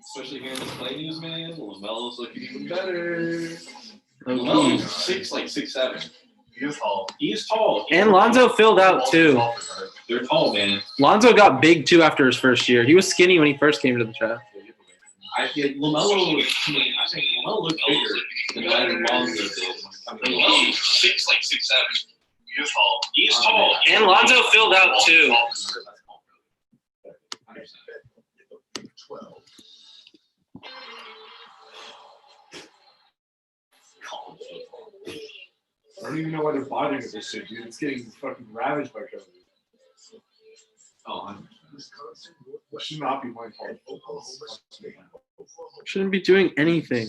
Especially here in the play news, man. LaMelo's looking even better. Okay. LaMelo's 6'7". He is tall. He's tall. And Lonzo filled out too. They're tall, man. Lonzo got big too after his first year. He was skinny when he first came to the draft. I think LaMelo looked bigger than Lonzo did. LaMelo's 6'7". He is tall. He's tall. And Lonzo filled out too. I don't even know why they're bothering with this shit, dude. It's getting fucking ravaged by COVID. Oh, Should not be playing college. Shouldn't be doing anything.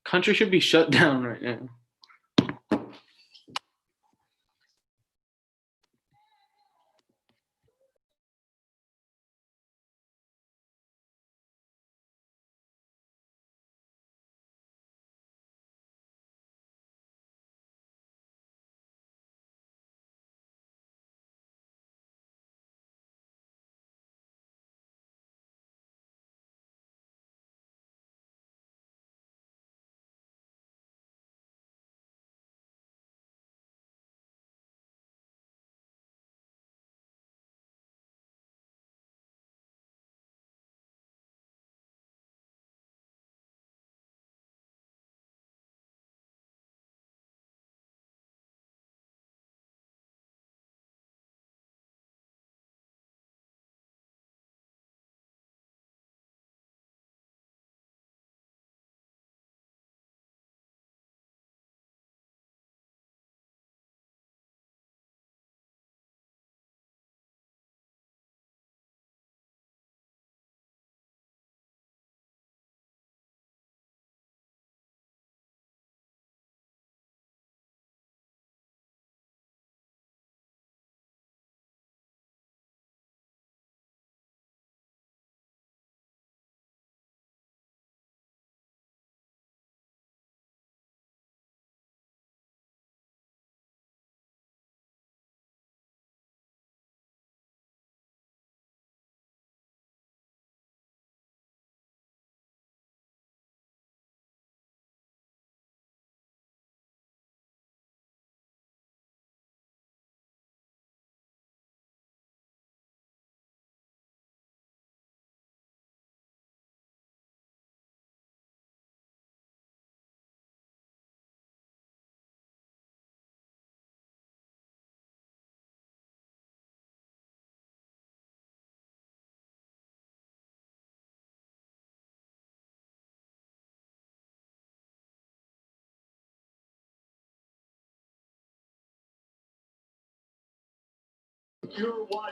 Country should be shut down right now.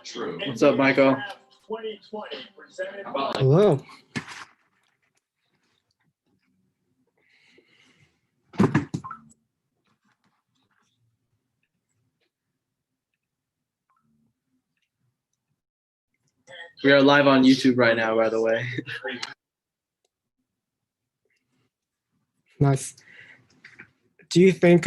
true. What's up, Michael? Hello. We are live on YouTube right now, by the way. Nice. Do you think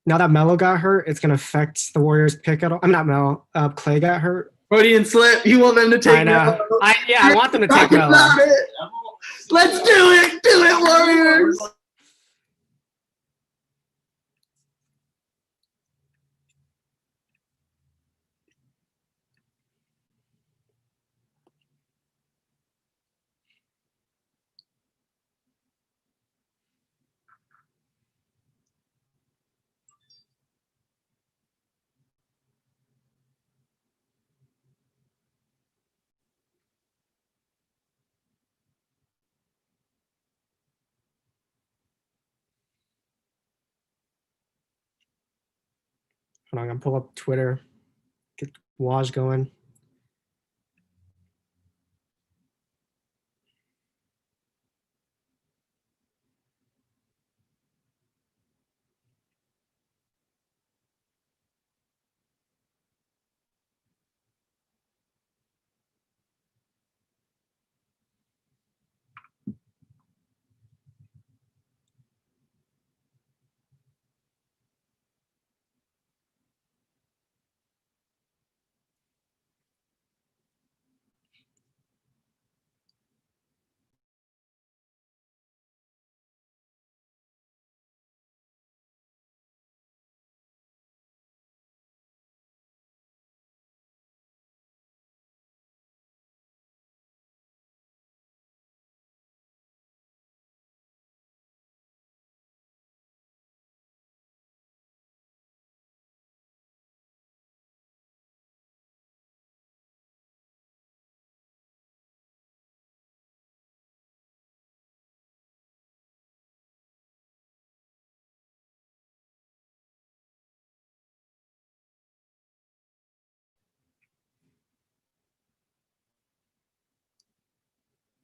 now that Melo got hurt, it's gonna affect the Warriors pick at all? I'm not Melo. Clay got hurt. Freudian slip. You want them to take I know. Melo. I want them to take Talk Melo. about it. Let's do it. Do it, Warriors. Hold on, I'm gonna pull up Twitter. Get Waj going.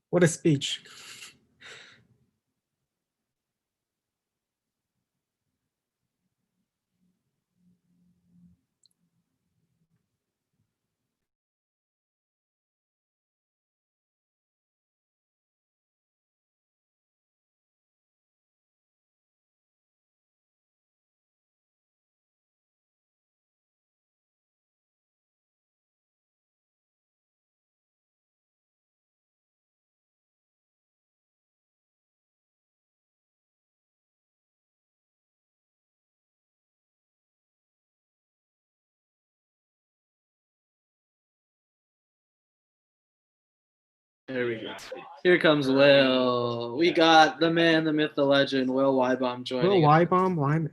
What a speech. There we go. Here comes Will. We got the man, the myth, the legend, Will Weibom Will joining us. Weibom, Wyman.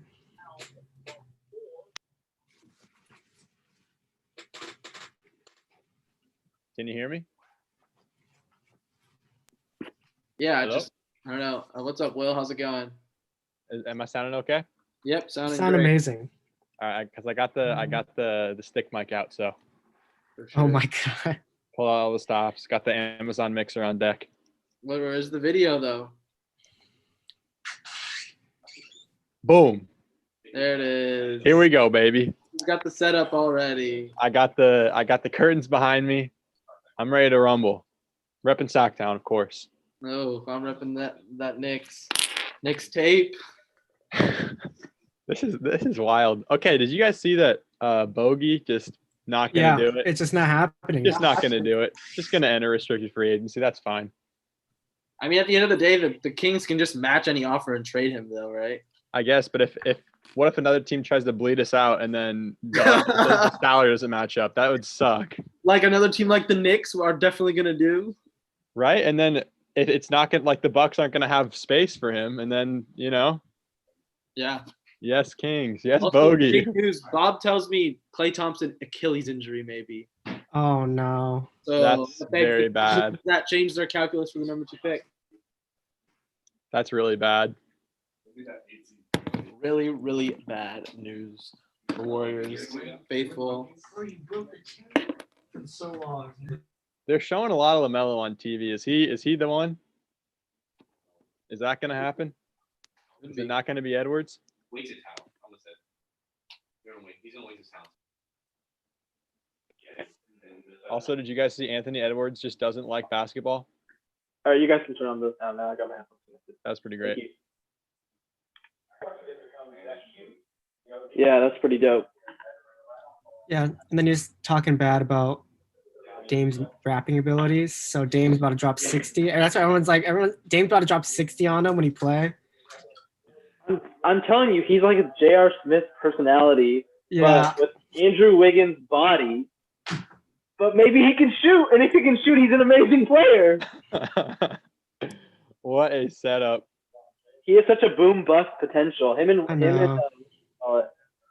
Can you hear me? Yeah, Hello? I don't know. What's up, Will? How's it going? Am I sounding okay? Yep, sounding Sound great. amazing. All right, because I got the stick mic out, so For sure. Oh my God. pull out all the stops. Got the Amazon mixer on deck. Where's the video though? Boom! There it is. Here we go, baby. He's got the setup already. I got the curtains behind me. I'm ready to rumble. Repping Sacktown, of course. Oh, if I'm repping that Knicks tape. This is wild. Okay, did you guys see that Bogey just not gonna Yeah, do it? it's just not happening. Just not gonna do it. Just gonna enter restricted free agency. That's fine. I mean, at the end of the day, the Kings can just match any offer and trade him, though, right? I guess, but if what if another team tries to bleed us out and then the salary doesn't match up? That would suck, Like another team like the Knicks are definitely gonna do. right? And then if it's not gonna, like, the Bucks aren't gonna have space for him, and then Yeah. yes, Kings, yes, Also, Bogey. big news. Bob tells me Klay Thompson Achilles injury maybe. Oh no. So That's if they- very bad. That changed their calculus for the number 2 pick. That's really bad. Really, really bad news. The Warriors, faithful. So long. They're showing a lot of LaMelo on TV. Is he the one? Is that gonna happen? Is it not gonna be Edwards? Wings is talent. I'm gonna say. He's gonna wings his talent. Also, did you guys see Anthony Edwards just doesn't like basketball? All right, you guys can turn on this now. I got my headphones connected. That's pretty Thank great. you. Yeah, that's pretty dope. Yeah, and then he's talking bad about Dame's rapping abilities. So Dame's about to drop 60. And that's why Dame's about to drop 60 on him when he play. I'm telling you, he's like a J.R. Smith personality, Yeah. but with Andrew Wiggins' body. But maybe he can shoot, and if he can shoot, he's an amazing player. What a setup. He has such a boom bust potential. Him and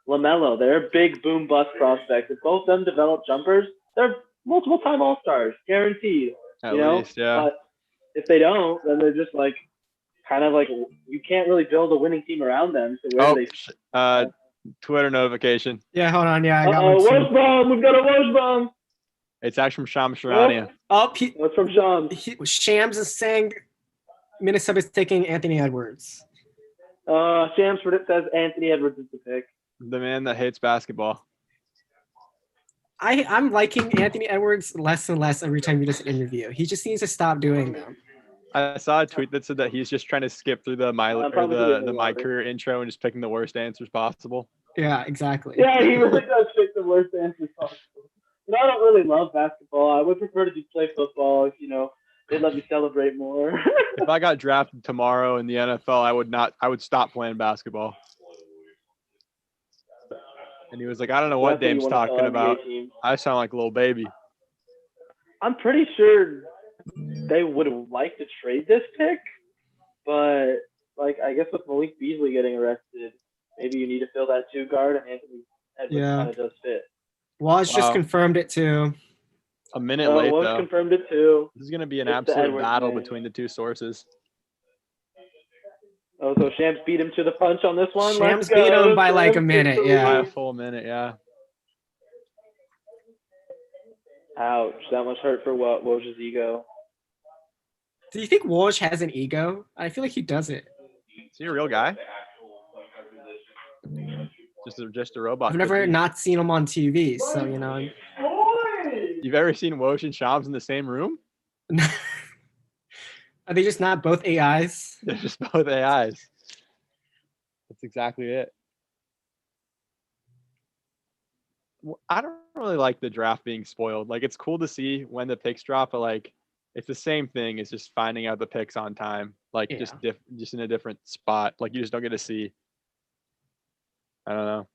LaMelo, they're big boom bust prospects. If both of them develop jumpers, they're multiple time All Stars, guaranteed. At you know? least, yeah. But if they don't, then they're just like kind of like you can't really build a winning team around them. So where do they? Twitter notification. Yeah, hold on. Yeah, I got one Woj too. bomb! We've got a Woj bomb. It's actually from Shams Charania. Oh, That's from Sean. Shams is saying Minnesota's taking Anthony Edwards. Shams says Anthony Edwards is the pick. The man that hates basketball. I'm liking Anthony Edwards less and less every time you just interview. He just needs to stop doing them. I saw a tweet that said that he's just trying to skip through the my career intro and just picking the worst answers possible. Yeah, exactly. Yeah, he really does pick the worst answers possible. But I don't really love basketball. I would prefer to just play football if, they'd let me celebrate more. If I got drafted tomorrow in the NFL, I would stop playing basketball. And he was like, I don't know what That's Dame's you want to talking tell about. NBA teams. I sound like a little baby. I'm pretty sure they would like to trade this pick, but I guess with Malik Beasley getting arrested, maybe you need to fill that 2 guard, and Anthony Edwards kind of does fit. Woj just confirmed it too. A minute late, Woj though. confirmed it too. This is going to be an It's the absolute Edwards battle thing. between the two sources. Oh, so Shams beat him to the punch on this one? Shams beat him by like a minute, By yeah. a full minute, yeah. Ouch, that must hurt for Woj's ego. Do you think Woj has an ego? I feel like he doesn't. Is he a real guy? Just a robot. I've could never be. not seen him on TV, so you know. You've ever seen Woj and Shams in the same room? Are they just not both AIs? They're just both AIs. That's exactly it. I don't really like the draft being spoiled. Like, it's cool to see when the picks drop, but like, it's the same thing. It's just finding out the picks on time, like Yeah. just in a different spot. Like, you just don't get to see. I don't know.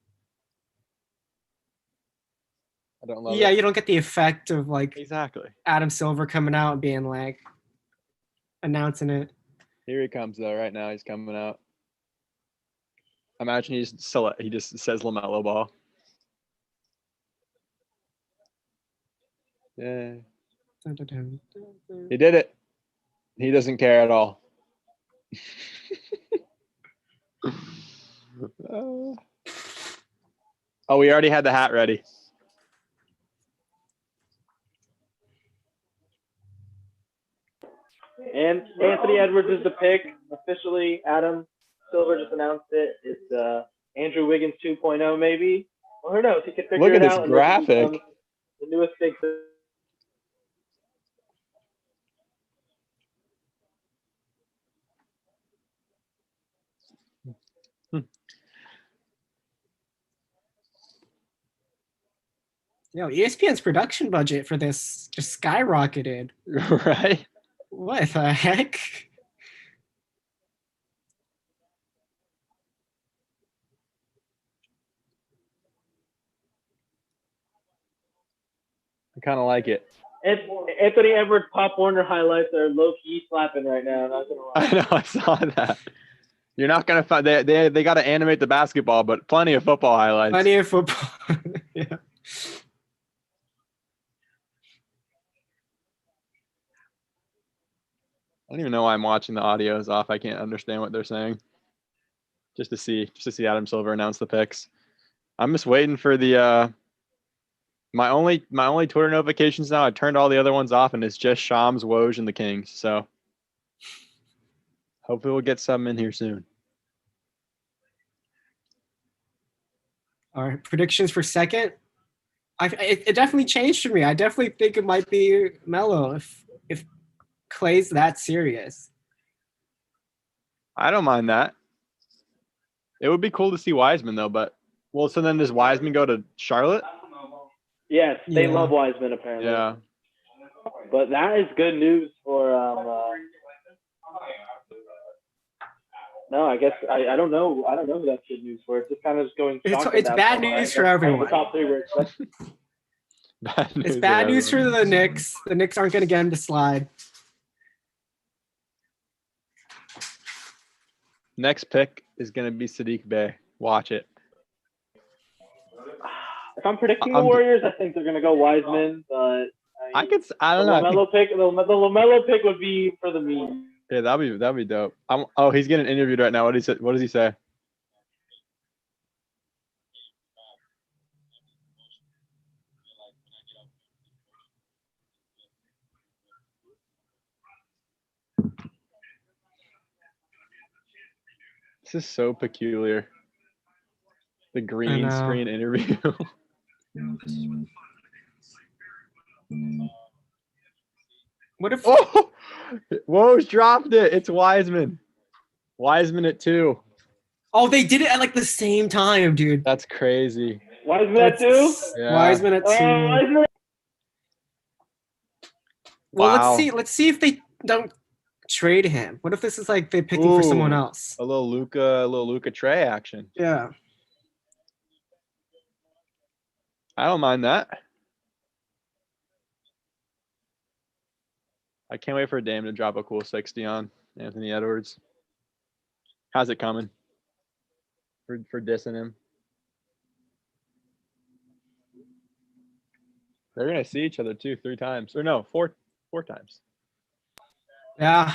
I don't love Yeah, it. you don't get the effect of like Exactly. Adam Silver coming out and being like announcing it. Here he comes though. Right now, he's coming out. Imagine he just says LaMelo Ball. Yeah, he did it. He doesn't care at all. Oh, we already had the hat ready. And Anthony Edwards is the pick. Officially, Adam Silver just announced it. It's Andrew Wiggins 2.0 maybe. Well, who knows? He could figure Look at it this out. graphic. And become the newest big. Yo, ESPN's production budget for this just skyrocketed. Right? What the heck? I kind of like it. Anthony Edwards Pop Warner highlights are low key slapping right now. Not gonna lie. I know. I saw that. You're not gonna find they got to animate the basketball, but plenty of football highlights. Plenty of football. Yeah. I don't even know why I'm watching the audio is off. I can't understand what they're saying. Just to see Adam Silver announce the picks. I'm just waiting for the my only Twitter notifications now. I turned all the other ones off, and it's just Shams, Woj, and the Kings. So hopefully we'll get some in here soon. All right, predictions for second. It definitely changed for me. I definitely think it might be Melo if Clay's that serious. I don't mind that. It would be cool to see Wiseman though, but well, so then does Wiseman go to Charlotte? Yes, they Yeah. love Wiseman apparently. Yeah. But that is good news for no, I guess I don't know. I don't know who that's good news for. It's just kind of just going. It's shock at that bad point, news right? for That's everyone. The top three were expected. Bad news It's bad news for everyone. the Knicks. The Knicks aren't going to get him to slide. Next pick is going to be Sadiq Bey. Watch it. If I'm predicting the I'm- Warriors, I think they're gonna go Wiseman, but I don't the know. I think- LaMelo pick, the LaMelo pick would be for the meme. yeah, that'd be dope. He's getting interviewed right now. What does he say? This is so peculiar. The green know. screen interview. What if Oh, Woj dropped it. It's Wiseman. Wiseman at 2. Oh, they did it at like the same time, dude. That's crazy. Wiseman at two. Yeah. Wiseman at 2. Wiseman. Well, Wow. let's see if they don't trade him. What if this is like they picking for someone Ooh. else? A little Luka Trey action. Yeah. I don't mind that. I can't wait for Dame to drop a cool 60 on Anthony Edwards. How's it coming? For dissing him. They're gonna see each other too 3 times. Or no, four times. Yeah.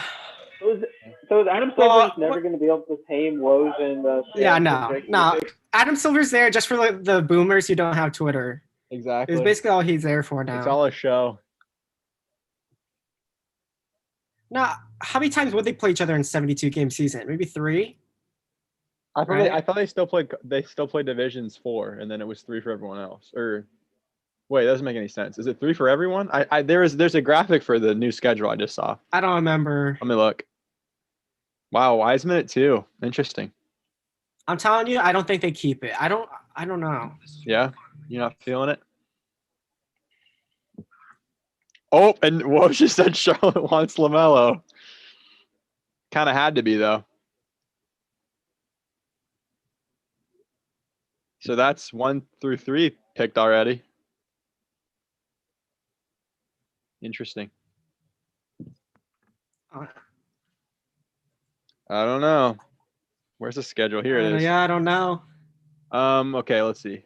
So is Adam Silver just never going to be able to tame Woj and Yeah, Shams no, and no. Drake? Adam Silver's there just for like the boomers who don't have Twitter. Exactly. It's basically all he's there for now. It's all a show. No, how many times would they play each other in 72 game season? Maybe 3. I thought Right. I thought they still played divisions 4, and then it was 3 for everyone else. Or wait, that doesn't make any sense. Is it 3 for everyone? There's a graphic for the new schedule I just saw. I don't remember. Let me look. Wow, Wiseman at 2. Interesting. I'm telling you, I don't think they keep it. I don't know. Yeah, you're not feeling it. Oh, and Woj just said Charlotte wants LaMelo. Kind of had to be though. So that's 1 through 3 picked already. Interesting. Uh, I don't know. Where's the schedule? Here it is. Yeah, I don't know. Okay, let's see.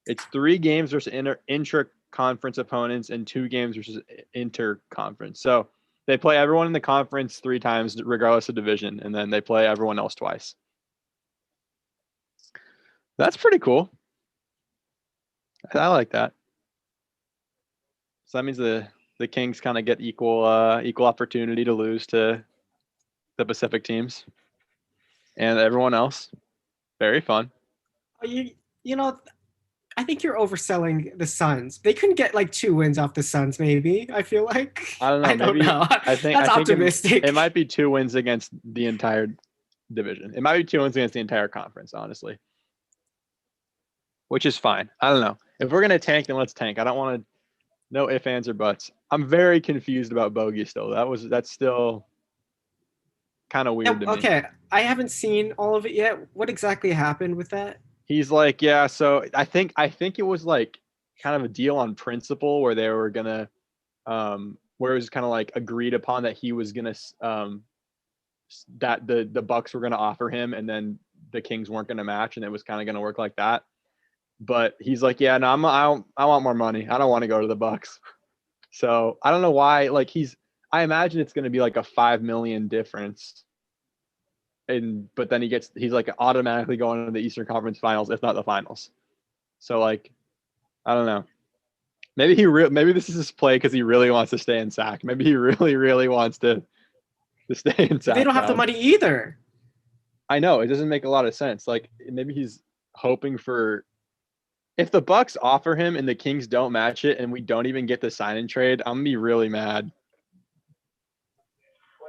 It's 3 games versus intra-conference opponents and 2 games versus inter-conference. So they play everyone in the conference 3 times, regardless of division, and then they play everyone else twice. That's pretty cool. I like that. So that means the Kings kind of get equal opportunity to lose to the Pacific teams and everyone else. Very fun. You know, I think you're overselling the Suns. They couldn't get like 2 wins off the Suns, maybe. I feel like. I don't know. Maybe I think that's optimistic. It might be 2 wins against the entire division. It might be 2 wins against the entire conference, honestly. Which is fine. I don't know. If we're gonna tank, then let's tank. I don't want to. No ifs, ands, or buts. I'm very confused about Bogey still. That's still kind of weird to me. Okay, I haven't seen all of it yet. What exactly happened with that? He's like, yeah. So I think it was like kind of a deal on principle where they were gonna, where it was kind of like agreed upon that he was gonna, that the Bucks were gonna offer him, and then the Kings weren't gonna match, and it was kind of gonna work like that. But he's like, yeah, no, I want more money. I don't want to go to the Bucks. So I don't know why. Like I imagine it's gonna be like a $5 million difference. But then he's like automatically going to the Eastern Conference Finals, if not the finals. So like, I don't know. Maybe maybe this is his play because he really wants to stay in SAC. Maybe he really wants to stay in SAC. They don't have the money either. I know, it doesn't make a lot of sense. Like maybe he's hoping for, if the Bucks offer him and the Kings don't match it and we don't even get the sign and trade, I'm gonna be really mad.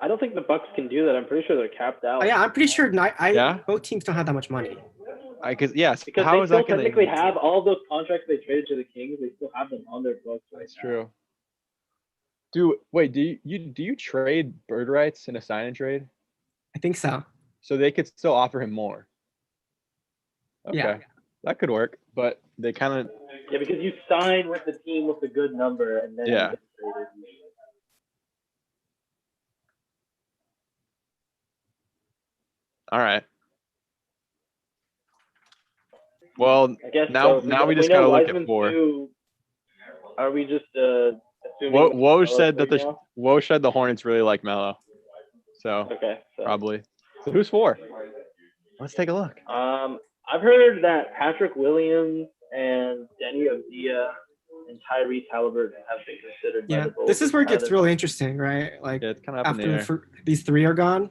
I don't think the Bucks can do that. I'm pretty sure they're capped out. Oh, yeah, I'm pretty sure. Yeah? Both teams don't have that much money. Because how they is still that gonna technically have all those contracts they traded to the Kings. They still have them on their books right That's now. true. Do you trade bird rights in a sign and trade? I think so. So they could still offer him more. Okay. Yeah. That could work, but they kind of. Yeah, because you sign with the team with a good number, and then Yeah. you get traded. All right. Well, I guess now so. we If just know gotta look at Wiseman 4. too, are we just assuming? Woj said that right now? Woj said the Hornets really like Melo, so Okay. So, probably. So who's 4? Let's take a look. I've heard that Patrick Williams and Denny Avdia and Tyrese Halliburton have been considered. by Yeah, the Bulls this is where it gets as- really interesting, right? Like Yeah, it's kind of up in the after air. these 3 are gone.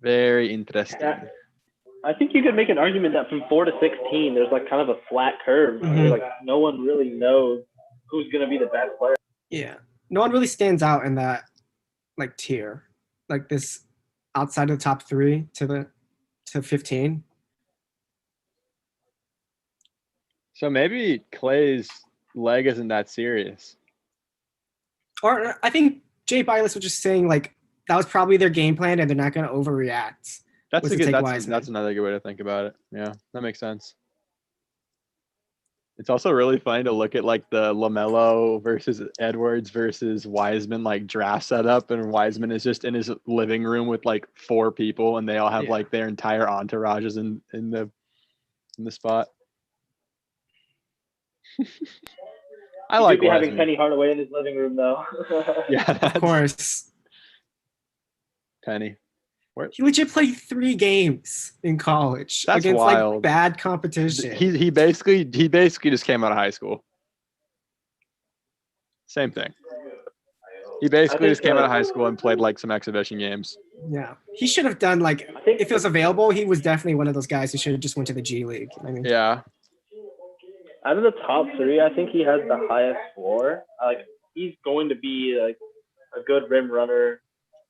Very interesting. Yeah. I think you could make an argument that from 4 to 16, there's like kind of a flat curve. Mhm. Like no one really knows who's going to be the best player. Yeah, no one really stands out in that like tier, like this outside of the top 3 to 15. So maybe Clay's leg isn't that serious. Or I think Jay Bilas was just saying like that was probably their game plan and they're not going to overreact. That's Was a to good. take That's Wiseman. another good way to think about it. Yeah, that makes sense. It's also really funny to look at like the LaMelo versus Edwards versus Wiseman like draft setup, and Wiseman is just in his living room with like 4 people, and they all have Yeah. like their entire entourages in the spot. I He like could be having Wiseman. Penny Hardaway in his living room though. Yeah, Of that's course, Penny. he legit played 3 games in college That's against wild. like bad competition. He basically just came out of high school. Same thing. He basically think, just came out of high school and played like some exhibition games. Yeah, he should have done like I think if it was available. He was definitely one of those guys who should have just went to the G League. I mean, Yeah. out of the top three, I think he has the highest floor. Like he's going to be like a good rim runner,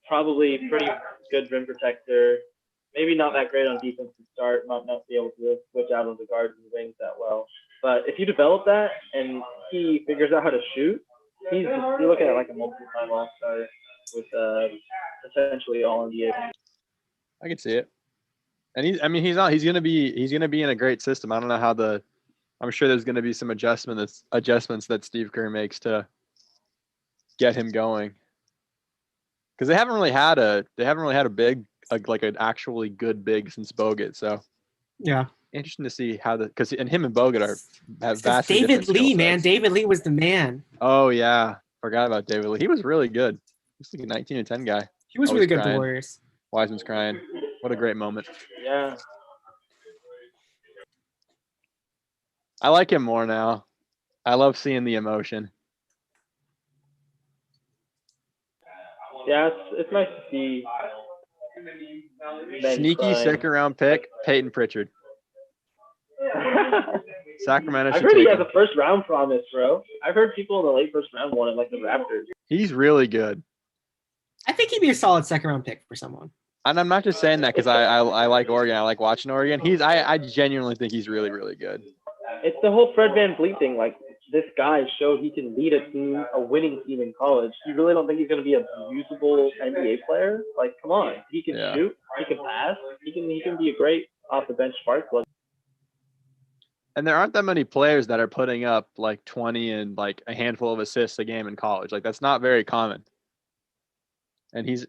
probably pretty good rim protector. Maybe not that great on defense to start, not be able to switch out on the guards and wings that well. But if you develop that and he figures out how to shoot, you're looking at like a multi-time All-Star with essentially all NBA. I can see it. And he's gonna be in a great system. I don't know how I'm sure there's gonna be some adjustments that Steve Kerr makes to get him going. Because they haven't really had a big like an actually good big since Bogut. So yeah. interesting to see how because him and Bogut have vastly David different skill Lee, man. sets. David Lee was the man. Oh yeah, forgot about David Lee. He was really good. He's like a 19 and 10 guy. He was Always really good at the crying. Warriors. Wiseman's crying. What a great moment. Yeah. I like him more now. I love seeing the emotion. Yeah, it's nice to see. men Sneaky crying. second round pick, Peyton Pritchard. Sacramento I've should heard he take has him. a first round promise, bro. I've heard people in the late first round want him, like the Raptors. He's really good. I think he'd be a solid second round pick for someone. And I'm not just saying that because I like Oregon. I like watching Oregon. I genuinely think he's really, really good. It's the whole Fred VanVleet thing. Like, this guy showed he can lead a team, a winning team in college. You really don't think he's going to be a usable NBA player? Like, come on. He can Yeah. shoot. He can pass. He can be a great off-the-bench spark plug. And there aren't that many players that are putting up like 20 and like a handful of assists a game in college. Like that's not very common. And it's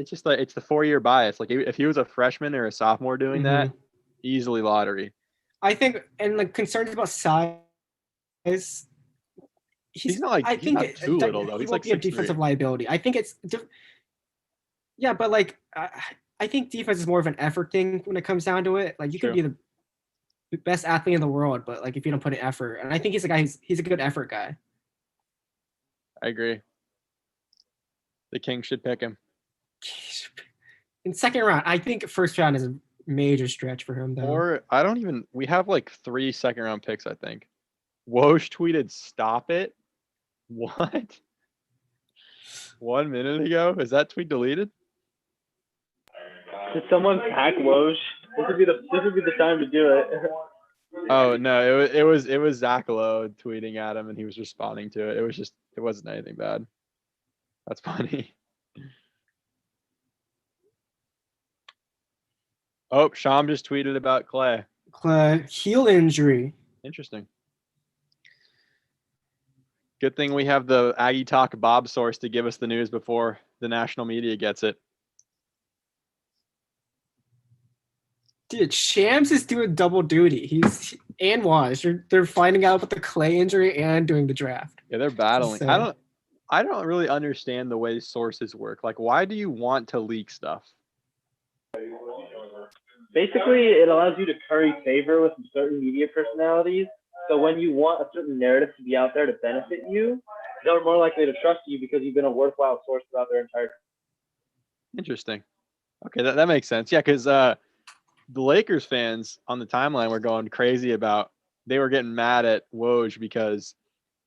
just like it's the 4-year bias. Like if he was a freshman or a sophomore doing that, easily lottery. I think, and like concerns about size. He's not like he's not too little though. He He's won't like be a 6'3". defensive liability. I think it's, yeah, but like I think defense is more of an effort thing when it comes down to it. Like you can True. be the best athlete in the world, but like if you don't put in effort, and I think he's a guy. He's a good effort guy. I agree. The Kings should pick him. In second round, I think first round is a major stretch for him though. Or we have like 3 second round picks, I think. Woj tweeted, "Stop it." What? 1 minute ago? Is that tweet deleted? Did someone hack Woj? This would be the time to do it. Oh no, it was Zach Lowe tweeting at him and he was responding to it. It wasn't anything bad. That's funny. Oh, Sham just tweeted about Clay. Heel injury. Interesting. Good thing we have the Aggie Talk Bob source to give us the news before the national media gets it. Dude, Shams is doing double duty. And Waj. They're finding out about the Clay injury and doing the draft. Yeah, they're battling. Insane. I don't really understand the way sources work. Like, why do you want to leak stuff? Basically, it allows you to curry favor with certain media personalities. So when you want a certain narrative to be out there to benefit you, they're more likely to trust you because you've been a worthwhile source throughout their entire. Interesting. Okay, that makes sense. Yeah, because the Lakers fans on the timeline were going crazy about. They were getting mad at Woj because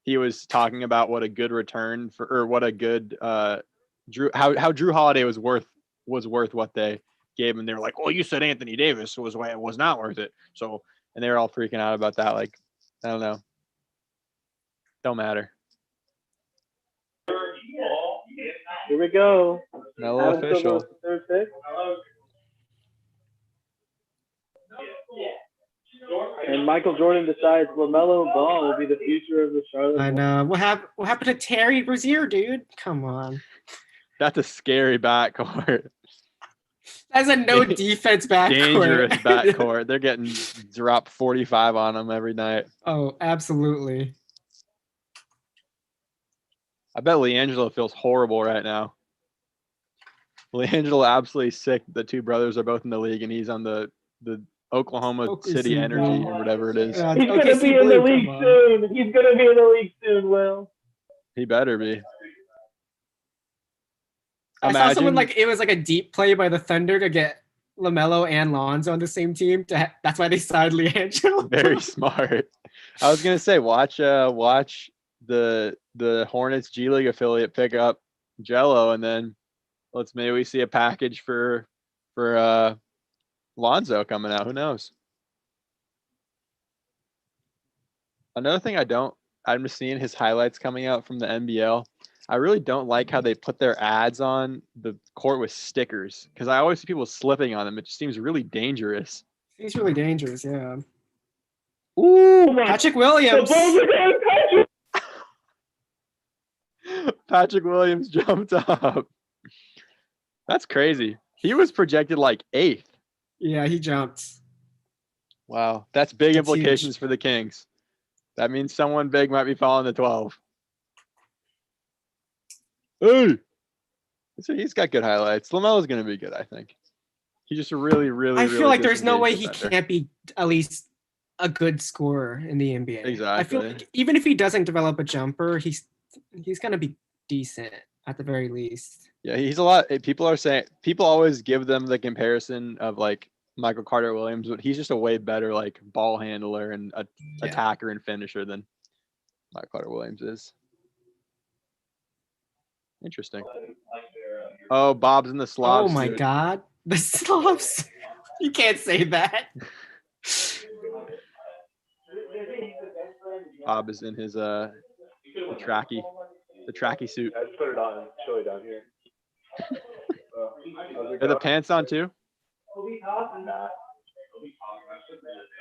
he was talking about what a good return for, or what a good how Drew Holiday was worth what they gave him. They were like, "Well, you said Anthony Davis was not worth it." So, and they were all freaking out about that. Like, I don't know. Don't matter. Here we go. Mellow Adam Silver official. with the third pick. And Michael Jordan decides LaMelo Ball will be the future of the Charlotte. I know. What happened to Terry Rozier, dude? Come on. That's a scary backcourt. That's a no defense backcourt. Dangerous backcourt. They're getting dropped 45 on them every night. Oh, absolutely. I bet LiAngelo feels horrible right now. LiAngelo absolutely sick. The two brothers are both in the league, and he's on the Oklahoma OKC City Energy or whatever it is. Yeah, He's OKC gonna be in the Blue, league come on. soon. He's gonna be in the league soon, Will. He better be. I saw someone Imagine- it was like a deep play by the Thunder to get LaMelo and Lonzo on the same team. That's why they signed LiAngelo. Very smart. I was gonna say, watch the Hornets G League affiliate pick up Jello, and then maybe we see a package for Lonzo coming out. Who knows? Another thing I'm just seeing his highlights coming out from the NBL. I really don't like how they put their ads on the court with stickers, because I always see people slipping on them. It just seems really dangerous. He's really dangerous, yeah. Ooh, Patrick Williams. Patrick Williams jumped up. That's crazy. He was projected like 8th. Yeah, he jumped. Wow, that's big That's implications huge. for the Kings. That means someone big might be falling to 12. Hey, so he's got good highlights. LaMelo's going to be good, I think. He's just a really, really. I feel like there's no way disengaged he defender. can't be at least a good scorer in the NBA. I feel Exactly. like even if he doesn't develop a jumper, he's gonna be decent at the very least. Yeah, he's a lot. People always give them the comparison of like Michael Carter Williams, but he's just a way better like ball handler and attacker and finisher than Michael Carter Williams is. Interesting. Oh, Bob's in the slob. Oh my God, the slobs! You can't say that. Bob is in his the tracky suit. I just put it on. Show it down here. Are the pants on too? Nah.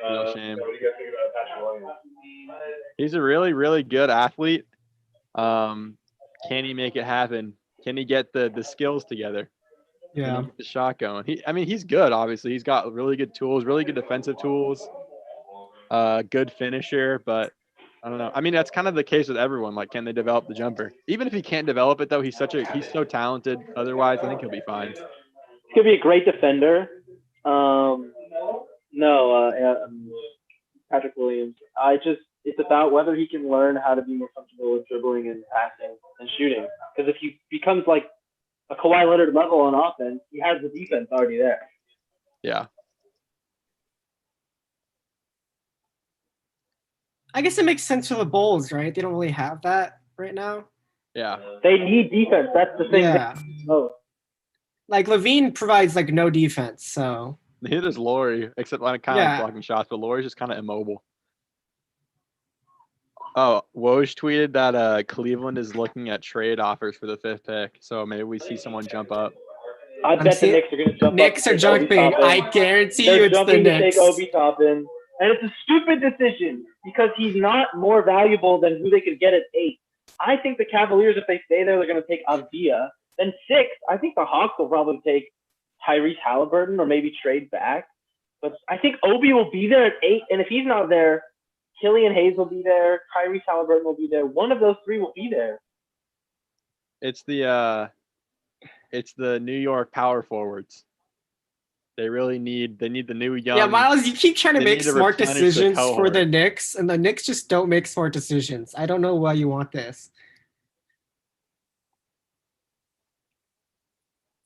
No shame. What do you guys think about Patrick Williams? He's a really, really good athlete. Can he make it happen? Can he get the skills together? Can Yeah. he get the shot going? He's good. Obviously, he's got really good tools, really good defensive tools. Good finisher, but I don't know. I mean, that's kind of the case with everyone. Like, can they develop the jumper? Even if he can't develop it, though, he's so talented. Otherwise, I think he'll be fine. He could be a great defender. Patrick Williams. It's about whether he can learn how to be more comfortable with dribbling and passing and shooting. Because if he becomes like a Kawhi Leonard level on offense, he has the defense already there. Yeah. I guess it makes sense for the Bulls, right? They don't really have that right now. Yeah. They need defense. That's the thing. Yeah. Oh, Like Levine provides like no defense, so Neither does Laurie, except like kind of blocking shots, but Laurie's just kind of immobile. Oh, Woj tweeted that Cleveland is looking at trade offers for the 5th pick, so maybe we see someone jump up. I bet the Knicks are going to jump Knicks up. are jumping. I guarantee you it's the jumping to Knicks. take Obi Toppin. And it's a stupid decision because he's not more valuable than who they could get at 8. I think the Cavaliers, if they stay there, they're going to take Avdia. Then 6, I think the Hawks will probably take Tyrese Halliburton or maybe trade back. But I think Obi will be there at 8. And if he's not there, Killian Hayes will be there. Tyrese Halliburton will be there. One of those 3 will be there. It's the New York power forwards. They really need the new young. Yeah, Myles, you keep trying to they make need to smart replenish the decisions for cohort. the Knicks, and the Knicks just don't make smart decisions. I don't know why you want this.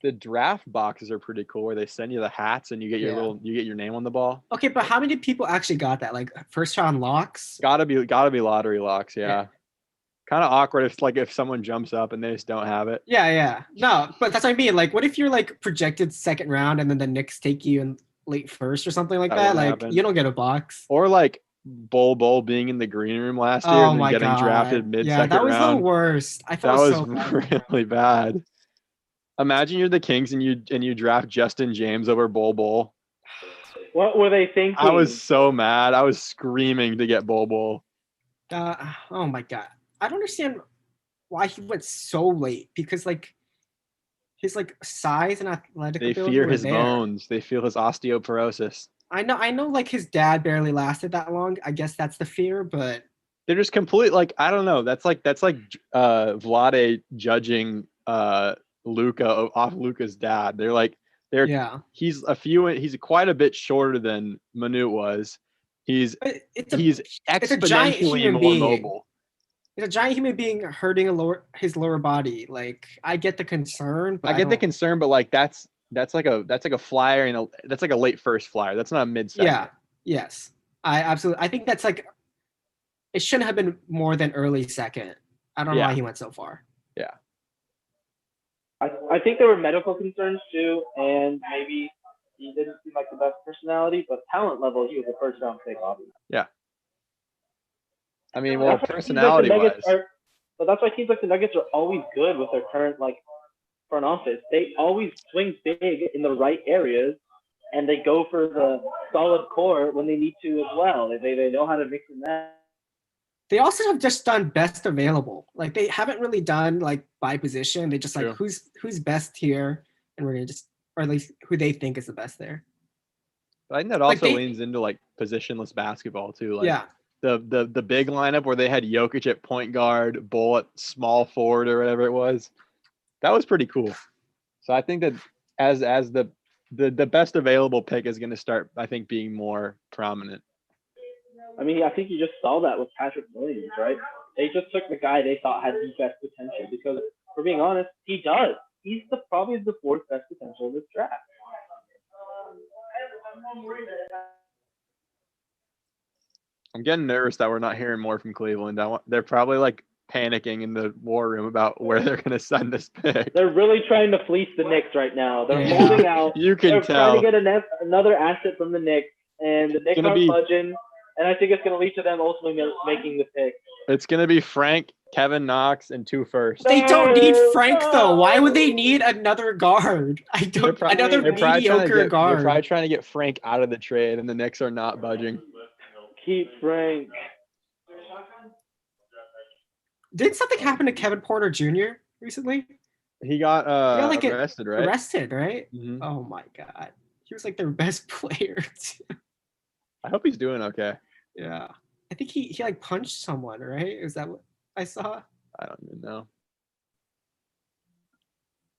The draft boxes are pretty cool, where they send you the hats and you get your name on the ball. Okay, but how many people actually got that? Like first round locks? Gotta be lottery locks. Yeah. Kind of awkward if someone jumps up and they just don't have it. Yeah. No, but that's what I mean. Like, what if you're like projected second round and then the Knicks take you in late first or something like that? Like, you don't get a box. Or like Bol being in the green room last year and then getting drafted mid-second round. Yeah, that was the worst. I felt that so was bad. really bad. Imagine you're the Kings and you draft Justin James over Bol. What were they thinking? I was so mad. I was screaming to get Bol. Oh my God. I don't understand why he went so late, because like his like size and athletic They ability fear were his there. bones. They feel his osteoporosis. I know like his dad barely lasted that long. I guess that's the fear, but They're just complete, like, I don't know. That's like Vlade judging Luka off Luka's dad. He's quite a bit shorter than Manute was. He's it's a exponentially giant human more being. mobile. He's a giant human being hurting his lower body. Like I get the concern, but I get the don't- concern, but like that's like a flyer and that's like a late first flyer. That's not a mid second. Yeah. Yes. I absolutely. I think that's like it shouldn't have been more than early second. I don't know Yeah. why he went so far. Yeah. I think there were medical concerns too, and maybe he didn't seem like the best personality, but talent level, he was a first round pick, obviously. Yeah. I mean, well, That's why teams like the personality Nuggets wise. But that's why teams like the Nuggets are always good with their current like front office. They always swing big in the right areas, and they go for the solid core when they need to as well. They know how to mix and match. They also have just done best available. Like they haven't really done like by position. They just like True. who's best here, and we're gonna just or at least who they think is the best there. I think that Like also they- leans into like positionless basketball too. Like Yeah. the big lineup where they had Jokic at point guard, Bull at small forward or whatever it was. That was pretty cool. So I think that as the best available pick is going to start, I think, being more prominent. I mean, I think you just saw that with Patrick Williams, right? They just took the guy they thought had the best potential because, for being honest, he does. He's probably the fourth best potential in this draft. I'm getting nervous that we're not hearing more from Cleveland. They're probably like panicking in the war room about where they're going to send this pick. They're really trying to fleece the Knicks right now. They're Yeah. holding out. You can They're tell. trying to get another asset from the Knicks, and the Knicks gonna aren't be- budging. And I think it's going to lead to them ultimately making the pick. It's going to be Frank, Kevin Knox, and 2 firsts. They don't need No, Frank though. Why would they no. need another guard? They're probably Another they're probably trying to mediocre get guard. they're probably trying to get Frank out of the trade, and the Knicks are not budging. Keep Frank. Didn't something happen to Kevin Porter Jr. recently? He got like, get arrested, right? Arrested, right? Mhm. Oh my god. He was like their best player. I hope he's doing okay. Yeah. I think he like punched someone, right? Is that what I saw? I don't even know.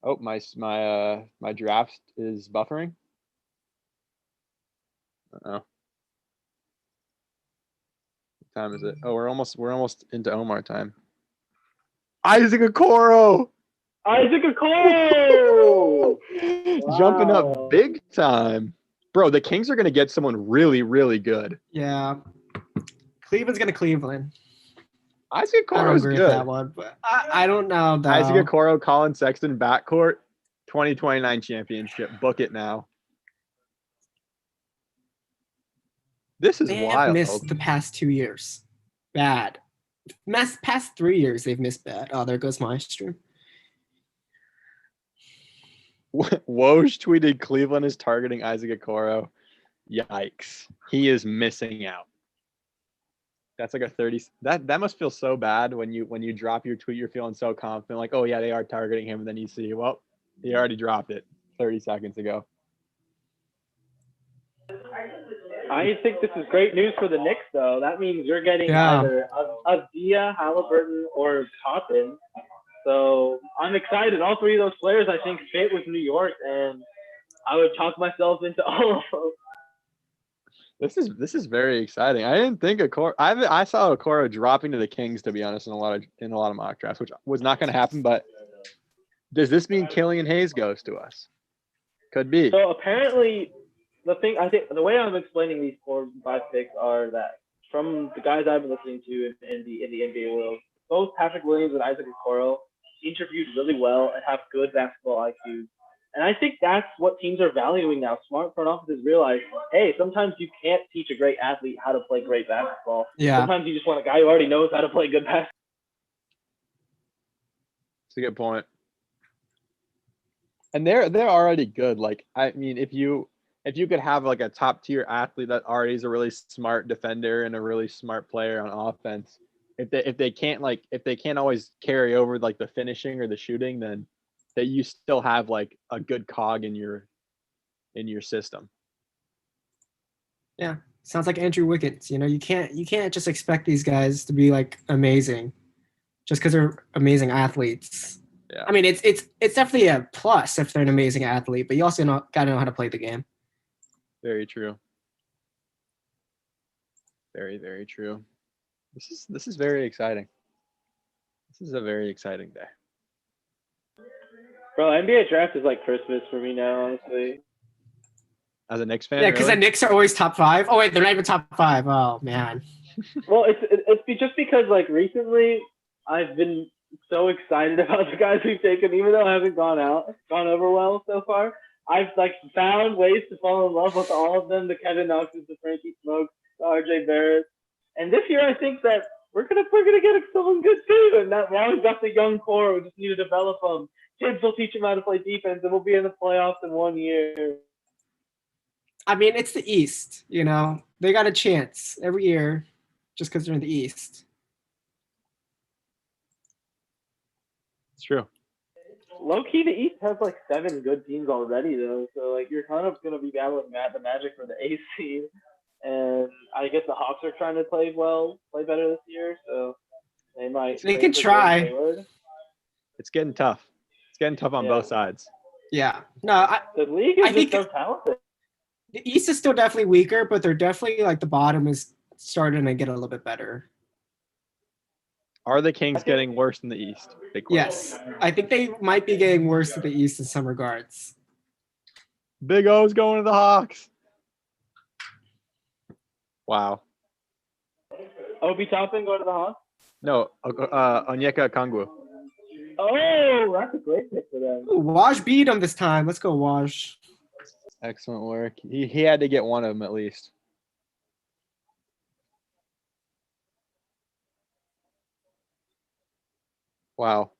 Oh, my draft is buffering. Uh-oh. What time is it? Oh, we're almost into Omar time. Isaac Okoro Isaac Okoro! jumping Wow. up big time. Bro, the Kings are going to get someone really, really good. Yeah. Cleveland's gonna Cleveland. Isaac I don't Okoro's agree with that good. one, but I don't know though. Isaac Okoro, Colin Sexton, backcourt, 2029 championship. Book it now. This is They have wild. missed the past 2 years. Bad. Past 3 years they've missed bad. Oh, there goes my stream. Woj tweeted Cleveland is targeting Isaac Okoro. Yikes. He is missing out. That's like a 30. That must feel so bad when you drop your tweet, you're feeling so confident, like, oh yeah, they are targeting him, and then you see, well, he already dropped it 30 seconds ago. I think this is great news for the Knicks, though. That means you're getting either Avdia, Halliburton, or Toppin. So I'm excited. All three of those players, I think, fit with New York, and I would talk myself into all of them. This is very exciting. I didn't think Okoro. I saw Okoro dropping to the Kings, to be honest, in a lot of mock drafts, which was not going to happen. But does this mean Killian Hayes goes to us? Could be. So apparently, I think the way I'm explaining these 4 and 5 picks are that from the guys I've been listening to in the NBA world, both Patrick Williams and Isaac Okoro interviewed really well and have good basketball IQ. And I think that's what teams are valuing now. Smart front offices realize, hey, sometimes you can't teach a great athlete how to play great basketball. Yeah. Sometimes you just want a guy who already knows how to play good basketball. That's a good point. And they're already good. Like, I mean, if you could have like a top tier athlete that already is a really smart defender and a really smart player on offense, if they can't always carry over like the finishing or the shooting, then that you still have like a good cog in your system. Yeah. Sounds like Andrew Wiggins. You know, you can't just expect these guys to be like amazing just because they're amazing athletes. Yeah. I mean, it's definitely a plus if they're an amazing athlete, but you also gotta know how to play the game. Very true. Very, very true. This is very exciting. This is a very exciting day. Bro, NBA draft is like Christmas for me now, honestly. As a Knicks fan, Yeah, because really? the Knicks are always top 5. Oh wait, they're not even top 5. Oh man. Well, it's just because like recently I've been so excited about the guys we've taken, even though it hasn't gone over well so far. I've like found ways to fall in love with all of them: the Kevin Knoxes, the Frankie Smokes, the RJ Barrett. And this year, I think that we're gonna get someone good too. And that now we've got the young core. We just need to develop them. Kids will teach them how to play defense, and we'll be in the playoffs in 1 year. I mean, it's the East. You know, they got a chance every year, just because they're in the East. It's true. Low key, the East has like 7 good teams already, though. So like you're kind of gonna be battling the Magic for the AC, and I guess the Hawks are trying to play better this year. So they might. They can try. It's getting tough. It's getting tough on both sides. Yeah. No, The league is I think just so talented. the East is still definitely weaker, but they're definitely like the bottom is starting to get a little bit better. Are the Kings getting worse than the East? Big question. Yes, I think they might be getting worse to the East in some regards. Big O's going to the Hawks. Wow. Obi Toppin going to the Hawks. No, Onyeka Okongwu. Oh, that's a great pick for them. Ooh, Waj beat him this time. Let's go, Waj. Excellent work. He had to get one of them at least. Wow.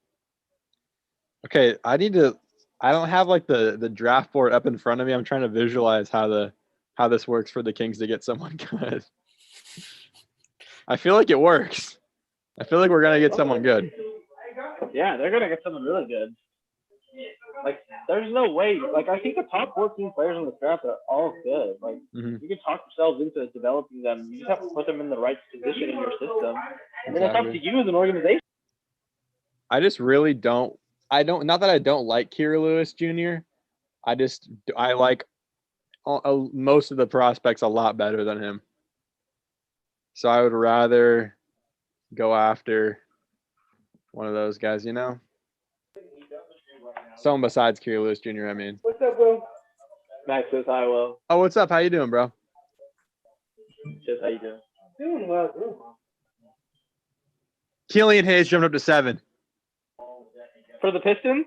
Okay, I don't have like the draft board up in front of me. I'm trying to visualize how this works for the Kings to get someone good. I feel like it works. I feel like we're gonna get someone good. Yeah, they're gonna get someone really good. Like, there's no way. Like, I think the top 14 players in the draft are all good. Like, you can talk yourselves into developing them. You just have to put them in the right position in your system, and then it's up to you as an organization. I just really don't. Not that I don't like Kira Lewis Jr. I like most of the prospects a lot better than him. So I would rather go after one of those guys, you know? Someone besides Kira Lewis Jr., I mean. What's up, bro? Max says hi, Will. Oh, what's up? How you doing, bro? Just how you doing? Doing well. Killian Hayes jumped up to 7. For the Pistons?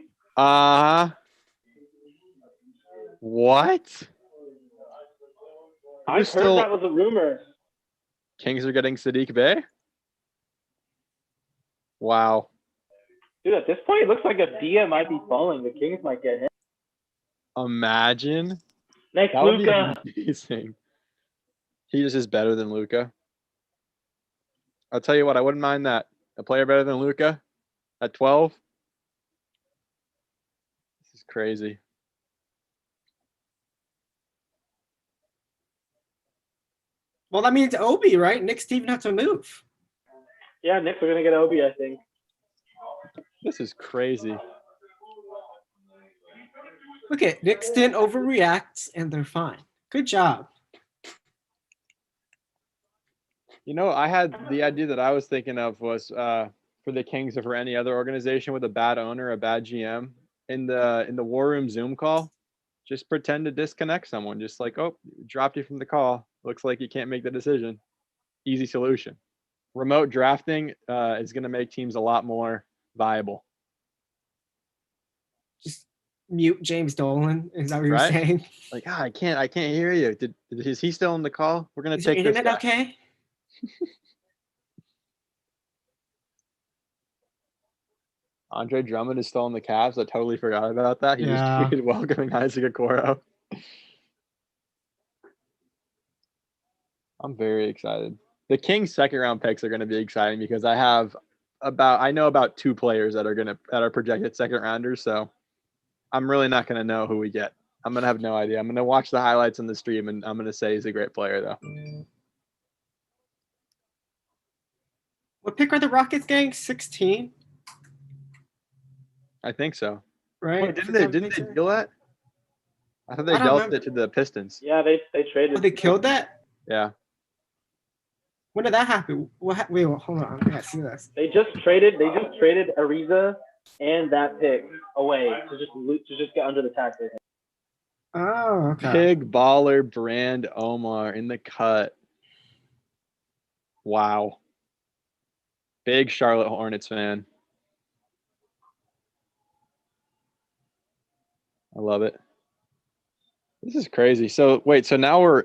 What? I heard that was a rumor. Kings are getting Sadiq Bey? Wow. Dude, at this point, it looks like a DM might be falling. The Kings might get him. Imagine. Next, That would be Luka. amazing. He just is better than Luka. I'll tell you what, I wouldn't mind that. A player better than Luka at 12. This is crazy. Well, that means Obi, right? Knicks even have to move. Yeah, Knicks are going to get Obi, I think. This is crazy. Look at Knicks didn't overreact, and they're fine. Good job. You know, I had the idea that I was thinking of was for the Kings or for any other organization with a bad owner, a bad GM, in the War Room Zoom call, just pretend to disconnect someone. Just like, oh, dropped you from the call. Looks like you can't make the decision. Easy solution. Remote drafting is going to make teams a lot more viable. Just mute James Dolan. Is that what you're Right? saying? Like, I can't hear you. Is he still in the call? We're going to Is your take this internet guy. okay? Andre Drummond is still in the Cavs. I totally forgot about that. He just Yeah. tweeted welcoming Isaac Okoro. I'm very excited. The Kings' second round picks are going to be exciting because I know about 2 players that are projected second rounders. So I'm really not going to know who we get. I'm going to have no idea. I'm going to watch the highlights on the stream and I'm going to say he's a great player though. What pick are the Rockets getting? 16? I think so. Right? Wait, didn't they deal that? I thought they I don't dealt remember. it to the Pistons. Yeah, they traded. Oh, they killed that? Yeah. When did that happen? Wait, hold on. I gotta see this. They just traded Ariza and that pick away to just get under the tax. I think. Oh, okay. Big baller brand Omar in the cut. Wow. Big Charlotte Hornets fan. I love it. This is crazy. So wait, so now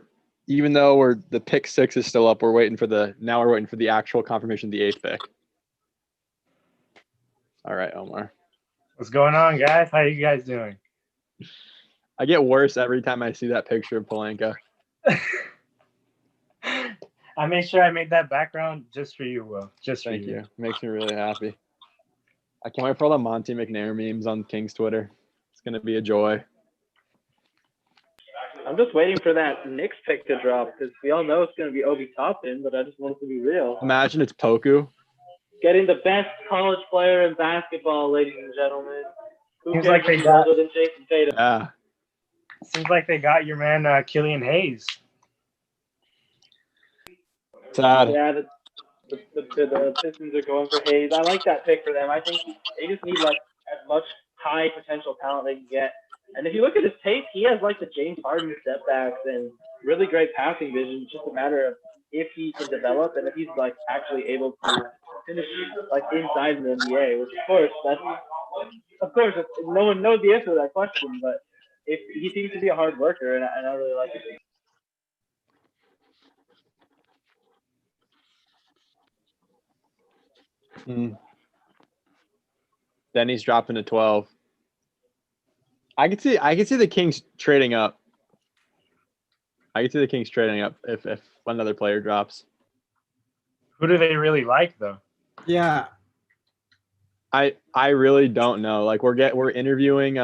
even though the pick 6 is still up, we're waiting for the actual confirmation of the 8th pick. All right, Omar. What's going on, guys? How you guys doing? I get worse every time I see that picture of Polanka. I made sure I made that background just for you, Will. Just for Thank you. you. Makes me really happy. I can't wait for all the Monty McNair memes on King's Twitter. It's gonna be a joy. I'm just waiting for that Knicks pick to drop because we all know it's going to be Obi Toppin, but I just want it to be real. Imagine it's Poku. Getting the best college player in basketball, ladies and gentlemen. Who Seems cares like they if he's got- older than Jason Tatum? Yeah. Seems like they got your man Killian Hayes. Sad. Yeah, the Pistons are going for Hayes. I like that pick for them. I think they just need like as much high potential talent they can get. And if you look at his tape, he has like the James Harden step backs and really great passing vision. It's just a matter of if he can develop and if he's like actually able to finish like inside the NBA. Which of course no one knows the answer to that question, but if he seems to be a hard worker and I really like it. Then he's dropping to 12. I could see the Kings trading up. I could see the Kings trading up if another player drops. Who do they really like, though? Yeah. I really don't know. Like we're interviewing.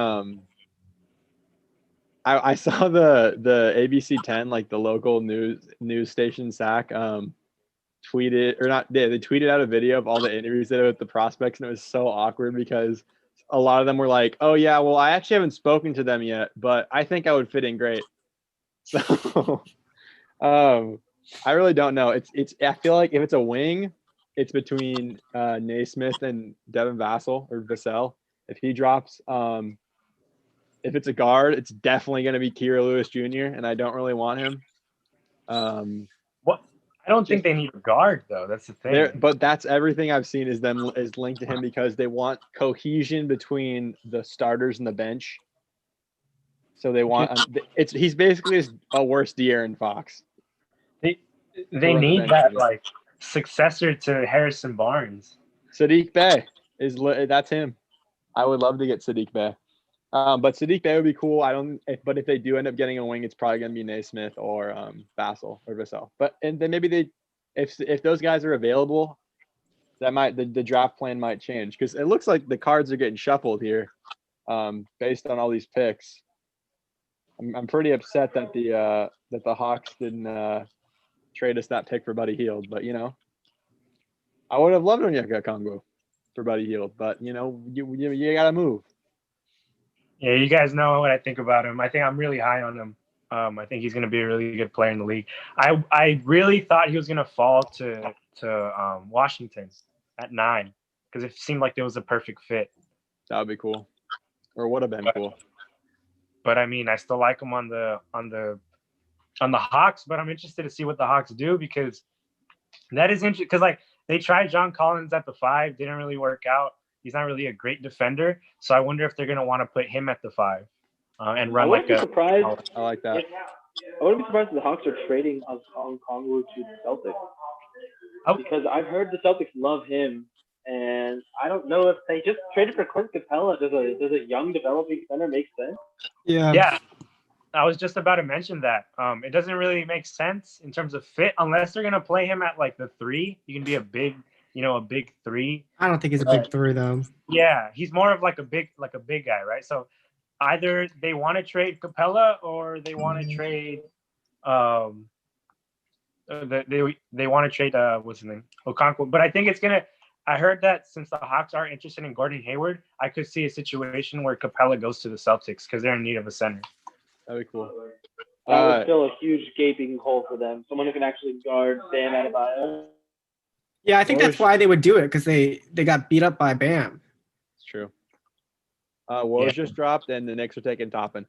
I saw the ABC 10, like the local news station, SAC, tweeted or not. They tweeted out a video of all the interviews they did with the prospects, and it was so awkward because a lot of them were like, "Oh yeah, well I actually haven't spoken to them yet, but I think I would fit in great." So, I really don't know. It's. I feel like if it's a wing, it's between Naismith and Devin Vassell. If he drops, if it's a guard, it's definitely going to be Kira Lewis Jr. and I don't really want him. What? I don't think they need a guard, though. That's the thing. But that's everything I've seen is linked to him because they want cohesion between the starters and the bench. So they want he's basically just a worse De'Aaron Fox. They need that like successor to Harrison Barnes. Sadiq Bey that's him. I would love to get Sadiq Bey. But Sadiq Bey would be cool. But if they do end up getting a wing, it's probably going to be Naismith or Vassell. But and then maybe if those guys are available, that the draft plan might change because it looks like the cards are getting shuffled here, based on all these picks. I'm pretty upset that the Hawks didn't trade us that pick for Buddy Hield, but I would have loved Onyeka Okongwu for Buddy Hield, but you got to move. Yeah, you guys know what I think about him. I think I'm really high on him. I think he's going to be a really good player in the league. I really thought he was going to fall to Washington at 9 because it seemed like it was a perfect fit. That would be cool, or would have been cool. But I mean, I still like him on the Hawks. But I'm interested to see what the Hawks do because that is interesting. Because like they tried John Collins at the 5, didn't really work out. He's not really a great defender, so I wonder if they're going to want to put him at the 5 and run like a. Surprised. I like that. I wouldn't be surprised if the Hawks are trading Okongwu to the Celtics because I've heard the Celtics love him, and I don't know if they just traded for Clint Capella. Does a young developing center make sense? Yeah. I was just about to mention that. It doesn't really make sense in terms of fit unless they're going to play him at like the 3. You can be a big 3. I don't think he's a big 3 though. Yeah, he's more of like a big guy, right? So either they want to trade Capella or they want to trade they want to trade what's his name? Okonkwo. But I think I heard that since the Hawks are interested in Gordon Hayward, I could see a situation where Capella goes to the Celtics because they're in need of a center. That'd be cool. That would Uh, fill a huge gaping hole for them. Someone who can actually guard Bam Adebayo. Yeah, I think that's why they would do it because they got beat up by Bam. it's true. Woj just dropped, and the Knicks are taking Toppin.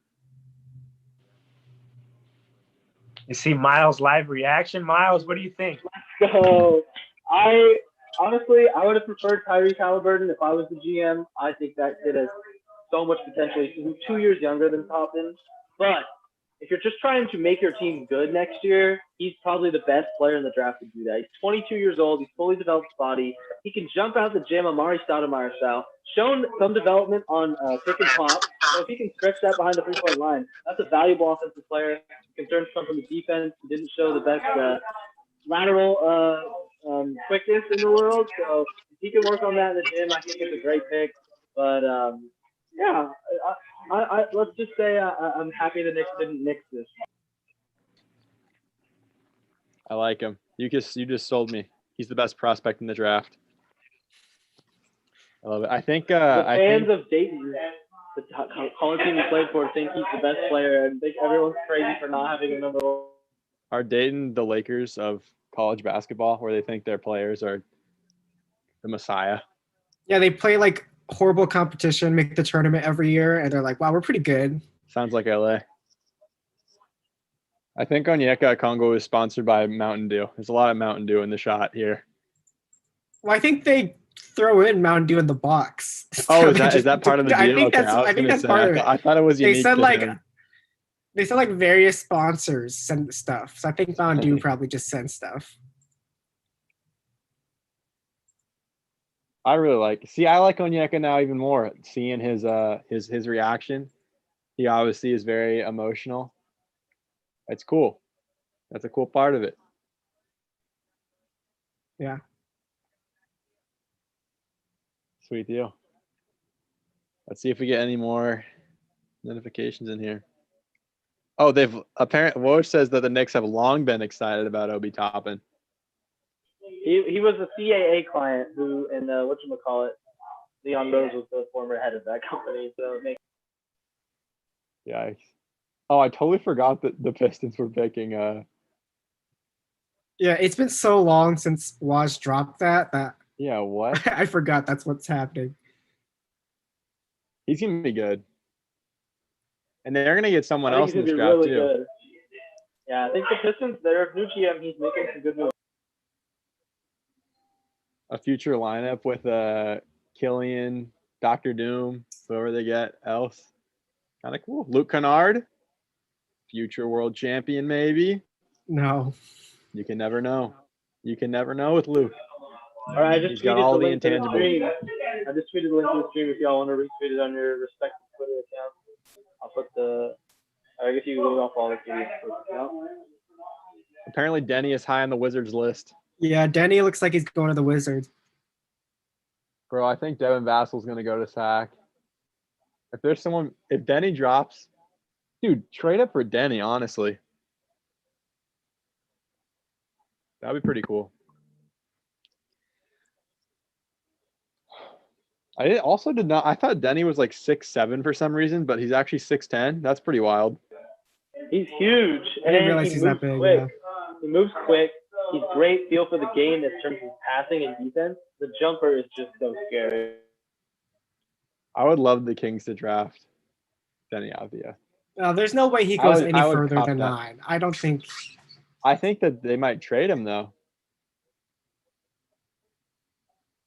You see Myles' live reaction. Myles, what do you think? So I would have preferred Tyrese Halliburton if I was the GM. I think that kid has so much potential. He's 2 years younger than Toppin. But if you're just trying to make your team good next year, he's probably the best player in the draft to do that. He's 22 years old. He's fully developed body. He can jump out the gym Amari Stoudemire style. Shown some development on pick and pop. So if he can stretch that behind the three-point line, that's a valuable offensive player. Concerns come from the defense. He didn't show the best lateral quickness in the world. So if he can work on that in the gym, I think it's a great pick. But yeah, I let's just say I'm happy the Knicks didn't nix this. I like him. You just sold me. He's the best prospect in the draft. I love it. I think The fans of Dayton, the college team he played for, think he's the best player, and think everyone's crazy for not having a number one. are Dayton the Lakers of college basketball, where they think their players are the messiah. Yeah, they play like horrible competition, make the tournament every year, and they're like, wow, we're pretty good. Sounds like LA. I think Onyeka Congo is sponsored by Mountain Dew. There's a lot of Mountain Dew in the shot here. Well, I think they throw in Mountain Dew in the box. Oh, So is that part of the deal? I think Okay, I think that's part of it. I thought it was unique. They said to like him. various sponsors send stuff. So I think Mountain Dew probably just sends stuff. I really like. See, I like Onyeka now even more. Seeing his reaction, he obviously is very emotional. It's cool. That's a cool part of it. Yeah. Sweet deal. Let's see if we get any more notifications in here. Oh, Woj says that the Knicks have long been excited about Obi Toppin. He was a CAA client who, and whatchamacallit, Leon Rose was the former head of that company. So it makes Yikes. Oh, I totally forgot that the Pistons were picking. Yeah, it's been so long since Woj dropped that Yeah, what? I forgot that's what's happening. He's gonna be good. And they're gonna get someone I think else in he's this gonna be draft really too. good. Yeah, I think the Pistons, their new GM, he's making some good moves. A future lineup with Killian, Dr. Doom, whoever they get else. Kind of cool. Luke Kennard, future world champion, maybe. No. You can never know. You can never know with Luke. All right, I just He's got tweeted all the the link to the intangibles. stream. I just tweeted the link to the stream if y'all want to retweet it on your respective Twitter accounts. I'll put I guess you can go off all the tweets. Apparently, Denny is high on the Wizards list. Yeah, Denny looks like he's going to the Wizards. Bro, I think Devin Vassal's going to go to SAC. If Denny drops, dude, trade up for Denny, honestly. That'd be pretty cool. I thought Denny was like 6'7" for some reason, but he's actually 6'10". That's pretty wild. He's huge. I didn't And realize he he's moves that big. quick. Yeah. He moves quick. He's great feel for the game in terms of passing and defense. The jumper is just so scary. I would love the Kings to draft Denny Avdia. No, there's no way he goes any I would further cop than that. 9. I don't think. I think that they might trade him though.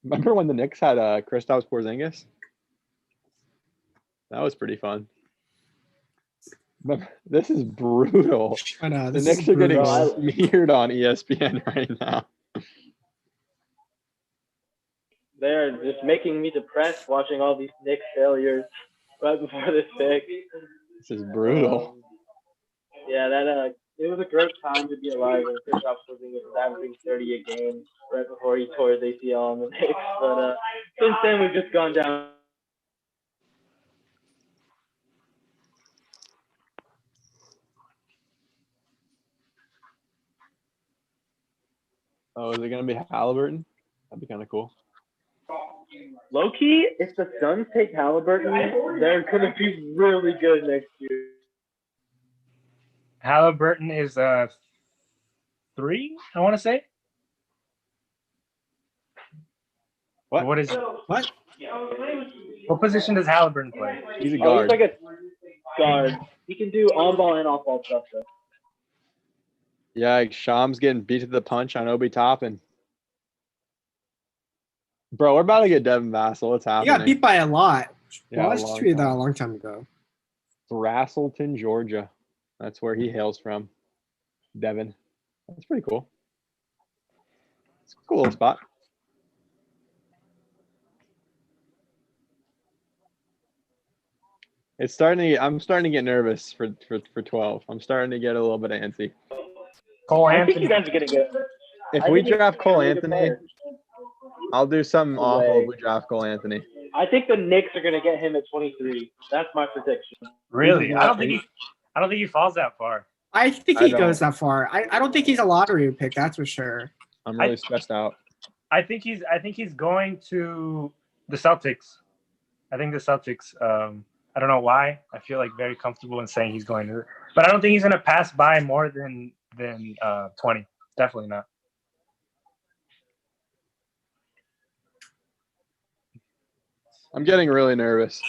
Remember when the Knicks had Kristaps Porzingis? That was pretty fun. This is brutal. I know, The this Knicks is are getting brutal. smeared on ESPN right now. They're just making me depressed watching all these Knicks failures right before this pick. This is brutal. Yeah, it was a great time to be alive when Kristaps Porzingis was averaging 30 a game right before he tore his ACL on the Knicks. But since then, we've just gone down. Oh, is it going to be Halliburton? That'd be kind of cool. Low key, if the Suns take Halliburton, they're going to be really good next year. Halliburton is 3, I want to say. What? What is What? what position does Halliburton play? He's a Oh, he's guard. like a guard. He can do on-ball and off-ball stuff, though. Yeah, Sham's getting beat to the punch on Obi Toppin. Bro, we're about to get Devin Vassell. What's He happening? got beat by a lot. Yeah, Well, I a just long tweeted that a time. long time ago. Braselton, Georgia. That's where he hails from. Devin. That's pretty cool. It's a cool little spot. It's starting to. I'm starting to get nervous for 12. I'm starting to get a little bit antsy. Cole I think Anthony. you guys are gonna get. If I we think he's draft a Cole really good Anthony, player. I'll do something No awful way. if we draft Cole Anthony. I think the Knicks are gonna get him at 23. That's my prediction. Really? I don't think he falls that far. I think I he goes don't. that far. I don't think he's a lottery pick, that's for sure. I'm really stressed out. I think he's going to the Celtics. I think the Celtics. I don't know why. I feel like very comfortable in saying he's going to, but I don't think he's going to pass by more than 20. Definitely not. I'm getting really nervous.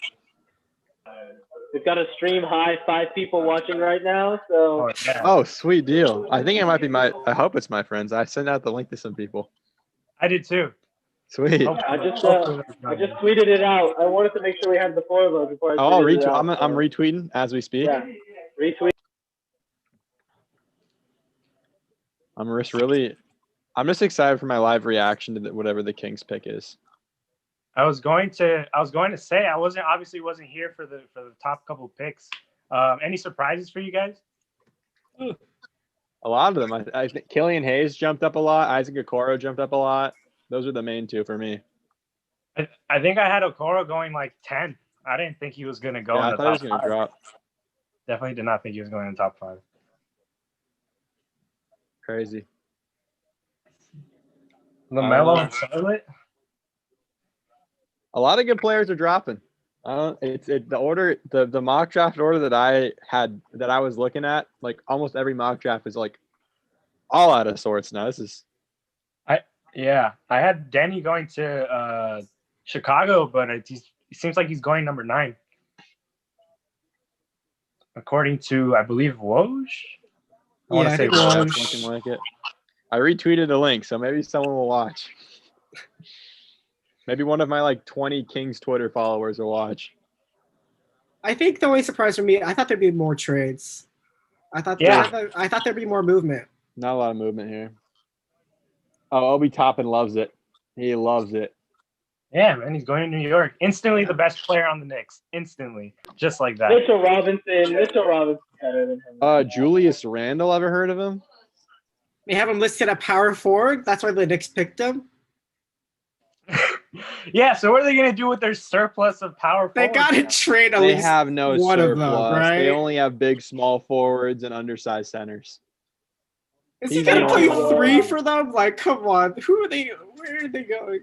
We've got a stream high 5 people watching right now, so Oh, yeah. Oh, sweet deal. I think it might be my. I hope it's my friends. I sent out the link to some people. I did too. Sweet. I just tweeted it out. I wanted to make sure we had the 4 of us before I Oh, I'll tweeted it retweet. out. I'm retweeting as we speak. Yeah, retweet. I'm just excited for my live reaction to whatever the Kings pick is. I was going to say I wasn't here for the top couple picks. Any surprises for you guys? A lot of them. I think Killian Hayes jumped up a lot. Isaac Okoro jumped up a lot. Those are the main 2 for me. I think I had Okoro going like 10. I didn't think he was going to go Yeah, in I the thought he was top going to 5. drop. Definitely did not think he was going in the top 5. Crazy. LaMelo and Charlotte. A lot of good players are dropping. The mock draft order that I was looking at, like almost every mock draft is like all out of sorts now. I had Danny going to Chicago, but it seems like he's going number 9. According to, I believe, Woj. I want to say think Woj. Woj. Looking like it. I retweeted a link, so maybe someone will watch. Maybe one of my like 20 Kings Twitter followers will watch. I think the only surprise for me, I thought there'd be more trades. I thought there'd be more movement. Not a lot of movement here. Oh, Obi Toppin loves it. He loves it. Yeah, man, he's going to New York. Instantly the best player on the Knicks. Instantly. Just like that. Mitchell Robinson better than him. Julius Randle, ever heard of him? They have him listed at power forward. That's why the Knicks picked him. Yeah, so what are they going to do with their surplus of power They forwards got to now? trade at They least have no one surplus. of them, right? They only have big, small forwards and undersized centers. Is he He's gonna play the- 3 for them? Like, come on. Who are they? Where are they going?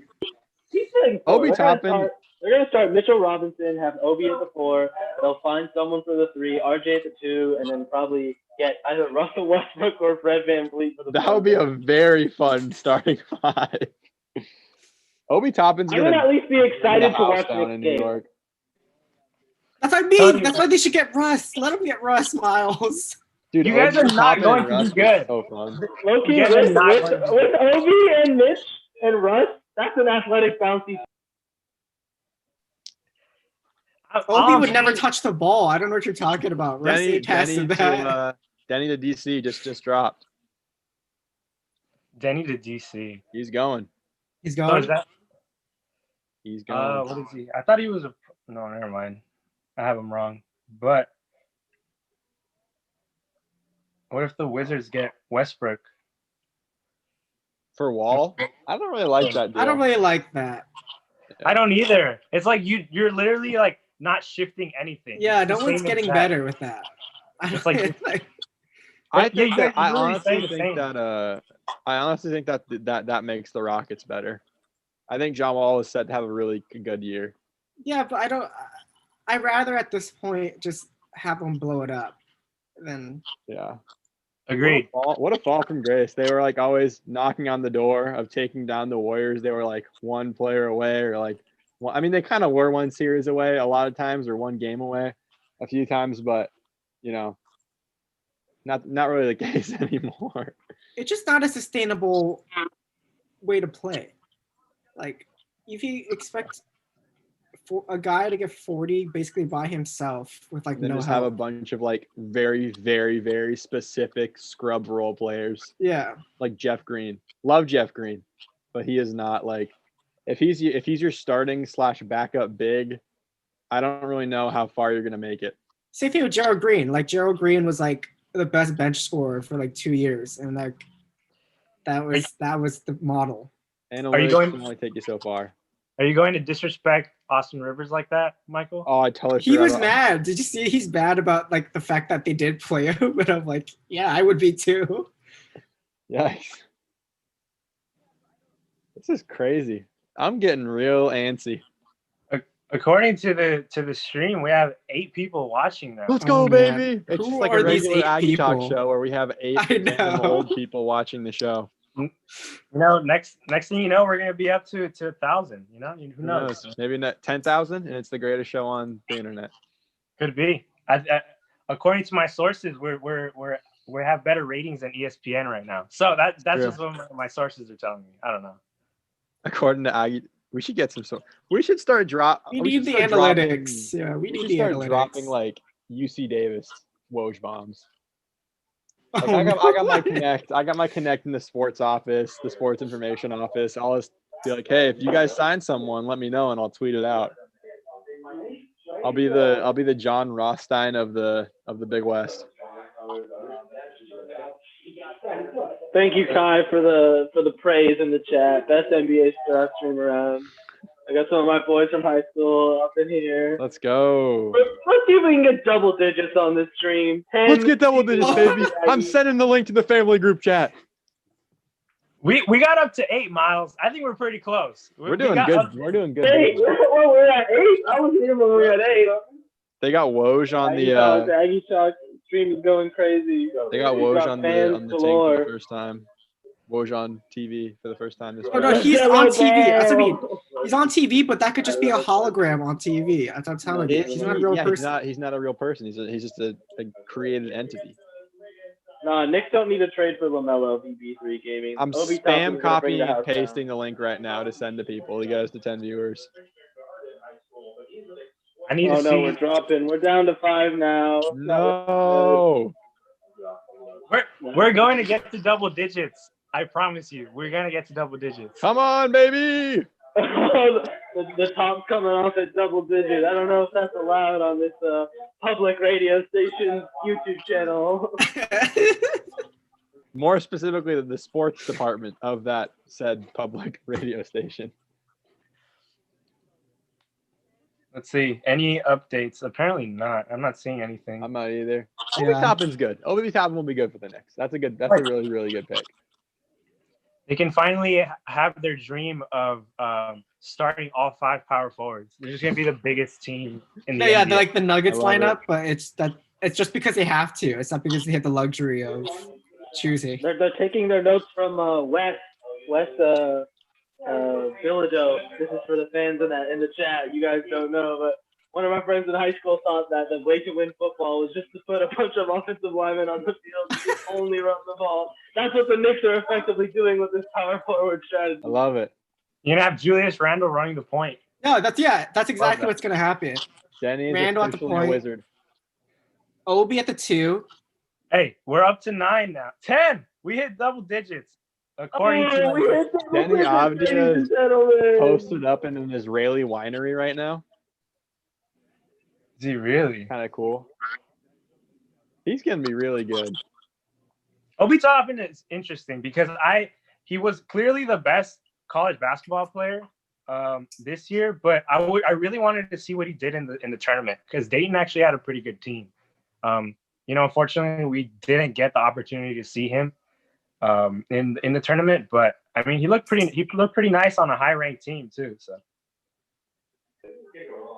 He's playing 4. Obi Toppin. They're gonna start Mitchell Robinson, have Obi at the 4. They'll find someone for the 3, RJ at the 2, and then probably get either Russell Westbrook or Fred VanVleet for the That 4. would be a very fun starting 5. Obi Toppin's I would gonna at least be put a excited to house watch down this in New game. York. That's what I mean. That's why they should get Russ. Let them get Russ, Miles. Dude, You guys Obi are not Toppin going and to be Russ good. is so fun. Loki, You guys are with not going to- Obi and Mitch and Russ, that's an athletic bouncy. Obi would never touch the ball. I don't know what you're talking about. Russ Denny tested to that. Denny to DC just dropped. Denny to DC. He's going. He's Oh, going. is that? He's going. What is he? I thought he was a. No, never mind. I have him wrong. But what if the Wizards get Westbrook? For Wall, I don't really like that deal. I don't really like that. I don't either. It's like you're literally like not shifting anything. Yeah, It's no the one's same getting exact- better with that. It's like- I Yeah, think you that guys I really honestly say the think same. that I honestly think that makes the Rockets better. I think John Wall is set to have a really good year. yeah, but I don't. I'd rather at this point just have them blow it up. then Yeah. Agreed. What a fall from grace. They were like always knocking on the door of taking down the Warriors. They were like one player away or like, well, I mean, they kind of were one series away a lot of times or one game away a few times, but you know, not really the case anymore. it's just not a sustainable way to play. Like, if you expect for a guy to get 40 basically by himself with like And then no just have a help. bunch of like very, very, very specific scrub role players Yeah. like Jeff Green. Love Jeff Green, but he is not like if he's your starting / backup big, I don't really know how far you're gonna make it. Same thing with Gerald Green. Like Gerald Green was like the best bench scorer for like 2 years, and like that was the model. Analytics going- can only take you so far. Are you going to disrespect Austin Rivers like that, Michael? Oh, I totally He forgot was about- mad. Did you see he's mad about like the fact that they did play him? But I'm like, yeah, I would be too. Yikes. This is crazy. I'm getting real antsy. According to the stream, we have 8 people watching now. Let's Oh, go, man. baby. It's Who just like are a these regular 8 Aggie Talk people? show where we have 8 I random know. old people watching the show. You know, next thing you know, we're gonna be up to 1,000. You know, who Who knows? knows? Maybe not 10,000 and it's the greatest show on the internet. Could be. According to my sources, we have better ratings than ESPN right now. So that's True. just what my sources are telling me. I don't know. According to Aggie, we should get some sort. We should start We need the analytics. Yeah, we need should the start analytics. dropping like UC Davis Woj bombs. Like Oh, I got no. my connect. I got my connect in the sports office, the sports information office. I'll just be like, hey, if you guys sign someone, let me know and I'll tweet it out. I'll be the John Rothstein of the Big West. Thank you, Kai, for the praise in the chat. Best NBA star stream around. I got some of my boys from high school up in here. Let's go. Let's see if we can get double digits on this stream. 10 Let's get double digits, baby. I'm sending the link to the family group chat. We got up to 8, Miles. I think we're pretty close. We're doing good. We're doing good. 8. Well, we're at 8. I was here when we were at 8. They got Woj on the Aggie Talk stream is going crazy. they got We've Woj got on fans the thing for galore. the first time. Woj on TV for the first time this Oh, no, week. he's on TV. That's what I mean. He's on TV, but that could just be a hologram on TV. That's what I'm telling you. He's not a real person. He's not a real person. He's just a created entity. Nah, Knicks don't need a trade for LaMelo VB3 gaming. I'm Obi spam Toppin's gonna bring copying the and house down. pasting the link right now to send to people. You guys to 10 viewers. I need Oh to no, see. we're dropping. We're down to 5 now. No. We're going to get to double digits. I promise you, we're gonna get to double digits. Come on, baby. the top's coming off at double digit. I don't know if that's allowed on this public radio station YouTube channel. More specifically, the sports department of that said public radio station. Let's see. Any updates? Apparently not. I'm not seeing anything. I'm not either. Yeah. Obi Toppin's good. Obi Toppin will be good for the Knicks. That's a really, really good pick. They can finally have their dream of starting all 5 power forwards. They're just gonna be the biggest team in the Yeah, NBA. they're like the Nuggets I love lineup, but it's just because they have to. It's not because they have the luxury of choosing. They're taking their notes from West Villadope. This is for the fans in the chat. You guys don't know, but one of my friends in high school thought that the way to win football was just to put a bunch of offensive linemen on the field and just only run the ball. That's what the Knicks are effectively doing with this power forward strategy. I love it. You're gonna have Julius Randle running the point. No, that's exactly what's gonna happen. Denny is Randall at the officially a point. wizard. Obi at the 2. Hey, we're up to 9 now. 10. We hit double digits. According Oh, to we my, hit double Danny digits, Avdia ladies and is gentlemen. Posted up in an Israeli winery right now. is he really? Kind of cool. He's gonna be really good. Obi Toppin is interesting because he was clearly the best college basketball player this year, but I really wanted to see what he did in the tournament because Dayton actually had a pretty good team. Unfortunately, we didn't get the opportunity to see him in the tournament, but I mean, he looked pretty nice on a high ranked team too. So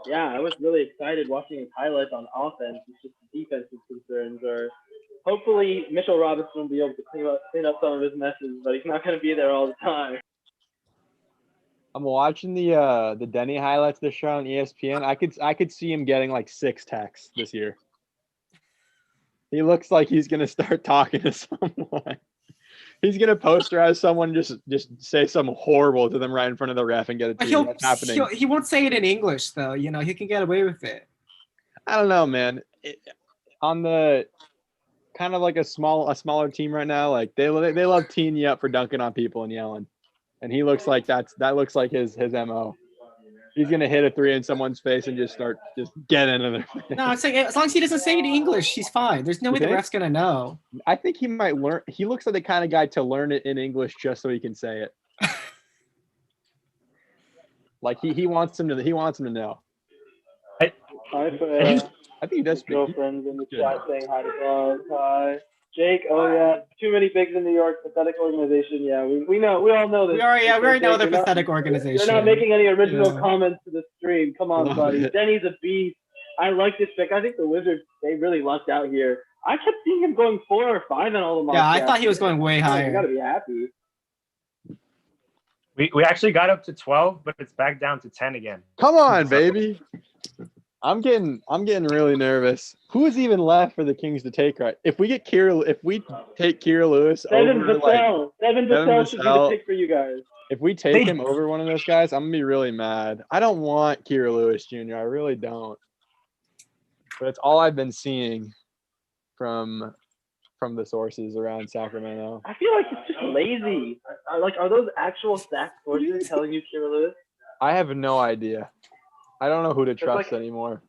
Yeah, I was really excited watching his highlights on offense. It's just the defensive concerns are hopefully Mitchell Robinson will be able to clean up some of his messes, but he's not going to be there all the time. I'm watching the Denny highlights this show on ESPN. I could see him getting like 6 texts this year. He looks like he's gonna start talking to someone. He's gonna posterize someone, just say something horrible to them right in front of the ref and get it. That's happening. He won't say it in English though. You know, he can get away with it. I don't know, man. On the kind of like a smaller team right now, like they love teeing you up for dunking on people and yelling, and he looks like that looks like his MO. He's gonna hit a 3 in someone's face and just get into their face. No, I'm saying as long as he doesn't say it in English, he's fine. There's no way the ref's gonna know. I think he might learn. He looks like the kind of guy to learn it in English just so he can say it. Like he wants him to know. I think he does. Girlfriends in the chat saying hi to dogs. Hi, Jake. Oh yeah, too many bigs in New York. Pathetic organization. Yeah, we know. We all know this. We already know they're pathetic organization. They're not making any original comments to the stream. Come on, buddy. Denny's a beast. I like this pick. I think the Wizards, they really lucked out here. I kept seeing him going 4 or 5 in all the mock Yeah, I drafts. thought he was going way higher. You gotta be happy. We actually got up to 12, but it's back down to 10 again. Come on, baby. I'm getting really nervous. Who is even left for the Kings to take right? If we take Kira Lewis Devin over Vassell. Devin Vassell should be the pick for you guys. if we take him over one of those guys, I'm gonna be really mad. I don't want Kira Lewis Jr. I really don't. But it's all I've been seeing from the sources around Sacramento. I feel like it's just lazy. Are those actual stack sources telling you Kira Lewis? I have no idea. I don't know who to trust anymore.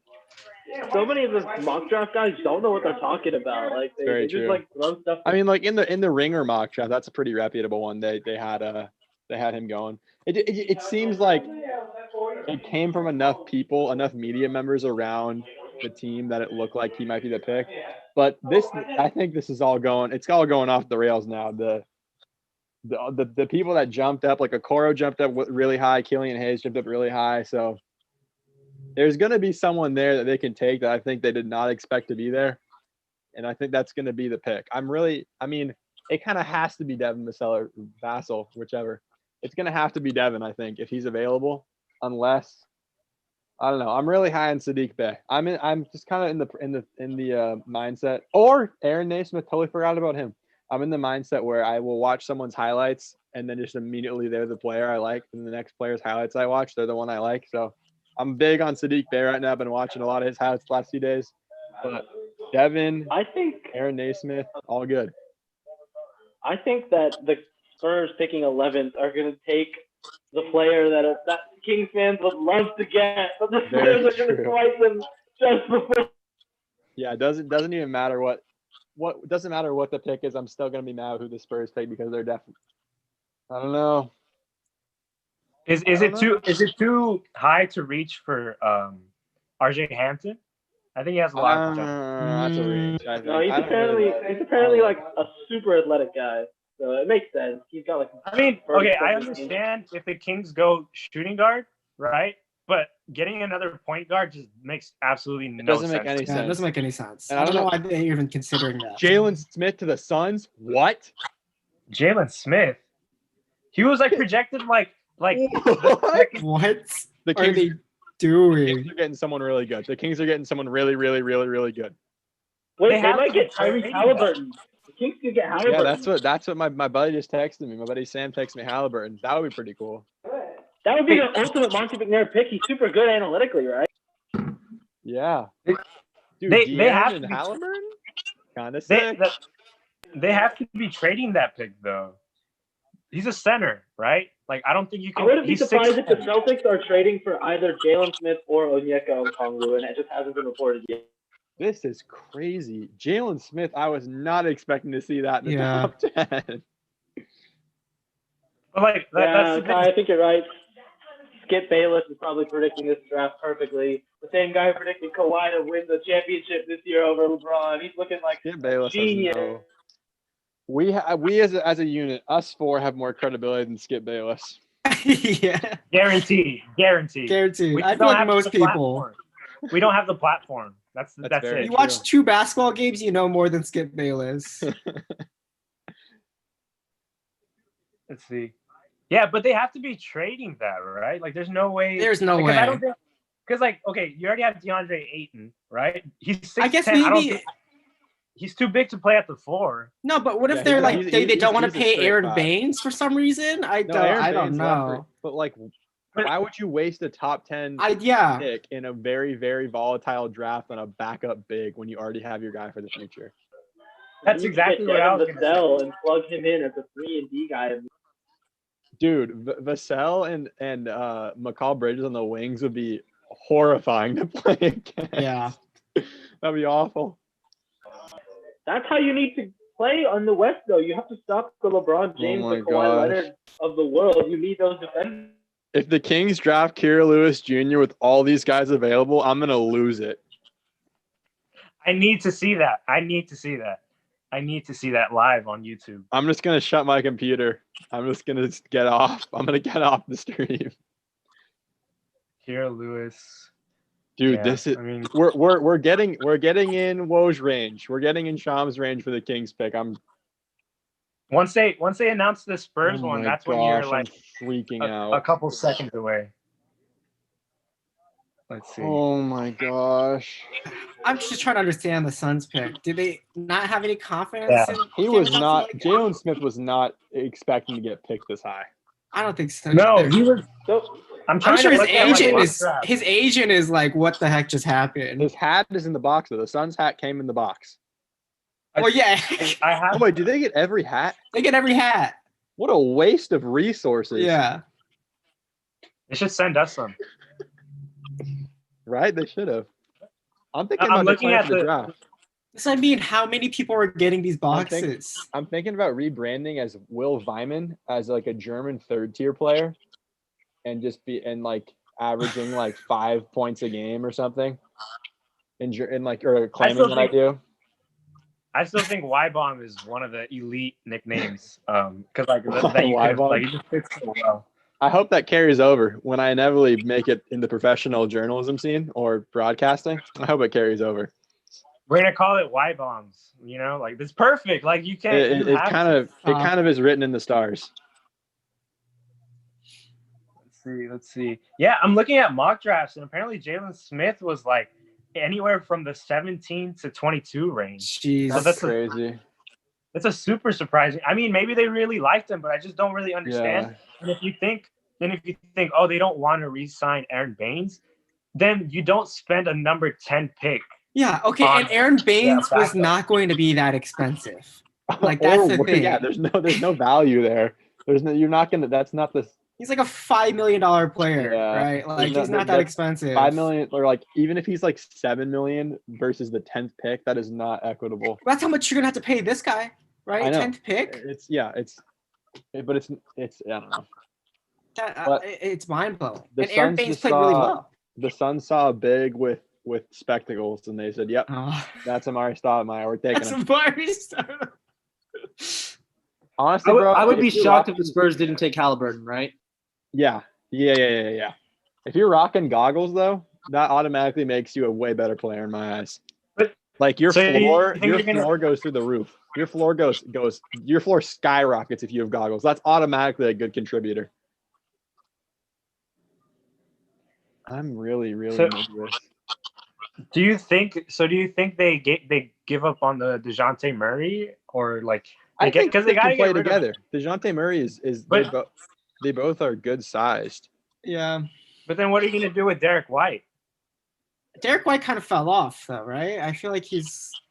So many of the mock draft guys don't know what they're talking about. Like they just like throw stuff. I mean, like in the Ringer mock draft, that's a pretty reputable one. They had him going. It seems like it came from enough people, enough media members around the team that it looked like he might be the pick. But I think this is all going. It's all going off the rails now. The people that jumped up, like Okoro jumped up really high, Killian Hayes jumped up really high. So there's going to be someone there that they can take that I think they did not expect to be there. And I think that's going to be the pick. It kind of has to be Devin Vassell, whichever. It's going to have to be Devin, I think, if he's available, unless I don't know. I'm really high on Sadiq Bey. I'm just kind of in the mindset, or Aaron Naismith. Totally forgot about him. I'm in the mindset where I will watch someone's highlights and then just immediately they're the player I like, and the next player's highlights I watch, they're the one I like. So I'm big on Sadiq Bey right now. I've been watching a lot of his highlights the last few days. But Devin, I think Aaron Naismith, all good. I think that the Spurs picking 11th are going to take the player that Kings fans would love to get, but the Spurs are going to swipe them just before. Yeah, it doesn't even matter what doesn't matter what the pick is. I'm still going to be mad who the Spurs pick because they're definitely. I don't know. Is it too high to reach for RJ Hampton? I think he has a lot of That's a reach. No, he's apparently like a super athletic guy. So it makes sense. He's got like. I understand if the Kings go shooting guard, right? But getting another point guard just makes absolutely no sense. It doesn't make any sense. Yeah, it doesn't make any sense. And I don't know why they're even considering that. Jalen Smith to the Suns? What? Jalen Smith? He was like projected like what? The are they doing? The Kings are getting someone really good. The Kings are getting someone really, really, really, really good. Wait, they might get Tyrese Halliburton. The Kings could get Halliburton. Yeah, that's what my buddy just texted me. My buddy Sam texted me Halliburton. That would be pretty cool. That would be the ultimate Monty McNair pick. He's super good analytically, right? Yeah. Dude, they have to Halliburton? Kind of sick. They have to be trading that pick though. He's a center, right? Like I don't think you can. I wouldn't be surprised if the Celtics are trading for either Jalen Smith or Onyeka Okongwu, and it just hasn't been reported yet. This is crazy. Jalen Smith, I was not expecting to see that in the top 10. But like, I think you're right. Skip Bayless is probably predicting this draft perfectly. The same guy predicting Kawhi to win the championship this year over LeBron. He's looking like Skip Bayless genius. We as a unit, us four have more credibility than Skip Bayless. Yeah. Guaranteed. I feel like most people. We don't have the platform. That's very it. You watch 2 basketball games, you know more than Skip Bayless. Let's see. Yeah, but they have to be trading that, right? Like, there's no way. There's no because I way. don't think because like okay, you already have DeAndre Ayton, right? He's 6'10". I guess I don't maybe think he's too big to play at the 4. no, but what if Yeah, they're he's- like he's- they don't want to he's a pay straight Aaron 5. Baines for some reason? I No, Aaron don't Baines left know. but like, why would you waste a top 10 Yeah. pick in a very, very volatile draft on a backup big when you already have your guy for the future? That's You exactly get what I Devin was gonna Vassell say. and plug him in as a 3-and-D guy. Dude, Vassell and McCall Bridges on the wings would be horrifying to play against. Yeah. That'd be awful. That's how you need to play on the West, though. You have to stop the LeBron James, my the Kawhi gosh. Leonard of the world. You need those defenders. If the Kings draft Kira Lewis Jr. with all these guys available, I'm gonna lose it. I need to see that. I need to see that live on YouTube. I'm just gonna shut my computer. I'm just gonna get off. I'm gonna get off the stream. Kira Lewis. Dude, Yeah, this is I mean, we're getting in Woj range. We're getting in Shams range for the Kings pick. I'm once they announce the Spurs oh one, my that's when you're gosh, like I'm freaking a out. couple seconds away. Let's see. Oh my gosh. I'm just trying to understand the Suns pick. Did they not have any confidence Yeah. in He Cam was Johnson not like that? Jalen Smith was not expecting to get picked this high. I don't think so. No, either. he was. So I'm I'm trying sure to his look at, like, agent mock is draft. his agent is like, what the heck just happened? His hat is in the box though. The Suns hat came in the box. Well, yeah, I Oh have. wait, do they get every hat? they get every hat. What a waste of resources. Yeah, They should send us some. Right? They should have. I'm thinking I'm about looking declaring at for the the- draft. so I mean, how many people are getting these I think- boxes? I'm thinking about rebranding as Will Weimann as like a German 3rd-tier player, and just be and like averaging like 5 points a game or something, and like or claiming still that I think- do. I still think Y-Bomb is one of the elite nicknames. Because like that you could Y-Bomb? like it just fits so well. I hope that carries over when I inevitably make it in the professional journalism scene or broadcasting. I hope it carries over. We're gonna call it Y-Bombs. You know, like it's perfect. Like you can't. It kind of is written in the stars. Let's see. Yeah, I'm looking at mock drafts, and apparently Jalen Smith was like anywhere from the 17 to 22 range. Jeez, So that's Crazy. That's a super surprising. I mean, maybe they really liked him, but I just don't really understand. And if you think, oh, they don't want to re-sign Aaron Baines, then you don't spend a number 10 pick. yeah, okay. And Aaron Baines was backup. not going to be that expensive. Like, that's the thing. Yeah, there's no value there. You're not gonna. That's not the He's like a $5 million player, Yeah. right? Like, No, he's not that that's expensive. 5 million, or like even if he's like 7 million versus the 10th pick, that is not equitable. That's how much you're gonna have to pay this guy, right? I know. 10th pick. But it's I don't know. But It's mind blowing. the And Aaron Suns Baines just played really saw- well. The Suns saw a big with spectacles, and they said, "Yep, Oh, that's Amari Stoudemire. We're taking that's him." a Barnes. Honestly, I would, bro, I would be if you're shocked if rocking- the Spurs didn't take Halliburton, right? Yeah. If you're rocking goggles, though, that automatically makes you a way better player in my eyes. But- Like your So you floor, think your you're gonna- floor goes through the roof. Your floor skyrockets if you have goggles. That's automatically a good contributor. I'm really So- nervous. Do you think they give up on the DeJounte Murray, or like I think because they they got to can play get rid together. DeJounte Murray is But- they both are good sized. Yeah. But then what are you gonna do with Derek White? Derek White kind of fell off though, right? I feel like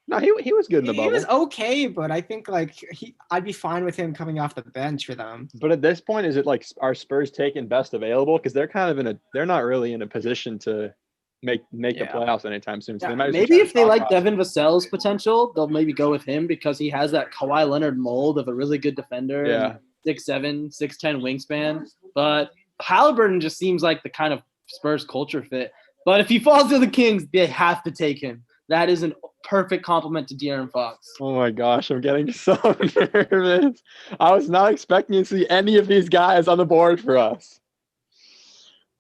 No, he was good in the he bubble. was okay, but I think like I'd be fine with him coming off the bench for them. But at this point, is it like are Spurs taking best available? Because they're kind of they're not really in a position to make the Yeah. playoffs anytime soon. So Yeah, they might as well maybe try if to they talk like about Devin Vassell's potential, they'll maybe go with him because he has that Kawhi Leonard mold of a really good defender. it. Yeah. and 6'7", 6'10" wingspan. But Halliburton just seems like the kind of Spurs culture fit. But if he falls to the Kings, they have to take him. That is a perfect compliment to De'Aaron Fox. Oh my gosh, I'm getting so nervous. I was not expecting to see any of these guys on the board for us.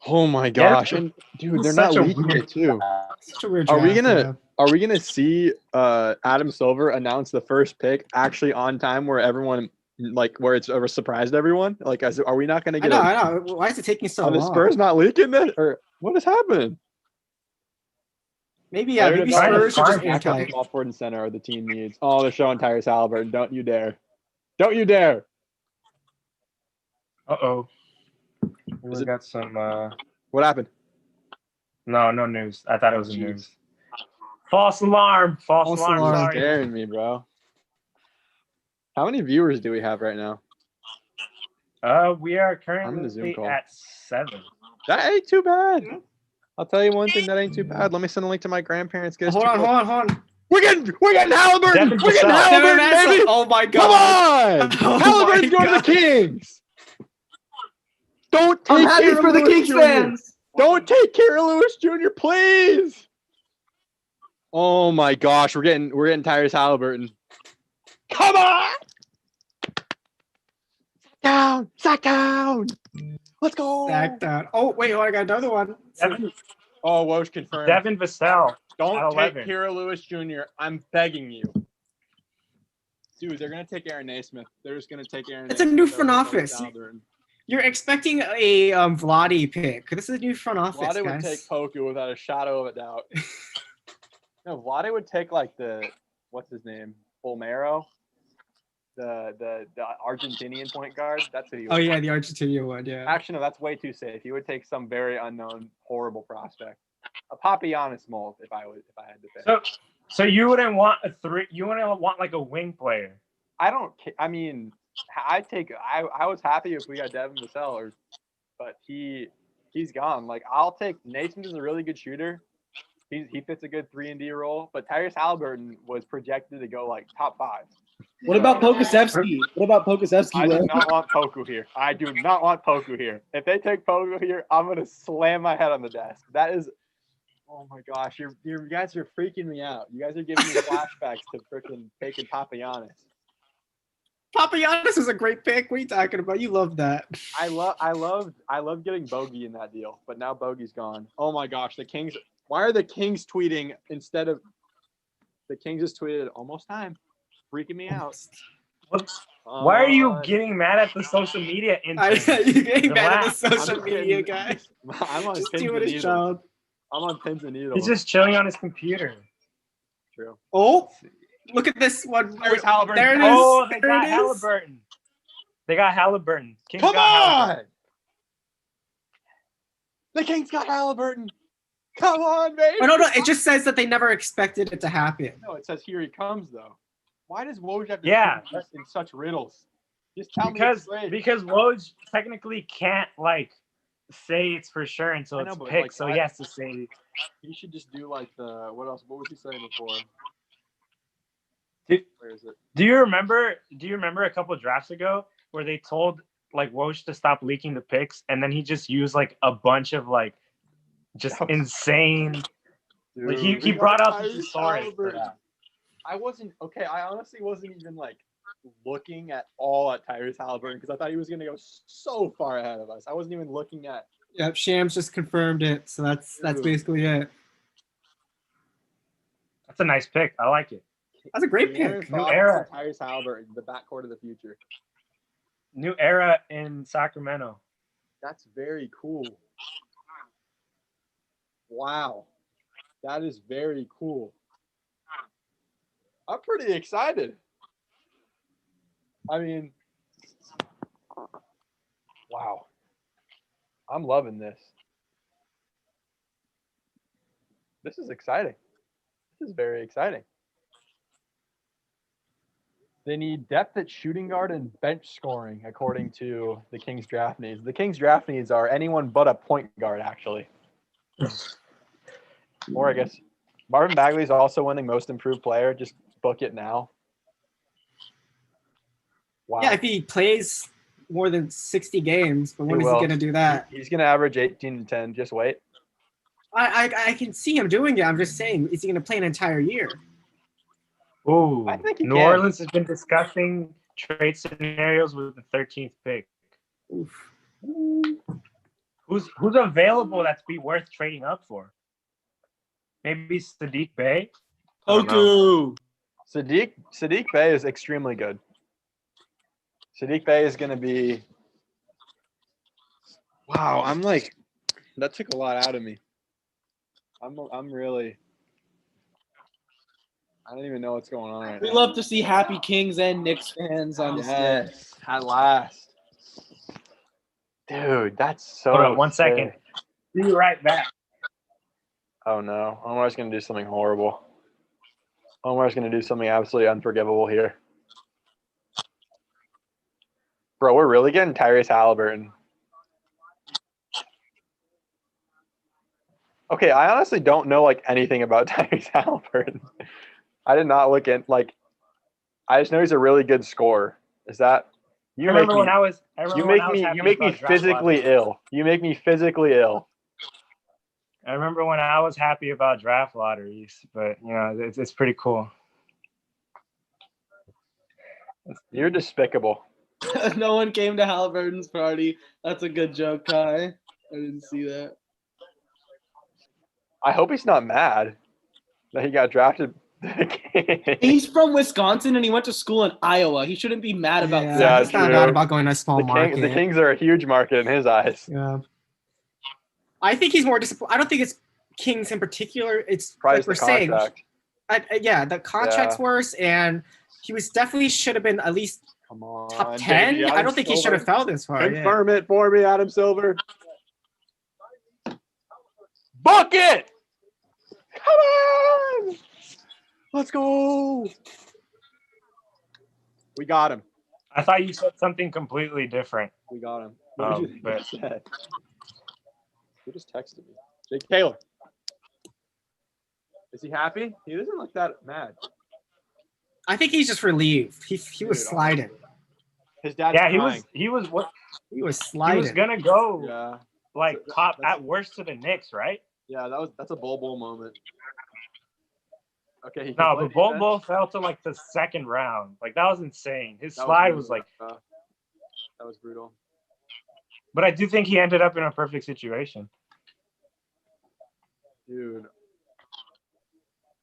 Oh my Yeah, gosh. And dude, they're not such a leaking weird it too. Such a weird Are we draft, gonna yeah. are we gonna see Adam Silver announce the first pick actually on time where everyone like where it's surprised everyone? Like are we not gonna get I know. Why is it taking so are the long? Spurs not leaking it? Or what is happening? Maybe Player maybe development, Spurs are just backup, airtight. small forward and center are the team needs. Oh, they're showing Tyrese Halliburton. Don't you dare. Don't you dare. Uh-oh. Is We it- got some What happened? no news. I thought it was a Jeez. news. False alarm. False False alarm. alarm. You're Sorry. scaring me, bro. How many viewers do we have right now? We are I'm in the Zoom currently call. at 7. That ain't too bad. I'll tell you one thing, that ain't too bad. Let me send a link to my grandparents. Get us Hold two on. votes. We're getting Halliburton. Devin We're getting Vassell. Halliburton, baby. Oh my Come god. on. Oh Halliburton's my going to the God. Kings. Don't take I'm happy Kira for the Lewis Kings Jr. fans. Don't take Kira Lewis Jr., please. Oh my gosh, we're getting Tyrese Halliburton. Come on. Sack down. Let's go. Stacked out. Oh wait, I got another one. Oh, Woj confirmed. Devin Vassell. Don't at take 11. Kira Lewis Jr. I'm begging you. Dude, they're going to take Aaron Naismith. They're just going to take Aaron It's a Naismith new over front Tyrese office. Halliburton. You're expecting a Vladi pick. This is a new front office, Vlade would guys. take Poku without a shadow of a doubt. No, Vlade would take like what's his name? Bolmero, the Argentinian point guard. That's who he would. Oh yeah, the Argentina one. Yeah. Actually, no, that's way too safe. He would take some very unknown, horrible prospect. A Papianis mold, if I had to pick. So you wouldn't want a 3. You wouldn't want like a wing player. I don't. I mean, I was happy if we got Devin Vassell, but he's gone. Like I'll take Naismith is a really good shooter. He fits a good 3-and-D role, but Tyrese Halliburton was projected to go like top 5. What about Pokusevski? I do not want Poku here. I do not want Poku here. If they take Poku here, I'm gonna slam my head on the desk. That is, oh my gosh, you guys are freaking me out. You guys are giving me flashbacks to freaking taking Papagiannis. Papagiannis was a great pick. What are you talking about? You love that. I love getting Bogey in that deal, but now Bogey's gone. Oh my gosh, the Kings. Why are the Kings tweeting instead of the Kings just tweeted almost time? Freaking me out. Why are you getting mad at the social media intern? You're getting mad at the Relax. social media guy. I'm on Just pins doing and his needles. job. I'm on pins and needles. He's just chilling on his computer. True. Oh, look at this one. There's Halliburton. There it is. Oh, they There got it is. Halliburton. They got Halliburton. Kings Come got Halliburton. on! The Kings got Halliburton. Come on, baby. Oh, no. It just says that they never expected it to happen. No, it says here he comes though. Why does Woj have to Yeah. speak in such riddles? Just tell me it's great. Because Woj technically can't like say it's for sure until I know, it's but, picked, like, so why- he has to say. He should just do like the what else? What was he saying before? Did- Where is it? Do you remember a couple of drafts ago where they told like Woj to stop leaking the picks, and then he just used like a bunch of like just That was- insane. Like, he Dude, we brought got up his Tyrese thesaurus for Halliburton. that. I honestly wasn't even like looking at all at Tyrese Halliburton because I thought he was going to go so far ahead of us. I wasn't even looking at. Yep, Shams just confirmed it. So that's Dude. basically it. That's a nice pick. I like it. That's a great De'Aaron pick. New Fox era. and Tyrese Halliburton, the backcourt of the future. New era in Sacramento. That's very cool. Wow. That is very cool. I'm pretty excited. I mean, wow. I'm loving this. This is exciting. This is very exciting. They need depth at shooting guard and bench scoring, according to the Kings draft needs. The Kings draft needs are anyone but a point guard, actually. Or I guess Marvin Bagley is also winning most improved player. Just book it now. Wow. Yeah, if he plays more than 60 games, but when He is he will. going to do that? He's going to average 18 and 10. Just wait. I can see him doing it. I'm just saying, is he going to play an entire year? Ooh, I think he New can. Orleans has been discussing trade scenarios with the 13th pick. Oof. Who Who's available that's be worth trading up for? Maybe Sadiq Bey. I don't know. Poku. Sadiq Bey is extremely good. Sadiq Bey is going to be. Wow, I'm like, that took a lot out of me. I'm really. I don't even know what's going on right We now. love to see happy Kings and Knicks fans on the stage. Yes, at last. Dude, that's so. Hold on 1 second. sick. Be right back. Oh no, Omar's going to do something horrible. Omar's going to do something absolutely unforgivable here. Bro, we're really getting Tyrese Halliburton. Okay, I honestly don't know like anything about Tyrese Halliburton. I did not look in like. I just know he's a really good scorer. Is that? I remember when I was. You make me physically ill. You make me physically ill. I remember when I was happy about draft lotteries, but you know it's pretty cool. You're despicable. No one came to Halliburton's party. That's a good joke, Kai. I didn't see that. I hope he's not mad that he got drafted. He's from Wisconsin and he went to school in Iowa. He shouldn't be mad about Yeah, Yeah, it's not true. bad about going to a small market. The Kings are a huge market in his eyes. Yeah. I think he's more disappointed. I don't think it's Kings in particular. It's Probably like we're the saying. contract. Yeah, the contract's worse, and he was definitely should have been at least Come on. top 10. baby, I Adam don't think he should Silver. have fell this far. Yeah. Confirm it for me, Adam Silver. Bucket! Come on! Let's go! We got him. I thought you said something completely different. We got him. What did you But say? Who just texted me? Jake Taylor. Is he happy? He doesn't look that mad. I think he's just relieved. He was Dude, sliding. His dad's yeah, crying. he was what He was he sliding. was gonna go Yeah, like That's- top that's- at worst to the Knicks, right? yeah. That's a Bol moment. Okay. He No, can play but Bol defense. Bol fell to like the second round. Like that was insane. His That slide brutal. was like, That was brutal. but I do think he ended up in a perfect situation. Dude.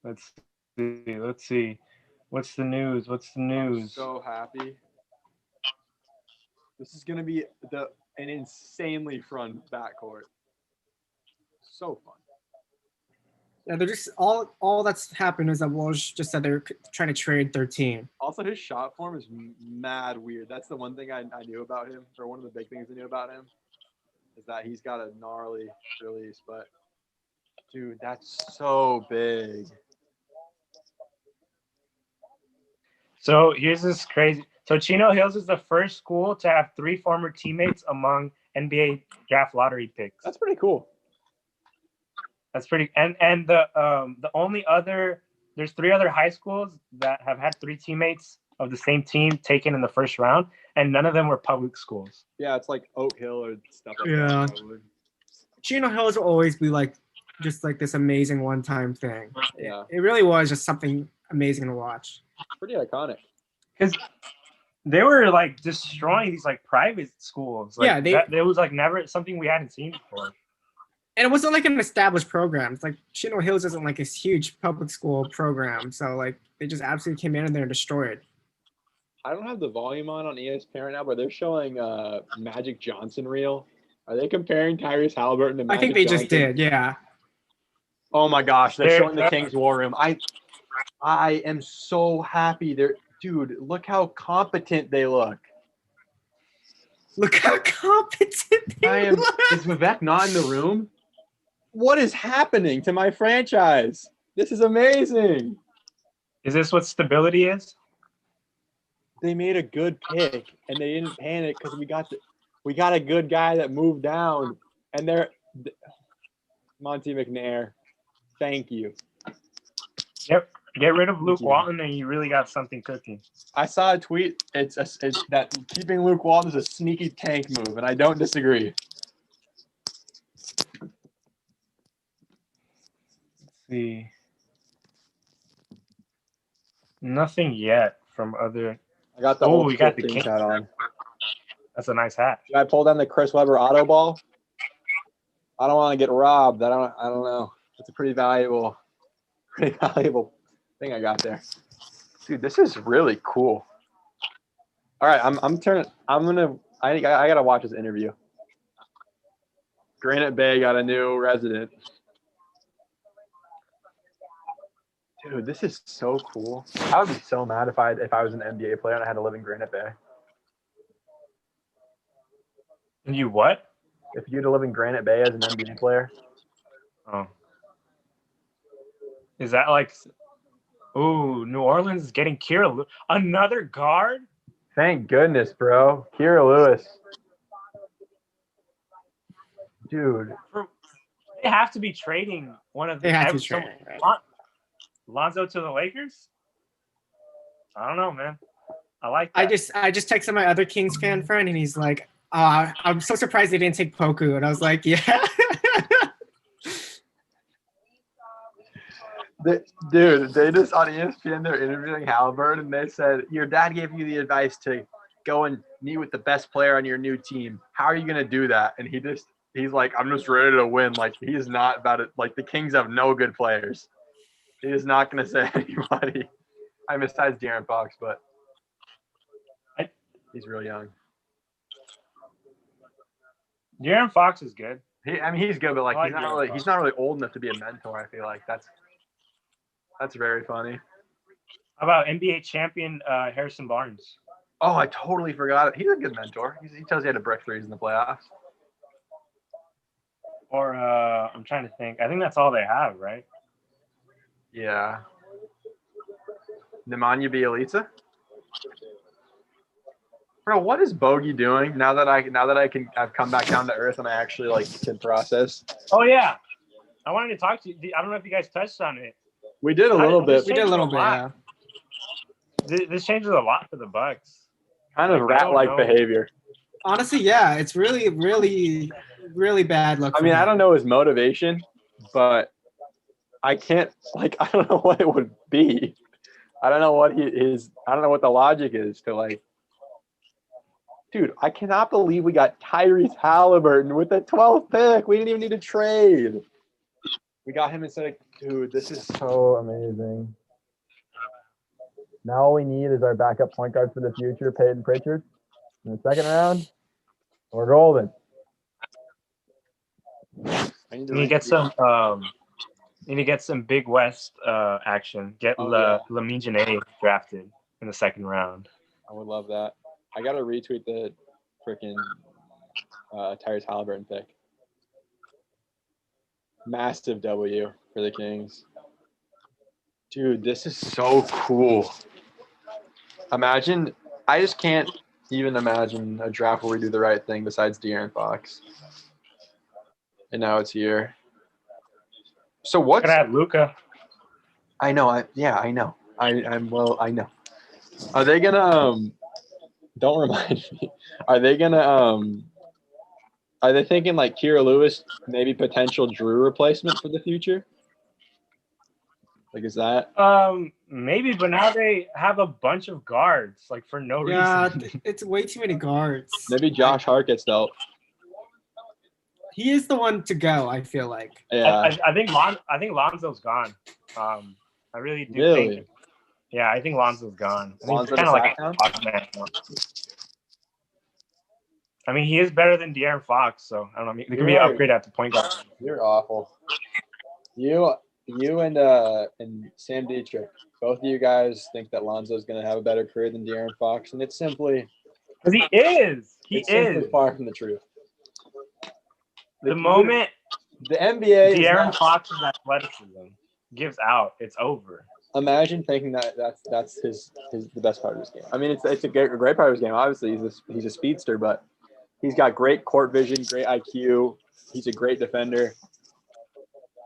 Let's see. Let's see. What's the news? What's the I'm news? so happy. This is gonna be an insanely fun backcourt. So fun. Yeah, they're just all that's happened is that Walsh just said they're trying to trade 13. Also, his shot form is mad weird. That's the one thing I knew about him, or one of the big things I knew about him, is that he's got a gnarly release. But dude, that's so big. So here's this crazy. So Chino Hills is the first school to have 3 former teammates among NBA draft lottery picks. That's pretty cool. That's pretty. And the only other there's 3 other high schools that have had 3 teammates of the same team taken in the first round, and none of them were public schools. Yeah, it's like Oak Hill or stuff like Yeah. that. Probably. Chino Hills will always be like just like this amazing one-time thing. Yeah. It really was just something amazing to watch. Pretty iconic. Because they were like destroying these like private schools. Like, Yeah, it was like never something we hadn't seen before. And it wasn't like an established program. It's like Chino Hills isn't like this huge public school program. So like they just absolutely came in there and destroyed. I don't have the volume on ESPN right now, but they're showing Magic Johnson reel. Are they comparing Tyrese Halliburton to Magic I think they Johnson? just did, yeah. Oh my gosh, they're They're- showing the Kings War Room. I am so happy. Dude, look how competent they look. Look how competent they look. Is Vivek not in the room? What is happening to my franchise? This is amazing. Is this what stability is? They made a good pick and they didn't panic because we got a good guy that moved down, and Monty McNair. Thank you. Yep. Get rid of Luke you. Walton and you really got something cooking. I saw a tweet. It's that keeping Luke Walton is a sneaky tank move, and I don't disagree. Let's see. Nothing yet from other. I got the Oh, old we got school the Kings Kings hat on. That's a nice hat. Should I pull down the Chris Webber auto ball? I don't want to get robbed. I don't know. It's a pretty valuable thing I got there. Dude, this is really cool. All right, I gotta watch this interview. Granite Bay got a new resident. Dude, this is so cool. I would be so mad if I was an NBA player and I had to live in Granite Bay. You what? If you had to live in Granite Bay as an NBA player. Oh. Is that like? Ooh, New Orleans is getting another guard. Thank goodness, bro. Kira Lewis. Dude. They have to be trading one of the. They have to be trading, right? Lonzo to the Lakers. I don't know, man. I like that. I just texted my other Kings fan friend, and he's like, I'm so surprised they didn't take Poku. And I was like, yeah. Dude, they just on ESPN, they're interviewing Halliburton, and they said, your dad gave you the advice to go and meet with the best player on your new team. How are you going to do that? And he's like, I'm just ready to win. Like, he is not about it. Like, the Kings have no good players. He is not going to say anybody. Besides De'Aaron Fox, but he's real young. De'Aaron Fox is good. He's good, but like, I like he's not really old enough to be a mentor. I feel like that's very funny. How about NBA champion Harrison Barnes? Oh, I totally forgot it. He's a good mentor. He tells you how to brick threes in the playoffs. Or I'm trying to think. I think that's all they have, right? Yeah. Nemanja Bjelica? Bro, what is Bogey doing now that I've come back down to earth and I actually like can process? Oh yeah. I wanted to talk to you. I don't know if you guys touched on it. We did a little bit. We did a little bit, yeah. This changes a lot for the Bucks. Kind of rat-like behavior. Honestly, yeah, it's really, really, really bad look. I mean, I don't know his motivation, but I don't know what it would be. I don't know what I don't know what the logic is to like. Dude, I cannot believe we got Tyrese Halliburton with the 12th pick. We didn't even need to trade. We got him instead of, dude, this is so amazing. Now all we need is our backup point guard for the future, Peyton Pritchard. In the second round, we're golden. You need to get some Big West action. Get Lamine Janae drafted in the second round. I would love that. I got to retweet the freaking Tyrese Halliburton pick. Massive W for the Kings. Dude, this is so cool. I just can't even imagine a draft where we do the right thing besides De'Aaron Fox. And now it's here. So what's Could add Luka? I know. I know. I know. Are they gonna don't remind me. Are they thinking like Kira Lewis, maybe potential Drew replacement for the future? Like, is that? Maybe, but now they have a bunch of guards, like for no reason. Yeah, it's way too many guards. Maybe Josh Hart gets dealt. He is the one to go, I feel like. Yeah. I think Lonzo's gone. I really do Really? think. Yeah, I think Lonzo's gone. I think Lonzo he's kind of like to a Fox man now. I mean, he is better than De'Aaron Fox, so I don't know. There could be an upgrade at the point guard. You're awful. You and Sam Dietrich, both of you guys think that Lonzo's going to have a better career than De'Aaron Fox, and it's simply because he is. It's simply far from the truth. The moment the NBA De'Aaron Fox's athleticism gives out, it's over. Imagine thinking that's the best part of his game. I mean, it's a great part of his game. Obviously, he's a speedster, but he's got great court vision, great IQ. He's a great defender.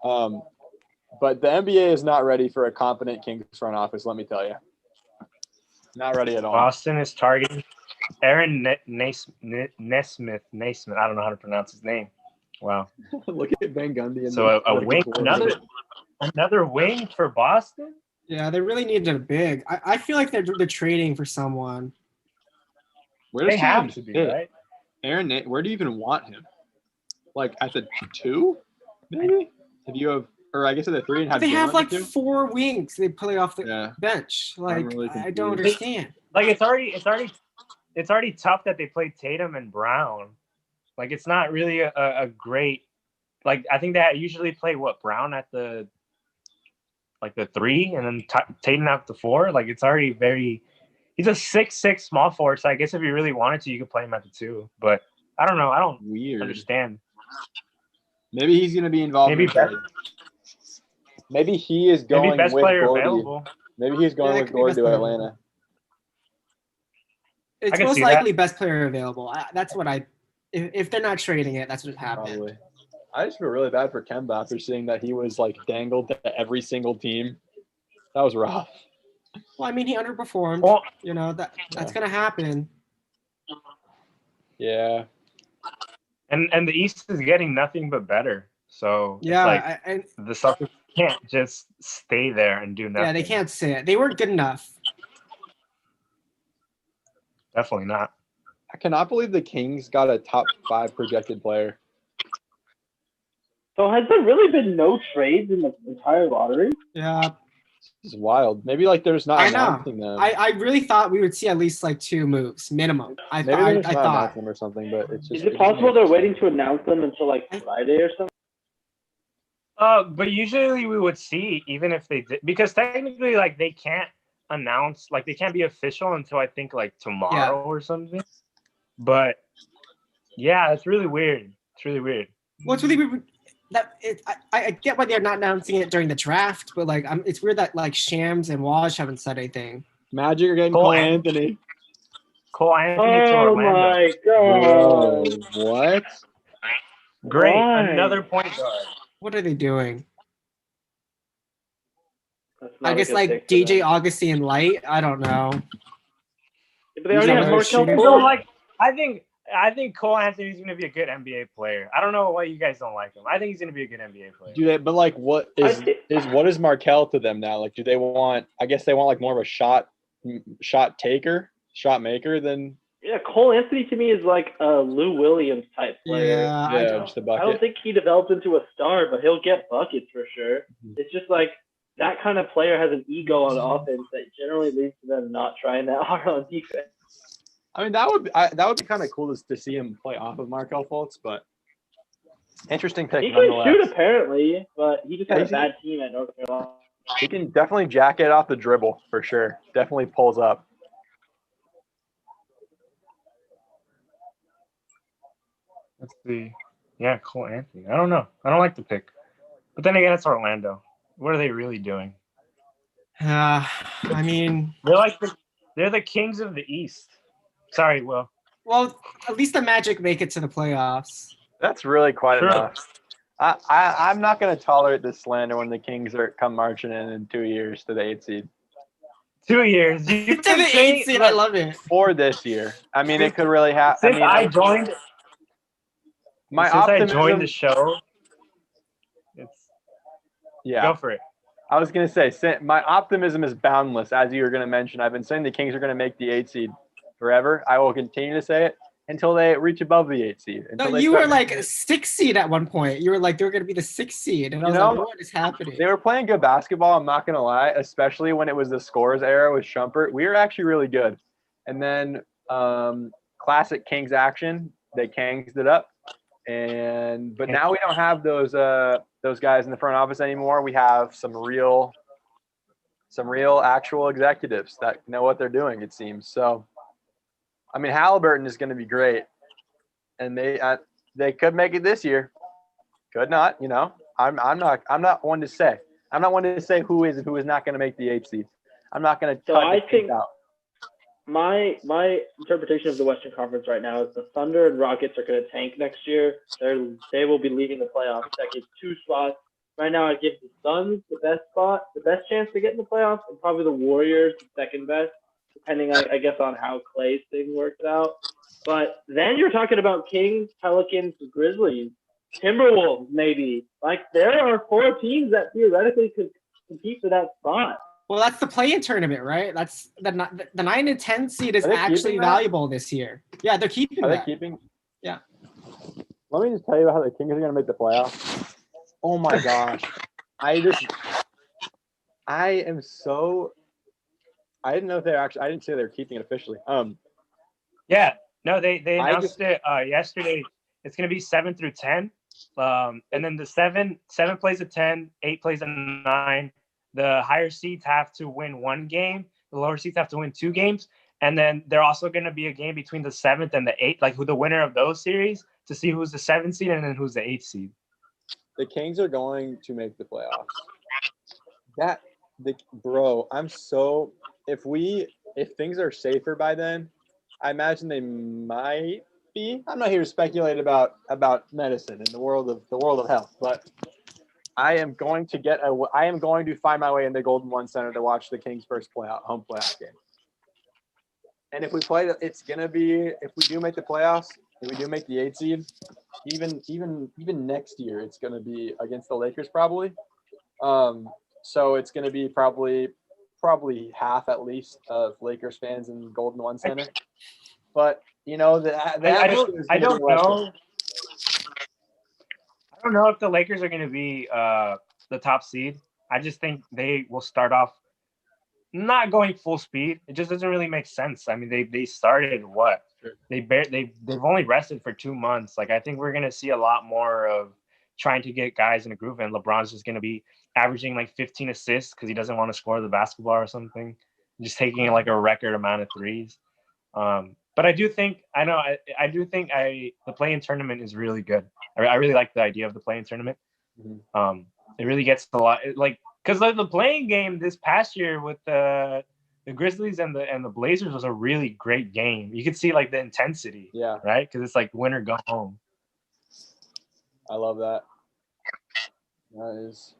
But the NBA is not ready for a competent Kings front office. Let me tell you, not ready at all. Boston is targeting Aaron Nesmith. I don't know how to pronounce his name. Wow. Look at Van Gundy. So a wing, another wing for Boston. Yeah, they really needed a big. I feel like they're trading for someone. Where they have to be, right? Aaron, where do you even want him? like at the 2, maybe? If you have, or I guess at the 3 and But have they Jalen have at the like 2? 4 wings they play off the Yeah. bench. Like really I don't confused. understand. Like it's already tough that they play Tatum and Brown. Like it's not really a great. Like I think they usually play Brown at the 3 and then Tatum at the 4. Like it's already very. He's a 6'6" small forward, so I guess if you really wanted to, you could play him at the 2. But I don't know. I don't Weird. understand. Maybe he's going to be involved Maybe in trade. Maybe he is going Maybe best with player Gordy. available. Maybe he's going Yeah, it with could be Gordy best to player Atlanta. available. It's can most see that. likely best player available. That's what if they're not trading it, that's what happened. Probably. I just feel really bad for Kemba after seeing that he was like dangled to every single team. That was rough. Well, I mean, he underperformed. Well, You know that's gonna happen. Yeah. and the East is getting nothing but better. So Yeah, it's like the Celtics can't just stay there and do nothing. yeah, they can't say it. They weren't good enough. Definitely not. I cannot believe the Kings got a top 5 projected player. So has there really been no trades in the entire lottery? Yeah, This is wild. Maybe like there's not I know. announcing them. I really thought we would see at least like 2 moves minimum. I Maybe they're just not thought. announcing them or something, but it's just. Is it possible they're waiting to announce them until like Friday or something? But usually we would see, even if they did, because technically, like, they can't announce, like, they can't be official until I think like tomorrow or something. But yeah, it's really weird. It's really weird. What's really weird I get why they're not announcing it during the draft, but like it's weird that like Shams and Walsh haven't said anything. Magic are getting Cole Cole Anthony. Cole Anthony to Oh Orlando. my Whoa, god! what? Great, Why? another point guard. What are they doing? That's not I a guess good like pick for DJ them. Augustine Light. I don't know. But they already These have are Markel shooters. So, Fultz. like, I think Cole Anthony's gonna be a good NBA player. I don't know why you guys don't like him. I think he's gonna be a good NBA player. Do they? But like, what is what is Markel to them now? Like, do they want? I guess they want like more of a shot maker than. Yeah, Cole Anthony to me is like a Lou Williams type player. Yeah, Just a I bucket. don't think he develops into a star, but he'll get buckets for sure. Mhm. It's just like that kind of player has an ego on offense that generally leads to them not trying that hard on defense. I mean, that would be kind of cool to see him play off of Markel Fultz, but interesting pick He can nonetheless. shoot apparently, but he just had a Yeah, bad team at North Carolina. He can definitely jack it off the dribble for sure. Definitely pulls up. Let's see. Yeah, Cole Anthony. I don't know. I don't like the pick. But then again, it's Orlando. What are they really doing? I mean, They're the kings of the East. Sorry, Will. well, at least the Magic make it to the playoffs. That's really quite Sure. enough. I'm not going to tolerate this slander when the Kings come marching in 2 years to the 8th seed. 2 years. You To the 8th seed, I love it. Or this year. I mean, it could really happen. Since I joined the show, Yeah. go for it. I was going to say, my optimism is boundless, as you were going to mention. I've been saying the Kings are going to make the 8th seed forever. I will continue to say it until they reach above the 8th seed. No, you were like a 6th seed at one point. You were like, they were going to be the 6th seed. And I was like, what is happening? They were playing good basketball, I'm not going to lie, especially when it was the scores era with Shumpert. We were actually really good. And then classic Kings action, they Kanged it up. But now we don't have those guys in the front office anymore. We have some real actual executives that know what they're doing, it seems. So, I mean, Halliburton is going to be great, and they could make it this year. Could not, you know. I'm not one to say. I'm not one to say who is and who is not going to make the 8th seed. I'm not going to cut the Kings out. My interpretation of the Western Conference right now is the Thunder and Rockets are going to tank next year. They will be leaving the playoffs. That gives 2 spots. Right now, I give the Suns the best spot, the best chance to get in the playoffs, and probably the Warriors the second best, depending, I guess, on how Clay's thing works out. But then you're talking about Kings, Pelicans, Grizzlies, Timberwolves, maybe. Like, there are 4 teams that theoretically could compete for that spot. Well, that's the play-in tournament, right? That's the 9 and 10 seed is Are they actually keeping that? valuable this year. Yeah, they're keeping Are that. they keeping? Yeah. Let me just tell you how the Kings are gonna make the playoffs. Oh my gosh. I am so I didn't know if I didn't say they were keeping it officially. Yeah, no, they I announced it yesterday. It's gonna be 7 through 10, and then the seven plays a 10, 8 plays a 9. The higher seeds have to win 1 game. The lower seeds have to win 2 games, and then they're also gonna be a game between the 7th and the 8th, like who the winner of those series to see who's the 7th seed and then who's the 8th seed. the Kings are going to make the playoffs. If things are safer by then, I imagine they might be. I'm not here to speculate about medicine in the world of health, but I am going to find my way in the Golden One Center to watch the Kings' first home playoff game. And if we do make the playoffs, if we do make the 8 seed, even next year, it's going to be against the Lakers probably. So it's going to be probably half at least of Lakers fans in Golden One Center. But I don't know. I don't know if the Lakers are going to be the top seed. I just think they will start off not going full speed. It just doesn't really make sense. I mean, they started what? They've only rested for 2 months. Like, I think we're going to see a lot more of trying to get guys in a groove, and LeBron's just going to be averaging like 15 assists because he doesn't want to score the basketball or something, just taking like a record amount of threes. But I do think the play-in tournament is really good. I really like the idea of the play-in tournament. Mm-hmm. It really gets a lot because the playing game this past year with the Grizzlies and the Blazers was a really great game. You could see like the intensity, yeah, right? Because it's like win or go home. I love that. That is.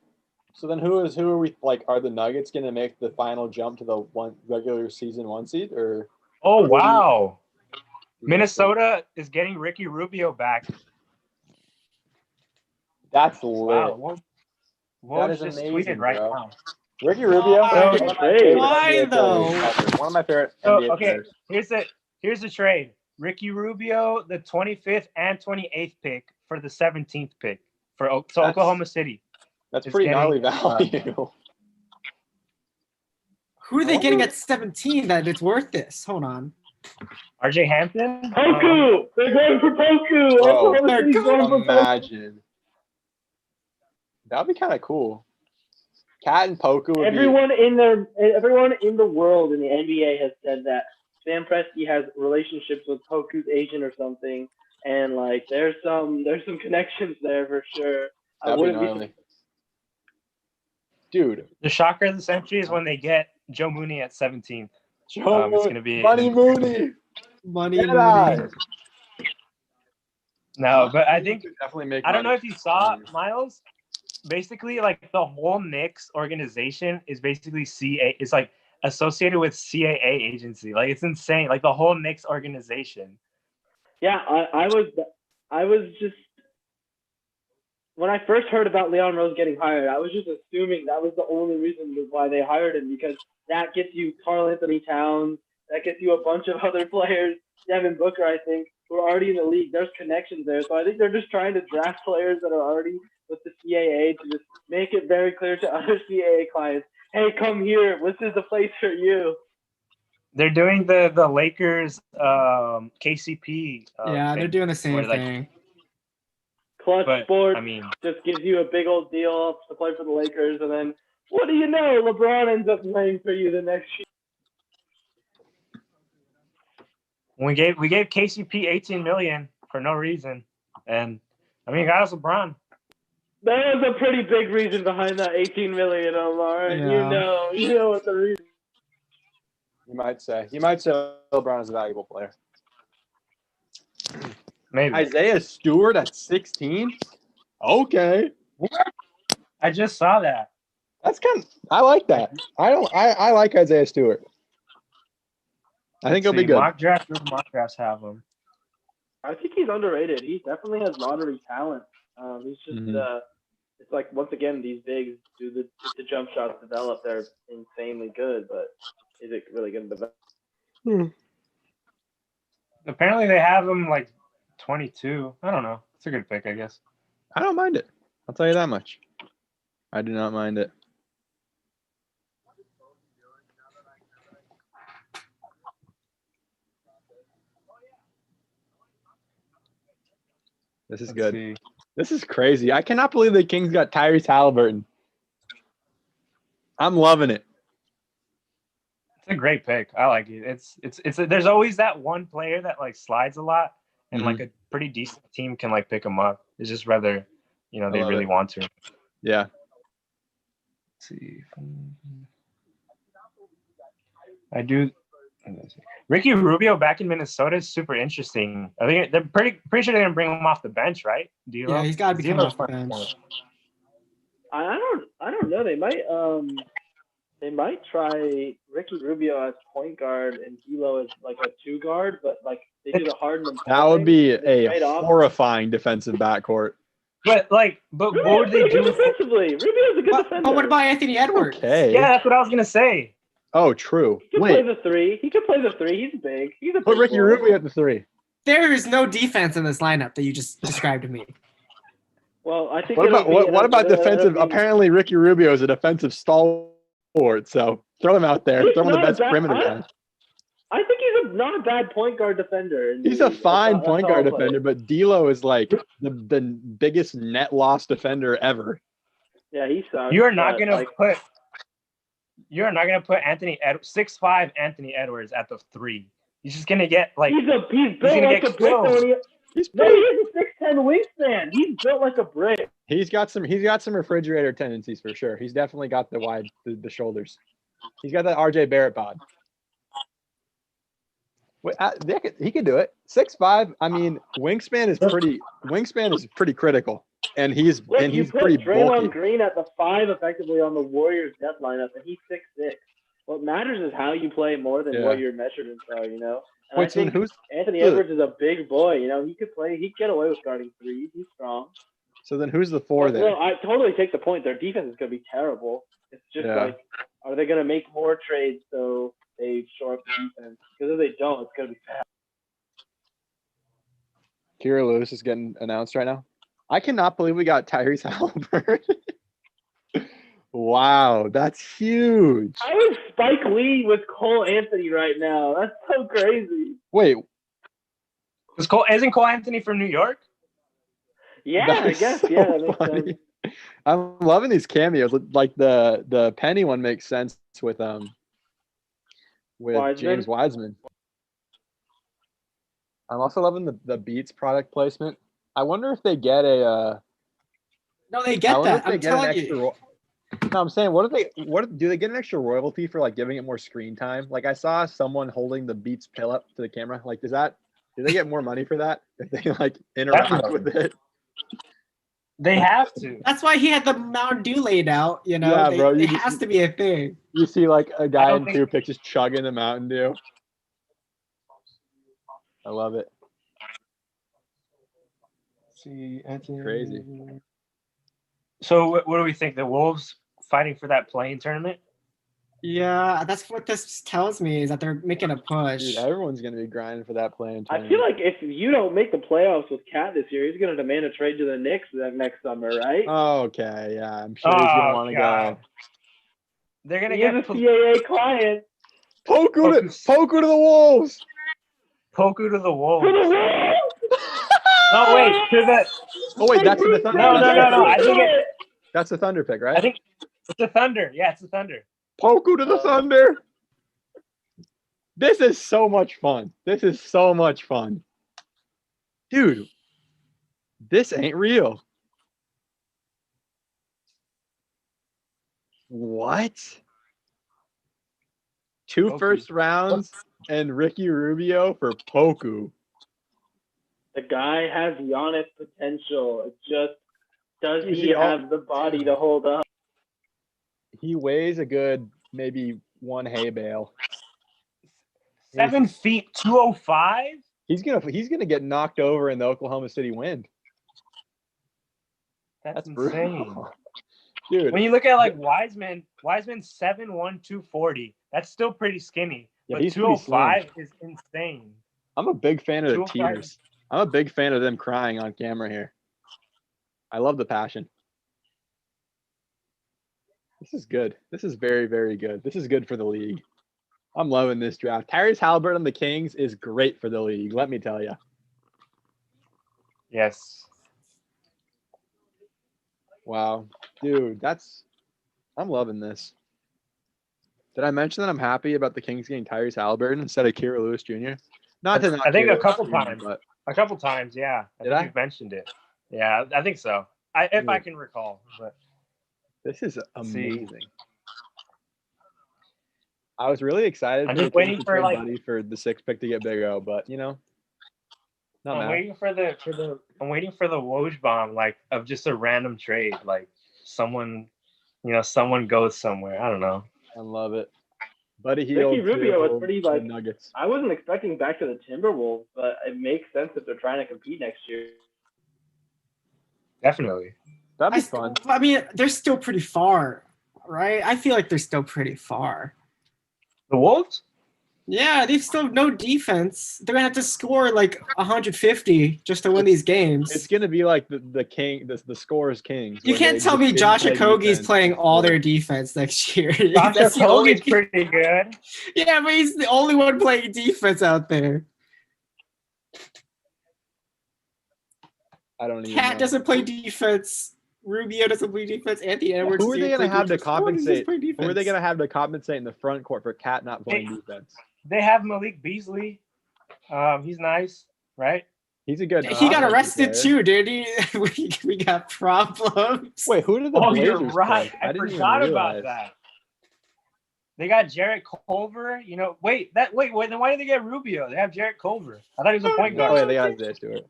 So then, who are we like? Are the Nuggets going to make the final jump to the regular season 1 seed, or? Oh wow! Minnesota is getting Ricky Rubio back. That's lit. Wow. That is just amazing, tweeted right bro. now. Ricky Rubio. Why though? One of my favorite So, NBA okay, players. here's the trade. Ricky Rubio, the 25th and 28th pick for the 17th pick for Oklahoma City. That's pretty gnarly value. Who are they getting at 17 that it's worth this? Hold on. RJ Hampton? Poku! They're going for Poku! Bro, Oklahoma City's going for Poku. Imagine. That'd be kind of cool. Cat and Poku would Everyone in the world in the NBA has said that Sam Presti has relationships with Poku's agent or something, and like there's some connections there for sure. That'd be gnarly. Dude, the shocker of the century is when they get Joe Mooney at 17th. It's gonna be Money Mooney. No, but I think definitely make. I don't know if you saw Myles. Basically, like the whole Knicks organization is basically it's like associated with CAA agency. Like it's insane. Like the whole Knicks organization. Yeah, I was just when I first heard about Leon Rose getting hired, I was just assuming that was the only reason why they hired him, because that gets you Karl Anthony Towns, that gets you a bunch of other players, Devin Booker, I think, who are already in the league. There's connections there. So I think they're just trying to draft players that are already with the CAA to just make it very clear to other CAA clients, hey, come here. This is the place for you. They're doing the Lakers KCP. They're doing the same thing. Clutch Sports I mean, just gives you a big old deal to play for the Lakers, and then what do you know? LeBron ends up playing for you the next year. We gave KCP $18 million for no reason, and I mean, got us LeBron. That was a pretty big reason behind that $18 million, Omar. Yeah. You know what the reason. You might say LeBron is a valuable player. Maybe Isaiah Stewart at 16. Okay. I just saw that. That's I like that. I like Isaiah Stewart. I think he'll be good. Mock drafts have him. I think he's underrated. He definitely has lottery talent. He's just it's like, once again, these bigs do the jump shots develop. They're insanely good, but is it really going to develop? Apparently they have him like 22. I don't know. It's a good pick, I guess. I don't mind it. I'll tell you that much. I do not mind it. This is Let's good. see. This is crazy. I cannot believe the Kings got Tyrese Halliburton. I'm loving it. It's a great pick. I like it. It's there's always that one player that like slides a lot, and like a pretty decent team can like pick him up. It's just whether they love really it. want to. Yeah. Let's see. I do. Ricky Rubio back in Minnesota is super interesting. I think they're pretty sure they're gonna bring him off the bench, right? D'Lo? Yeah, he's got to be coming D'Lo's off the fun. bench. I don't know. They might try Ricky Rubio as point guard and D'Lo as like a 2 guard, but like they do the Harden and That would be a trade off. horrifying defensive backcourt. But what would they do? Defensively? Rubio's a good defender. But what about Anthony Edwards? Okay. Yeah, that's what I was gonna say. Oh, true. He can Wait, play the 3. He can play the 3. He's big. He's a put big Ricky boy. Rubio at the 3. There is no defense in this lineup that you just described to me. Well, I think. What it'll about be- what about it'll defensive? be- Apparently, Ricky Rubio is a defensive stalwart, so throw him out there. He's Throw him the not a best bad- perimeter I- guy. I think he's not a bad point guard defender. He's a fine That's point all guard I'll play. defender, but D'Lo is like the biggest net loss defender ever. Yeah, he sucks. You're not but, gonna like, put 6'5" Anthony Edwards at the 3. He's just gonna get like He's built gonna like get a brick. Though, killed. and he- He's No, pretty, he's a 6'10" wingspan. He's built like a brick. he's got some refrigerator tendencies for sure. He's definitely got the shoulders. He's got that RJ Barrett bod. Wait, he could do it. 6'5". I mean, wingspan is pretty critical, and he's Look, and you he's put pretty Draymond bulky. Green at the 5 effectively on the Warriors depth lineup, and he's 6'6". What matters is how you play more than Yeah. what your measurements are, And Wait, I so then think who's Anthony Dude. Edwards is a big boy. He could play. He'd get away with guarding 3s. He's strong. the 4 But, there? no, I totally take the point. Their defense is going to be terrible. It's just Yeah. like, are they going to make more trades so they shore up the defense? Because if they don't, it's going to be bad. Kira Lewis is getting announced right now. I cannot believe we got Tyrese Halliburton. Wow, that's huge. How is Spike Lee with Cole Anthony right now? That's so crazy. Wait, isn't Cole Anthony from New York? Yeah, that I is guess. so Yeah, that makes funny. sense. I'm loving these cameos. Like the Penny one makes sense with Wiseman? James Wiseman. I'm also loving the Beats product placement. I wonder if they get a. No, they I get wonder that. if they I'm get an telling extra. you. No, I'm saying, what do they get an extra royalty for like giving it more screen time? Like I saw someone holding the Beats pill up to the camera. Like, do they get more money for that if they like interact Definitely. with it? They have to. That's why he had the Mountain Dew laid out. Yeah, bro, It has to be a thing. You see like a guy don't in 2 pictures chugging the Mountain Dew. I love it. See, Anthony. Crazy. So what do we think? The Wolves fighting for that play-in tournament? Yeah, that's what this tells me is that they're making a push. Dude, everyone's gonna be grinding for that play-in I tournament. feel like if you don't make the playoffs with Cat this year, he's going to demand a trade to the Knicks next summer, right? Okay, yeah, I'm sure he's gonna want to God. go. They're gonna He's get a CAA client. Poku to the Wolves. Poku to the Wolves. For the Wolves! No, wait, to the Oh wait, that's in the Thunder. No. I think That's the Thunder pick, right? I think it's the Thunder. Yeah, it's the Thunder. Poku to the Thunder. This is so much fun. Dude, this ain't real. What? 2 Poku. first rounds and Ricky Rubio for Poku. The guy has Giannis potential. It just, does You he see, have the body to hold up? He weighs a good maybe 1 hay bale. 7 feet, 205. He's gonna get knocked over in the Oklahoma City wind. That's insane. brutal. Dude. When you look at like Wiseman's 7'1", 240. That's still pretty skinny. Yeah, But he's pretty 205 is insane. I'm a big fan of the 205. tiers. I'm a big fan of them crying on camera here. I love the passion. This is good. This is very, very good. This is good for the league. I'm loving this draft. Tyrese Halliburton on the Kings is great for the league, let me tell you. Yes. Wow. Dude, I'm loving this. Did I mention that I'm happy about the Kings getting Tyrese Halliburton instead of Kira Lewis Jr.? Not to knock I think Kira a couple Lewis Jr., times. but A couple times, yeah. I Did think I? you've mentioned it. Yeah, I think so. If I can recall. But this is see. amazing. I was really excited I'm for the just waiting Kings to for, trade like- Buddy for the 6th pick to get Big O, but not I'm mad. waiting for the Woj bomb, like of just a random trade, like someone goes somewhere. I don't know. I love it. Buddy Ricky Hield Rubio was to pretty, the like, Nuggets. I wasn't expecting back to the Timberwolves, but it makes sense if they're trying to compete next year. Definitely. That'd be fun. I mean, they're still pretty far, right? I feel like they're still pretty far. The Wolves? Yeah, they've still no defense. They're gonna have to score like 150 just to win these games. It's gonna be like the scores Kings. You where can't they tell just me didn't Josh play Okogie's defense playing and all scored. their defense next year. Josh That's the only. Okogie's pretty good. Yeah, but he's the only one playing defense out there. I don't even Cat know. doesn't play defense. Rubio doesn't play defense. Anthony Edwards. Who are they doesn't gonna play have to defense. Who doesn't compensate? play Who are they defense? gonna have to compensate in the front court for Cat not playing defense? They have Malik Beasley. He's nice, right? He's a good. He got offensive arrested player. too, did he? we got problems. Wait, who did the Oh, Blazers you're right. play? I didn't even forgot about realize. that. They got Jarrett Culver. Wait, then why did they get Rubio? They have Jarrett Culver. I thought he was a point guard. Oh yeah, they got Isaiah Stewart.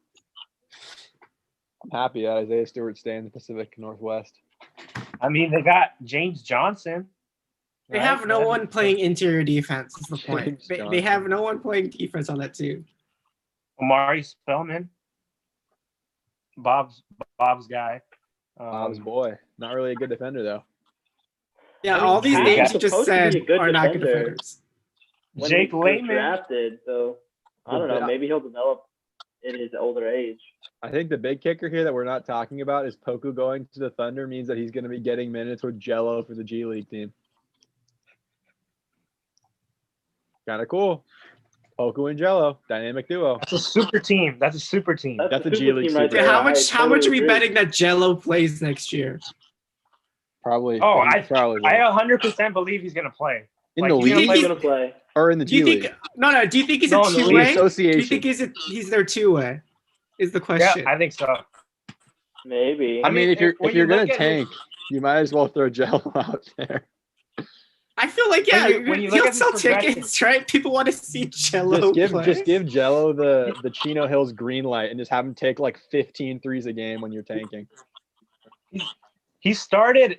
I'm happy that Isaiah Stewart staying in the Pacific Northwest. I mean, they got James Johnson. They right? have no one playing interior defense. Is the point. James They have Johnson. no one playing defense on that team. Omari Spellman. Bob's guy. Bob's boy. Not really a good defender though. Yeah, I mean, all these Cat names is you just supposed to said be a good are not good defender. defenders. When Jake he was Layman. drafted, so I don't know. Yeah. Maybe he'll develop in his older age. I think the big kicker here that we're not talking about is Poku going to the Thunder means that he's going to be getting minutes with Jello for the G League team. Kind of cool. Poku and Jello, dynamic duo. That's a super team. That's a super team. That's a super G League team right super Dude, there. how I much totally are we agree. betting that Jello plays next year? Probably. Oh, probably I will. 100% believe he's gonna play. in like, the he's gonna league play He's with- gonna play. or in the Do you G think? League. No. Do you think he's No, a in the two-way? league Do you association. think he's their two-way? Is the Yeah, question. I think so. Maybe. I mean, if you're when you gonna look at tank, you might as well throw Jello out there. I feel like when you look he'll at sell his progression- tickets, right? People want to see Jello play. Just give Jello the Chino Hills green light and just have him take like 15 threes a game when you're tanking. He started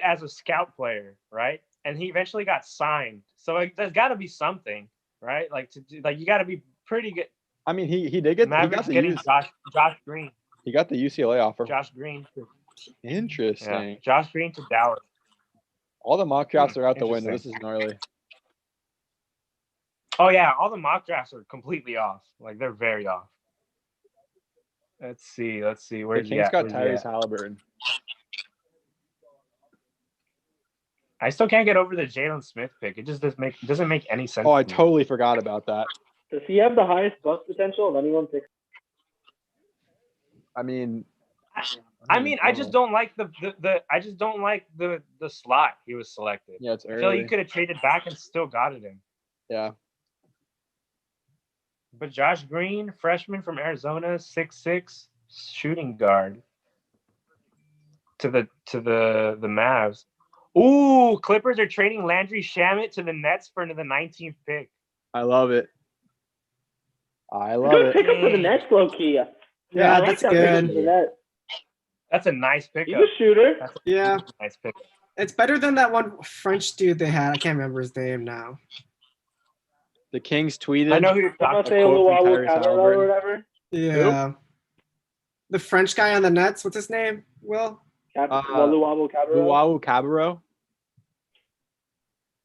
as a scout player, right? And he eventually got signed. So there's got to be something, right? Like you got to be pretty good. I mean, he did get Mavericks getting Josh Green. he got the UCLA offer. Josh Green. Interesting. Yeah. Josh Green to Dallas. All the mock drafts are out the window. This Interesting. is gnarly. Oh yeah, all the mock drafts are completely off. Like they're very off. Let's see. The Where's he Kings at? got Where's he Tyrese at? Halliburton. I still can't get over the Jalen Smith pick. It just doesn't make any sense. Oh, I to me. totally forgot about that. Does he have the highest bust potential of anyone picked? I mean, I just don't like the slot he was selected. yeah, it's I feel like early. you could have traded back and still got it in. Yeah. But Josh Green, freshman from Arizona, 6'6", shooting guard. To the Mavs. Ooh, Clippers are trading Landry Shamet to the Nets for the 19th pick. I love it. I love Good it. pickup for the Nets, low key. Yeah, I like that's that pickup good. for the Nets. That's a nice He's pickup. a shooter. That's Yeah, a nice pickup. it's better than that one French dude they had. I can't remember his name now. The Kings tweeted. I know who you're I'm talking gonna say quote from Luau Tyrese Cabarro or Halliburton. whatever. Yeah. The French guy on the Nets. What's his name? Will? Luau Cabarro. Luau Cabarro.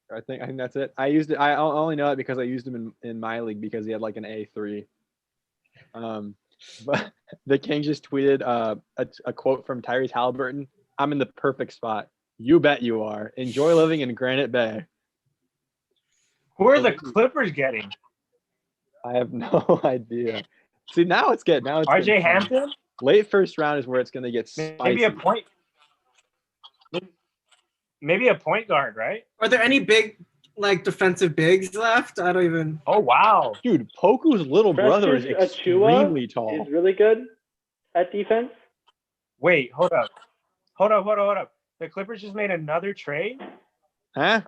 I think that's it. I only know it because I used him in my league because he had like an A3. But the Kings just tweeted a quote from Tyrese Halliburton. I'm in the perfect spot. You bet you are. Enjoy living in Granite Bay. Who are the Clippers getting? I have no idea. See, now it's getting RJ fun. Hampton? Late first round is where it's going to get spicy. Maybe a point. Maybe a point guard, right? Are there any big like defensive bigs left? I don't even. Oh wow, Dude, Poku's little brother is Precious extremely Achiuwa tall. is really good at defense. wait, hold up. The Clippers just made another trade. Huh?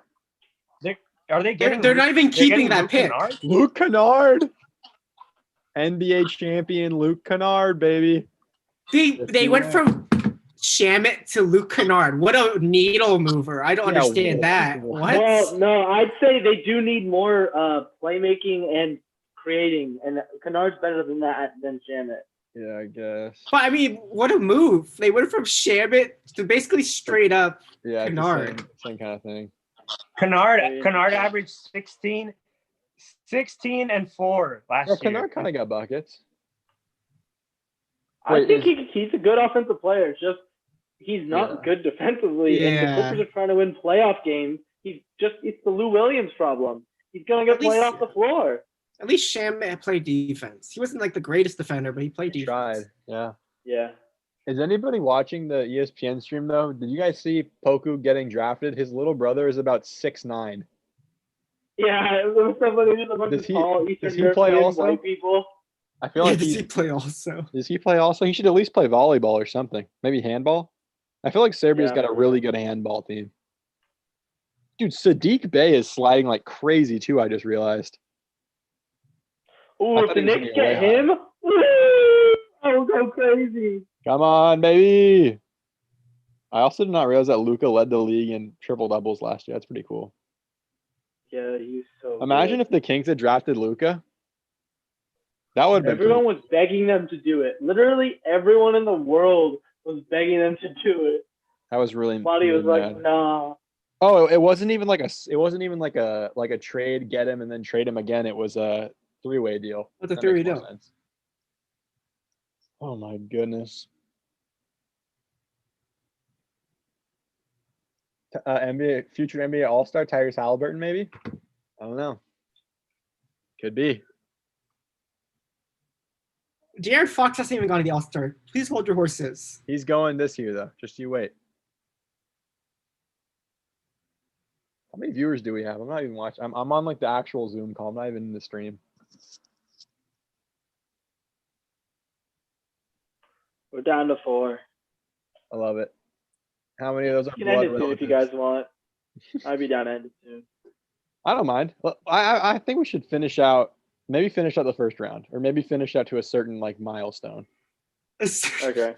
Are they getting? They're not even they're keeping getting that Luke pick. Kennard? Luke Kennard. NBA champion Luke Kennard, baby. They went from Shamit to Luke Kennard. What a needle mover. I don't understand that. What? Well, no, I'd say they do need more playmaking and creating, and Kennard's better than that than Shamit. Yeah, I guess. But I mean, what a move. They went from Shamit to basically straight up Yeah, it's the Kennard. same kind of thing. Kennard averaged 16 and 4 last Yeah, year. Kennard kind of got buckets. I Wait, think he's a good offensive player. It's just he's not good defensively, and the Yeah. Clippers are trying to win playoff games. It's the Lou Williams problem. He's gonna get At least- played off the floor. At least Shamit played defense. He wasn't like the greatest defender, but he played He defense. tried. Yeah. Yeah. Is anybody watching the ESPN stream though? Did you guys see Poku getting drafted? His little brother is about 6'9". Yeah, it was somebody who's a bunch Does of he- tall Eastern does he play European also? white people. I feel Yeah, like does he's he play also? Does he play also? He should at least play volleyball or something. Maybe handball. I feel like Serbia's Yeah. got a really good handball team. Dude, Sadiq Bey is sliding like crazy too. I just realized. Ooh, I if thought the he was Knicks gonna get get way him, woo, I will go crazy. Come on, baby. I also did not realize that Luca led the league in triple doubles last year. That's pretty cool. Yeah, he's so Imagine good. if the Kings had drafted Luca. That would have been Everyone pretty. was begging them to do it. Literally everyone in the world was begging them to do it. That was really. Buddy was really like, mad. nah. Oh, it wasn't even like a trade, get him and then trade him again. It was a three-way deal. What's a That three-way makes more deal? sense. Oh my goodness. NBA future NBA All-Star Tyrese Halliburton, maybe? I don't know. Could be. De'Aaron Fox hasn't even gone to the All-Star. Please hold your horses. He's going this year though. Just you wait. How many viewers do we have? I'm not even watching. I'm on like the actual Zoom call. I'm not even in the stream. We're down to 4. I love it. How many of those are You can end blood it soon if you relatives? guys want. I'd be down to end it soon. I don't mind. I think we should finish out the first round, or maybe finish out to a certain like milestone. Okay.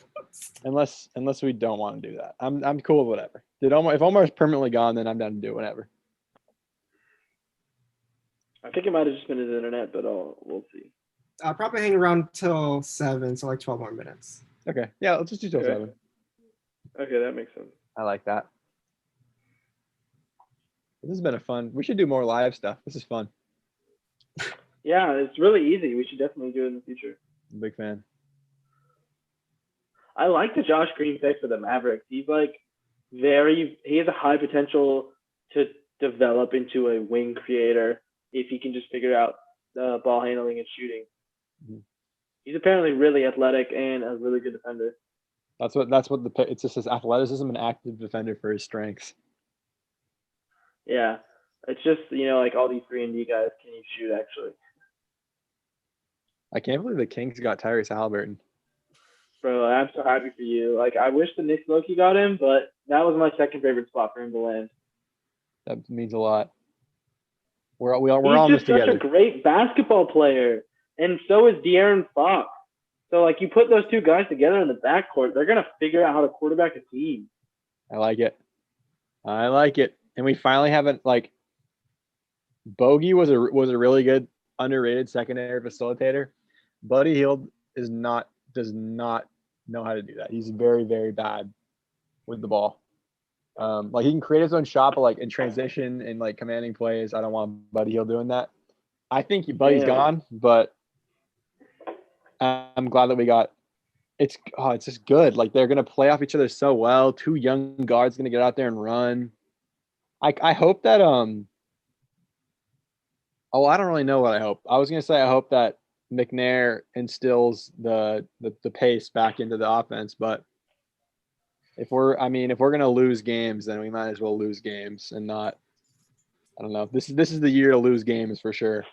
Unless we don't want to do that, I'm cool with whatever. If Omar's permanently gone, then I'm down to do whatever. I think it might have just been his internet, but we'll see. I'll probably hang around till 7, so like 12 more minutes. Okay, yeah, let's just do till Okay. 7. Okay, that makes sense. I like that. This has been a fun. We should do more live stuff. This is fun. Yeah, it's really easy. We should definitely do it in the future. I'm a big fan. I like the Josh Green pick for the Mavericks. He's like he has a high potential to develop into a wing creator if he can just figure out ball handling and shooting. Mhm. He's apparently really athletic and a really good defender. That's what the pick. It's just his athleticism and active defender for his strengths. Yeah. It's just, like all these 3-and-D guys, can you shoot actually? I can't believe the Kings got Tyrese Halliburton. Bro, I'm so happy for you. Like, I wish the Knicks low-key got him, but that was my second favorite spot for him to land. That means a lot. We're on He's this just such together. a great basketball player, and so is De'Aaron Fox. So, like, you put those two guys together in the backcourt, they're gonna figure out how to quarterback a team. I like it. And we finally haven't like. Bogey was a really good underrated secondary facilitator. Buddy Hield does not know how to do that. He's very, very bad with the ball. Like he can create his own shot, but like in transition and like commanding plays, I don't want Buddy Hield doing that. I think Buddy's Yeah. gone, but I'm glad that we got. It's just good. Like they're gonna play off each other so well. Two young guards gonna get out there and run. I hope that Oh, I don't really know what I hope. I was gonna say I hope that McNair instills the pace back into the offense, but if we're gonna lose games, then we might as well lose games and not. I don't know. This is the year to lose games for sure.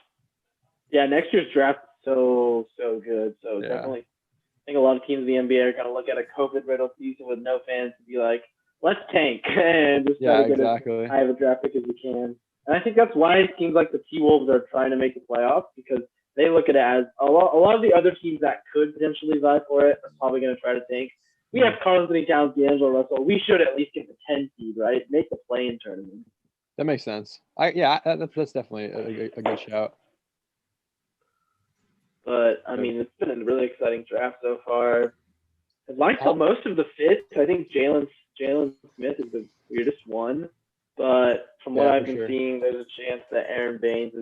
Yeah, next year's draft is so good. So Yeah. definitely, I think a lot of teams in the NBA are gonna look at a COVID-riddled season with no fans and be like, let's tank and just try to get exactly. as high of a draft pick as we can. And I think that's why teams like the T-Wolves are trying to make the playoffs, because they look at it as a lot of the other teams that could potentially vie for it are probably going to try to tank. We have Karl Anthony Towns, D'Angelo Russell. We should at least get the 10 seed, right? Make the play-in tournament. That makes sense. That's definitely a good shout. But I mean, it's been a really exciting draft so far. I've liked most of the fits. I think Jalen Smith is the weirdest one, but from what I've been seeing, there's a chance that Aaron Baines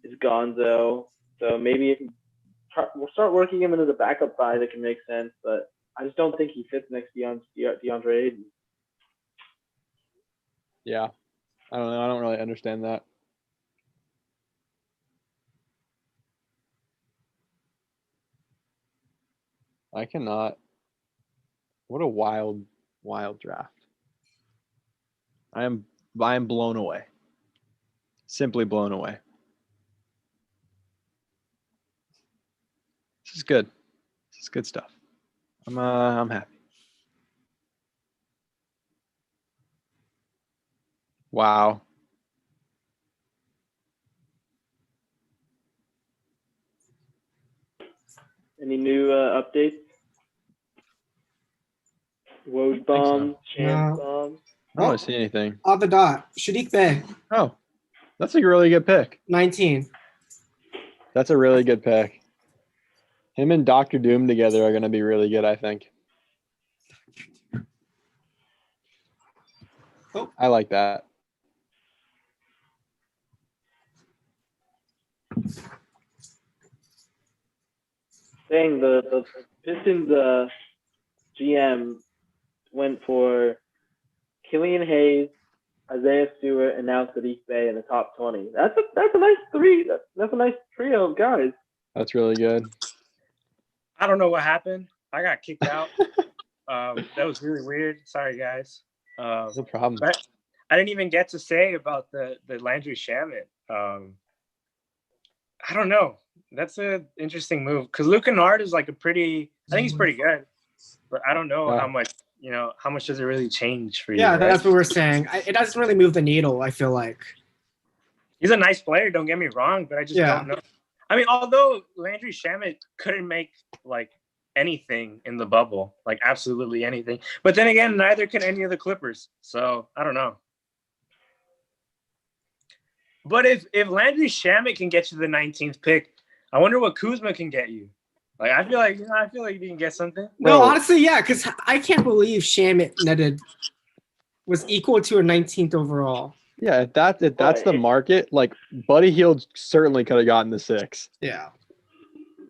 is Gonzo. So maybe if we'll start working him into the backup five, it can make sense. But I just don't think he fits next to DeAndre Ayton. Yeah, I don't know. I don't really understand that. I cannot. What a wild draft. I am blown away. Simply blown away. This is good. This is good stuff. I'm happy. Wow. Any new updates? Woj bomb, Chance bomb. I don't want to see anything. On the dot. Sadiq Bey, Oh, that's a really good pick. 19. That's a really good pick. Him and Dr. Doom together are going to be really good, I think. Oh. I like that. Saying the Pistons GM went for Killian Hayes, Isaiah Stewart, and now Sadiq Bey in the top 20. That's a nice three. That's a nice trio of guys. That's really good. I don't know what happened. I got kicked out. That was really weird. Sorry, guys. No problem. But I didn't even get to say about the Landry Shamet. I don't know. That's an interesting move because Luke Kennard is like I think he's pretty good, but I don't know how much does it really change for you? Yeah, right? that's what we're saying. It doesn't really move the needle, I feel like. He's a nice player, don't get me wrong, but I just don't know. I mean, although Landry Shamet couldn't make like anything in the bubble, like absolutely anything. But then again, neither can any of the Clippers. So I don't know. But if Landry Shamet can get you the 19th pick, I wonder what Kuzma can get you. Like I feel like you can get something. No, honestly, yeah, because I can't believe Shamet netted was equal to a 19th overall. Yeah, if that's the market, like Buddy Hield certainly could have gotten the 6. Yeah.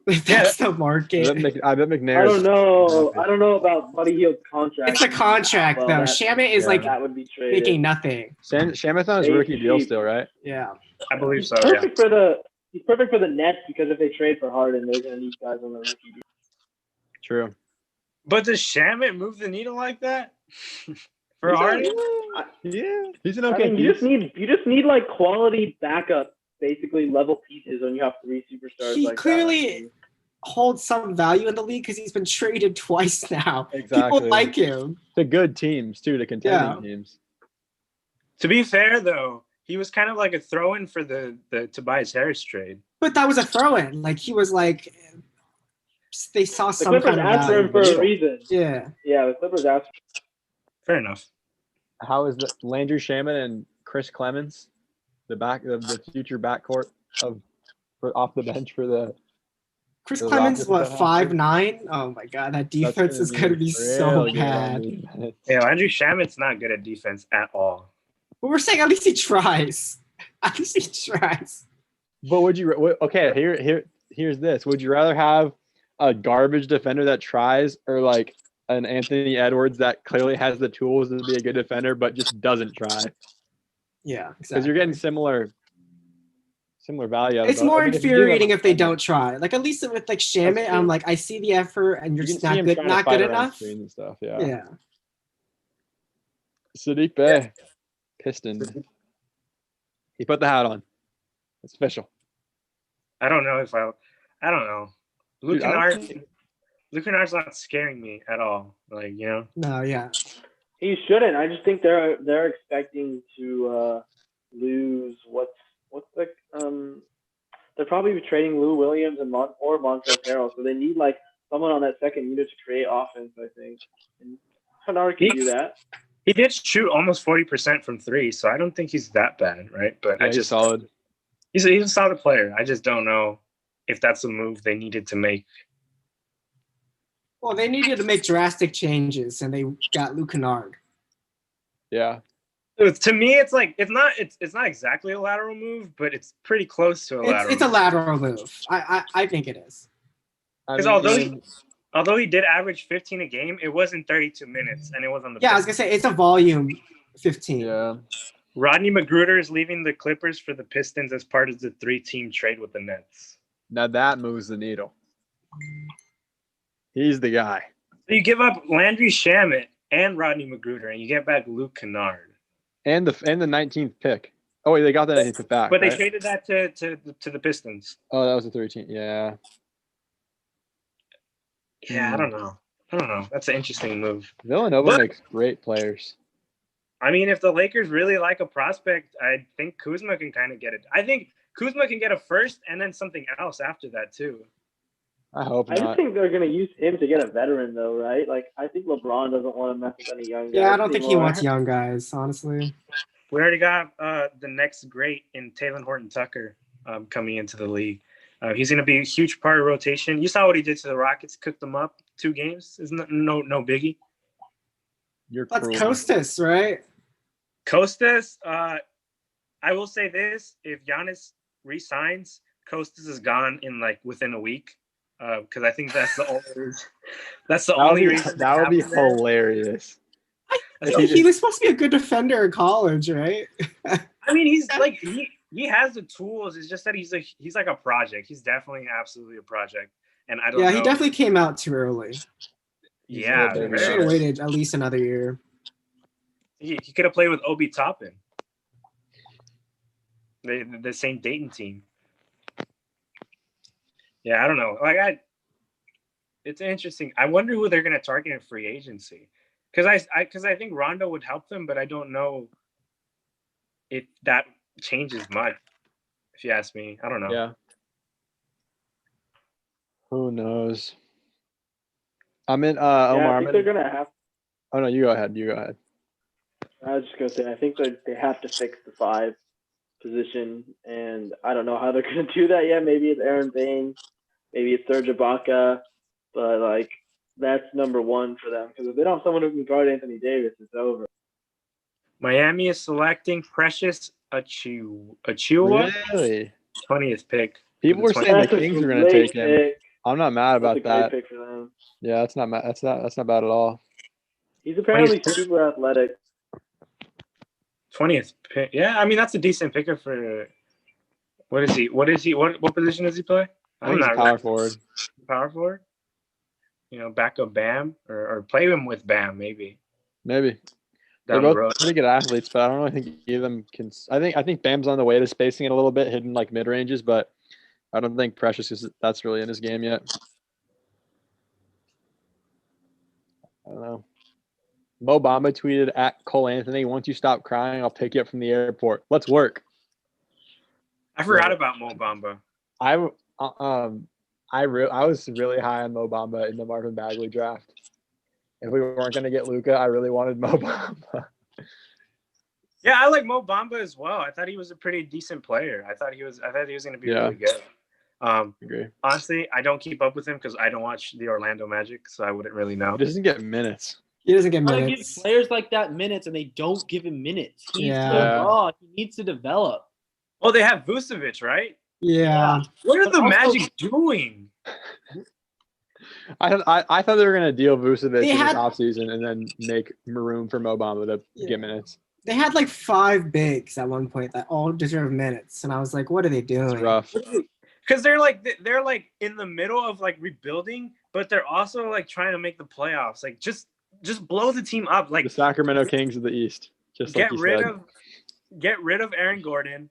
If that's the market. I bet McNair. I don't know about Buddy Hield's contract. It's a contract, though. Shamet is like that would be traded. making nothing. Shamet's on his rookie deal still, right? Yeah. I believe so. He's perfect for the Nets because if they trade for Harden, they're going to need guys on the rookie deal. True. But does Shamet move the needle like that? For Harden? Yeah. He's an okay piece. You just need like quality backup, basically level pieces when you have 3 superstars. He clearly holds some value in the league because he's been traded twice now. Exactly. People like him. To good teams too, to contending teams. To be fair though, he was kind of like a throw-in for the Tobias Harris trade. But that was a throw-in. Like he was like they saw the some Clippers kind of asked for him for a reason. Yeah. Yeah, the Clippers asked. Fair enough. How is the Landry Shamet and Chris Clemens, the future backcourt off the bench for the Chris Clemens, what, 5'9"? Oh my god, that defense is gonna be so bad. Yeah, Landry Shamet's not good at defense at all. But we're saying at least he tries. At least he tries. But would you? Okay, here's this. Would you rather have a garbage defender that tries, or like an Anthony Edwards that clearly has the tools to be a good defender but just doesn't try? Yeah, Because exactly. you're getting similar value out of It's both. more I mean, if you give them infuriating a if they defender, don't try. Like at least with like Shamit, true. I'm like, I see the effort and you're you can just see not him good, trying to not fight good around enough. screens and stuff. Yeah. Yeah. Sadiq Bey, Piston. He put the hat on. It's official. I don't know if I don't know. Dude, I don't think- Luke Kennard's not scaring me at all. Like, you know. No, yeah. He shouldn't. I just think they're expecting to lose what's the they're probably trading Lou Williams and Montrezl Harrell, so they need like someone on that second unit to create offense. I think. And Kennard can do that. He did shoot almost 40% from three, so I don't think he's that bad, right? But Yeah, he's solid. He's a solid player. I just don't know if that's a move they needed to make. Well, they needed to make drastic changes, and they got Luke Kennard. Yeah. To me, it's like it's not exactly a lateral move, but it's pretty close to a lateral. It's a lateral move. I think it is. Because although he did average 15 a game, it wasn't 32 minutes, and it was on the. Yeah, I was gonna say it's a volume 15. Yeah. Rodney McGruder is leaving the Clippers for the Pistons as part of the 3-team trade with the Nets. Now that moves the needle. He's the guy. So you give up Landry Shamet and Rodney McGruder, and you get back Luke Kennard. And the 19th pick. Oh wait, they got that 19th back. But they right? traded that to the Pistons. Oh, that was the 13th. Yeah. Yeah, I don't know. That's an interesting move. Villanova makes great players. I mean, if the Lakers really like a prospect, I think Kuzma can kind of get it. I think Kuzma can get a first and then something else after that too. I hope I not. just think they're going to use him to get a veteran, though, right? Like, I think LeBron doesn't want to mess with any young guys. Yeah, I don't think he anymore. wants young guys, honestly. We already got the next great in Taylor Horton-Tucker coming into the league. He's going to be a huge part of rotation. You saw what he did to the Rockets, cooked them up 2 games. Isn't no biggie? You're That's cruel. Kostas, right? Kostas, I will say this: if Giannis resigns, Kostas is gone in like within a week. Because I think that's the only reason. That would be hilarious. He was supposed to be a good defender in college, right? I mean, he's like he has the tools. It's just that he's like a project. He's definitely absolutely a project. And I don't know. Yeah, he definitely came out too early. Yeah, He's a He little should bit- have waited at least another year. he could have played with Obi Toppin. The same Dayton team. Yeah, I don't know. It's interesting. I wonder who they're going to target in free agency. Because I think Rondo would help them, but I don't know if that changes much. If you ask me, I don't know. Yeah. Who knows? I'm in. Yeah, Omar. I I'm think in. they're going to have. Oh no, you go ahead. You go ahead. I was just going to say, I think that they have to fix the 5 position, and I don't know how they're going to do that yet. Maybe it's Aaron Baines, maybe it's Serge Ibaka, but like that's number 1 for them because if they don't have someone who can guard Anthony Davis, it's over. Miami is selecting Precious Achiuwa, Really? 20th pick. People were saying the Kings were going to take him. Pick. I'm not mad That's a about that. great pick for them. Yeah, that's not bad at all. He's apparently 20th. super athletic. 20th pick. Yeah, I mean that's a decent picker for. What is he? What position does he play? I think he's a power forward. Power forward. Back up Bam or play him with Bam maybe Maybe. They're down the both road. pretty good athletes, but I don't really think either of them can. I think Bam's on the way to spacing it a little bit, hitting like mid ranges, but I don't think Precious that's really in his game yet. I don't know. Mo Bamba tweeted at Cole Anthony, "Once you stop crying, I'll pick you up from the airport. Let's work." I forgot about Mo Bamba. I was really high on Mo Bamba in the Marvin Bagley draft. If we weren't going to get Luka, I really wanted Mo Bamba. Yeah, I like Mo Bamba as well. I thought he was a pretty decent player. I thought he was going to be really good. Agree. Honestly, I don't keep up with him because I don't watch the Orlando Magic, so I wouldn't really know. He doesn't get minutes. He doesn't get Trying to give minutes. players like that minutes, and they don't give him minutes. He's Yeah. so raw. He needs to develop. Oh, they have Vucevic, right? Yeah. What are But the also- Magic doing? I thought they were gonna deal Vucevic They in this had- offseason and then make room for Mo Bamba to get minutes. They had like 5 bigs at one point that all deserve minutes, and I was like, what are they doing? It's rough. Because they're like in the middle of like rebuilding, but they're also like trying to make the playoffs. Like just blow the team up. Like The Sacramento Kings of the East, just like get you rid said. of Aaron Gordon,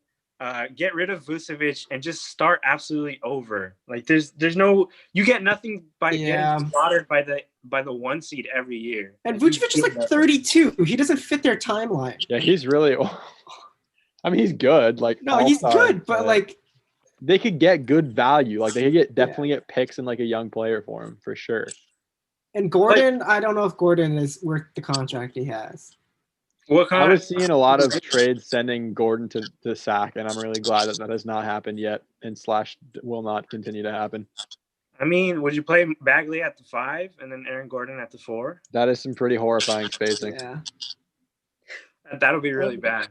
get rid of Vucevic, and just start absolutely over. Like there's no, you get nothing by getting slaughtered by the 1 seed every year. And Like, Vucevic is like 32. He doesn't fit their timeline. Yeah, he's really. I mean, he's good. Like No, he's all-star, good, but like they could get good value. Like they could definitely get picks and like a young player for him for sure. and Gordon, I don't know if Gordon is worth the contract he has. What kind I was seeing a lot of trades sending Gordon to Sac, and I'm really glad that has not happened yet, and / will not continue to happen. I mean, would you play Bagley at the 5 and then Aaron Gordon at the 4? That is some pretty horrifying spacing. Yeah. That'll be really bad.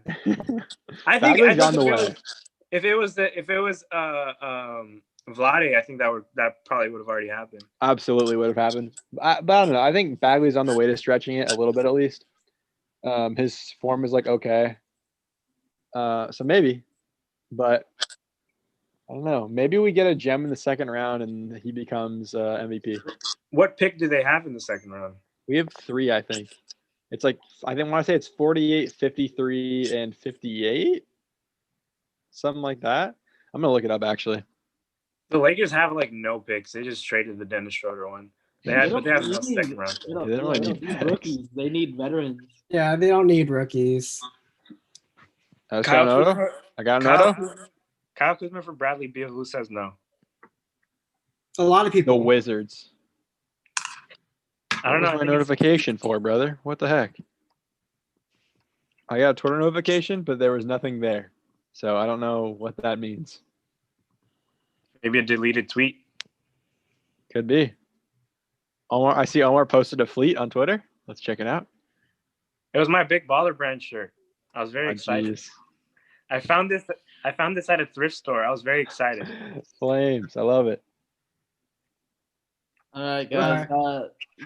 I think Bagley's on the way. if it was Vlade, I think that probably would have already happened. Absolutely would have happened. But I don't know. I think Bagley's on the way to stretching it a little bit at least. His form is like okay. So maybe, but I don't know. Maybe we get a gem in the second round and he becomes MVP. What pick do they have in the second round? We have 3, I think. It's like I want to say it's 48, 53, and 58, something like that. I'm gonna look it up actually. The Lakers have like no picks. They just traded the Dennis Schroeder one. They have no second round. They don't, They don't really need need picks. rookies. They need veterans. Yeah, they don't need rookies. I got an auto. I got an auto. Kyle Kuzma for Bradley Beal. Who says no? A lot of The people. Wizards. I don't know. What was my notification for, brother? What the heck? I got a Twitter notification, but there was nothing there. So I don't know what that means. Maybe a deleted tweet. Could be. Omar, I see Omar posted a fleet on Twitter. Let's check it out. It was my Big Baller Brand shirt. I was very Oh, excited. geez. I found this at a thrift store. I was very excited. Flames. I love it. All right, guys.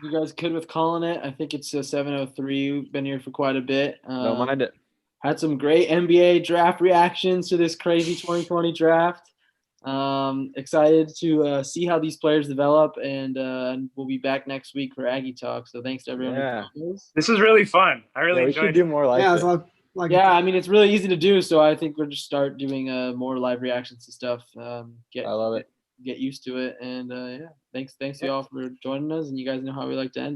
You guys good with calling it? I think it's 7:03. We've been here for quite a bit. Don't mind it. Had some great NBA draft reactions to this crazy 2020 draft. Excited to see how these players develop, and we'll be back next week for Aggie Talk. So thanks to everyone. Yeah. This is really fun. I really Yeah, we enjoyed should it. do more like Yeah, this. it's like Yeah, I mean it's really easy to do. So I think we'll just start doing more live reactions to stuff. I love it. Get used to it, and yeah, thanks to y'all for joining us. And you guys know how we like to end it.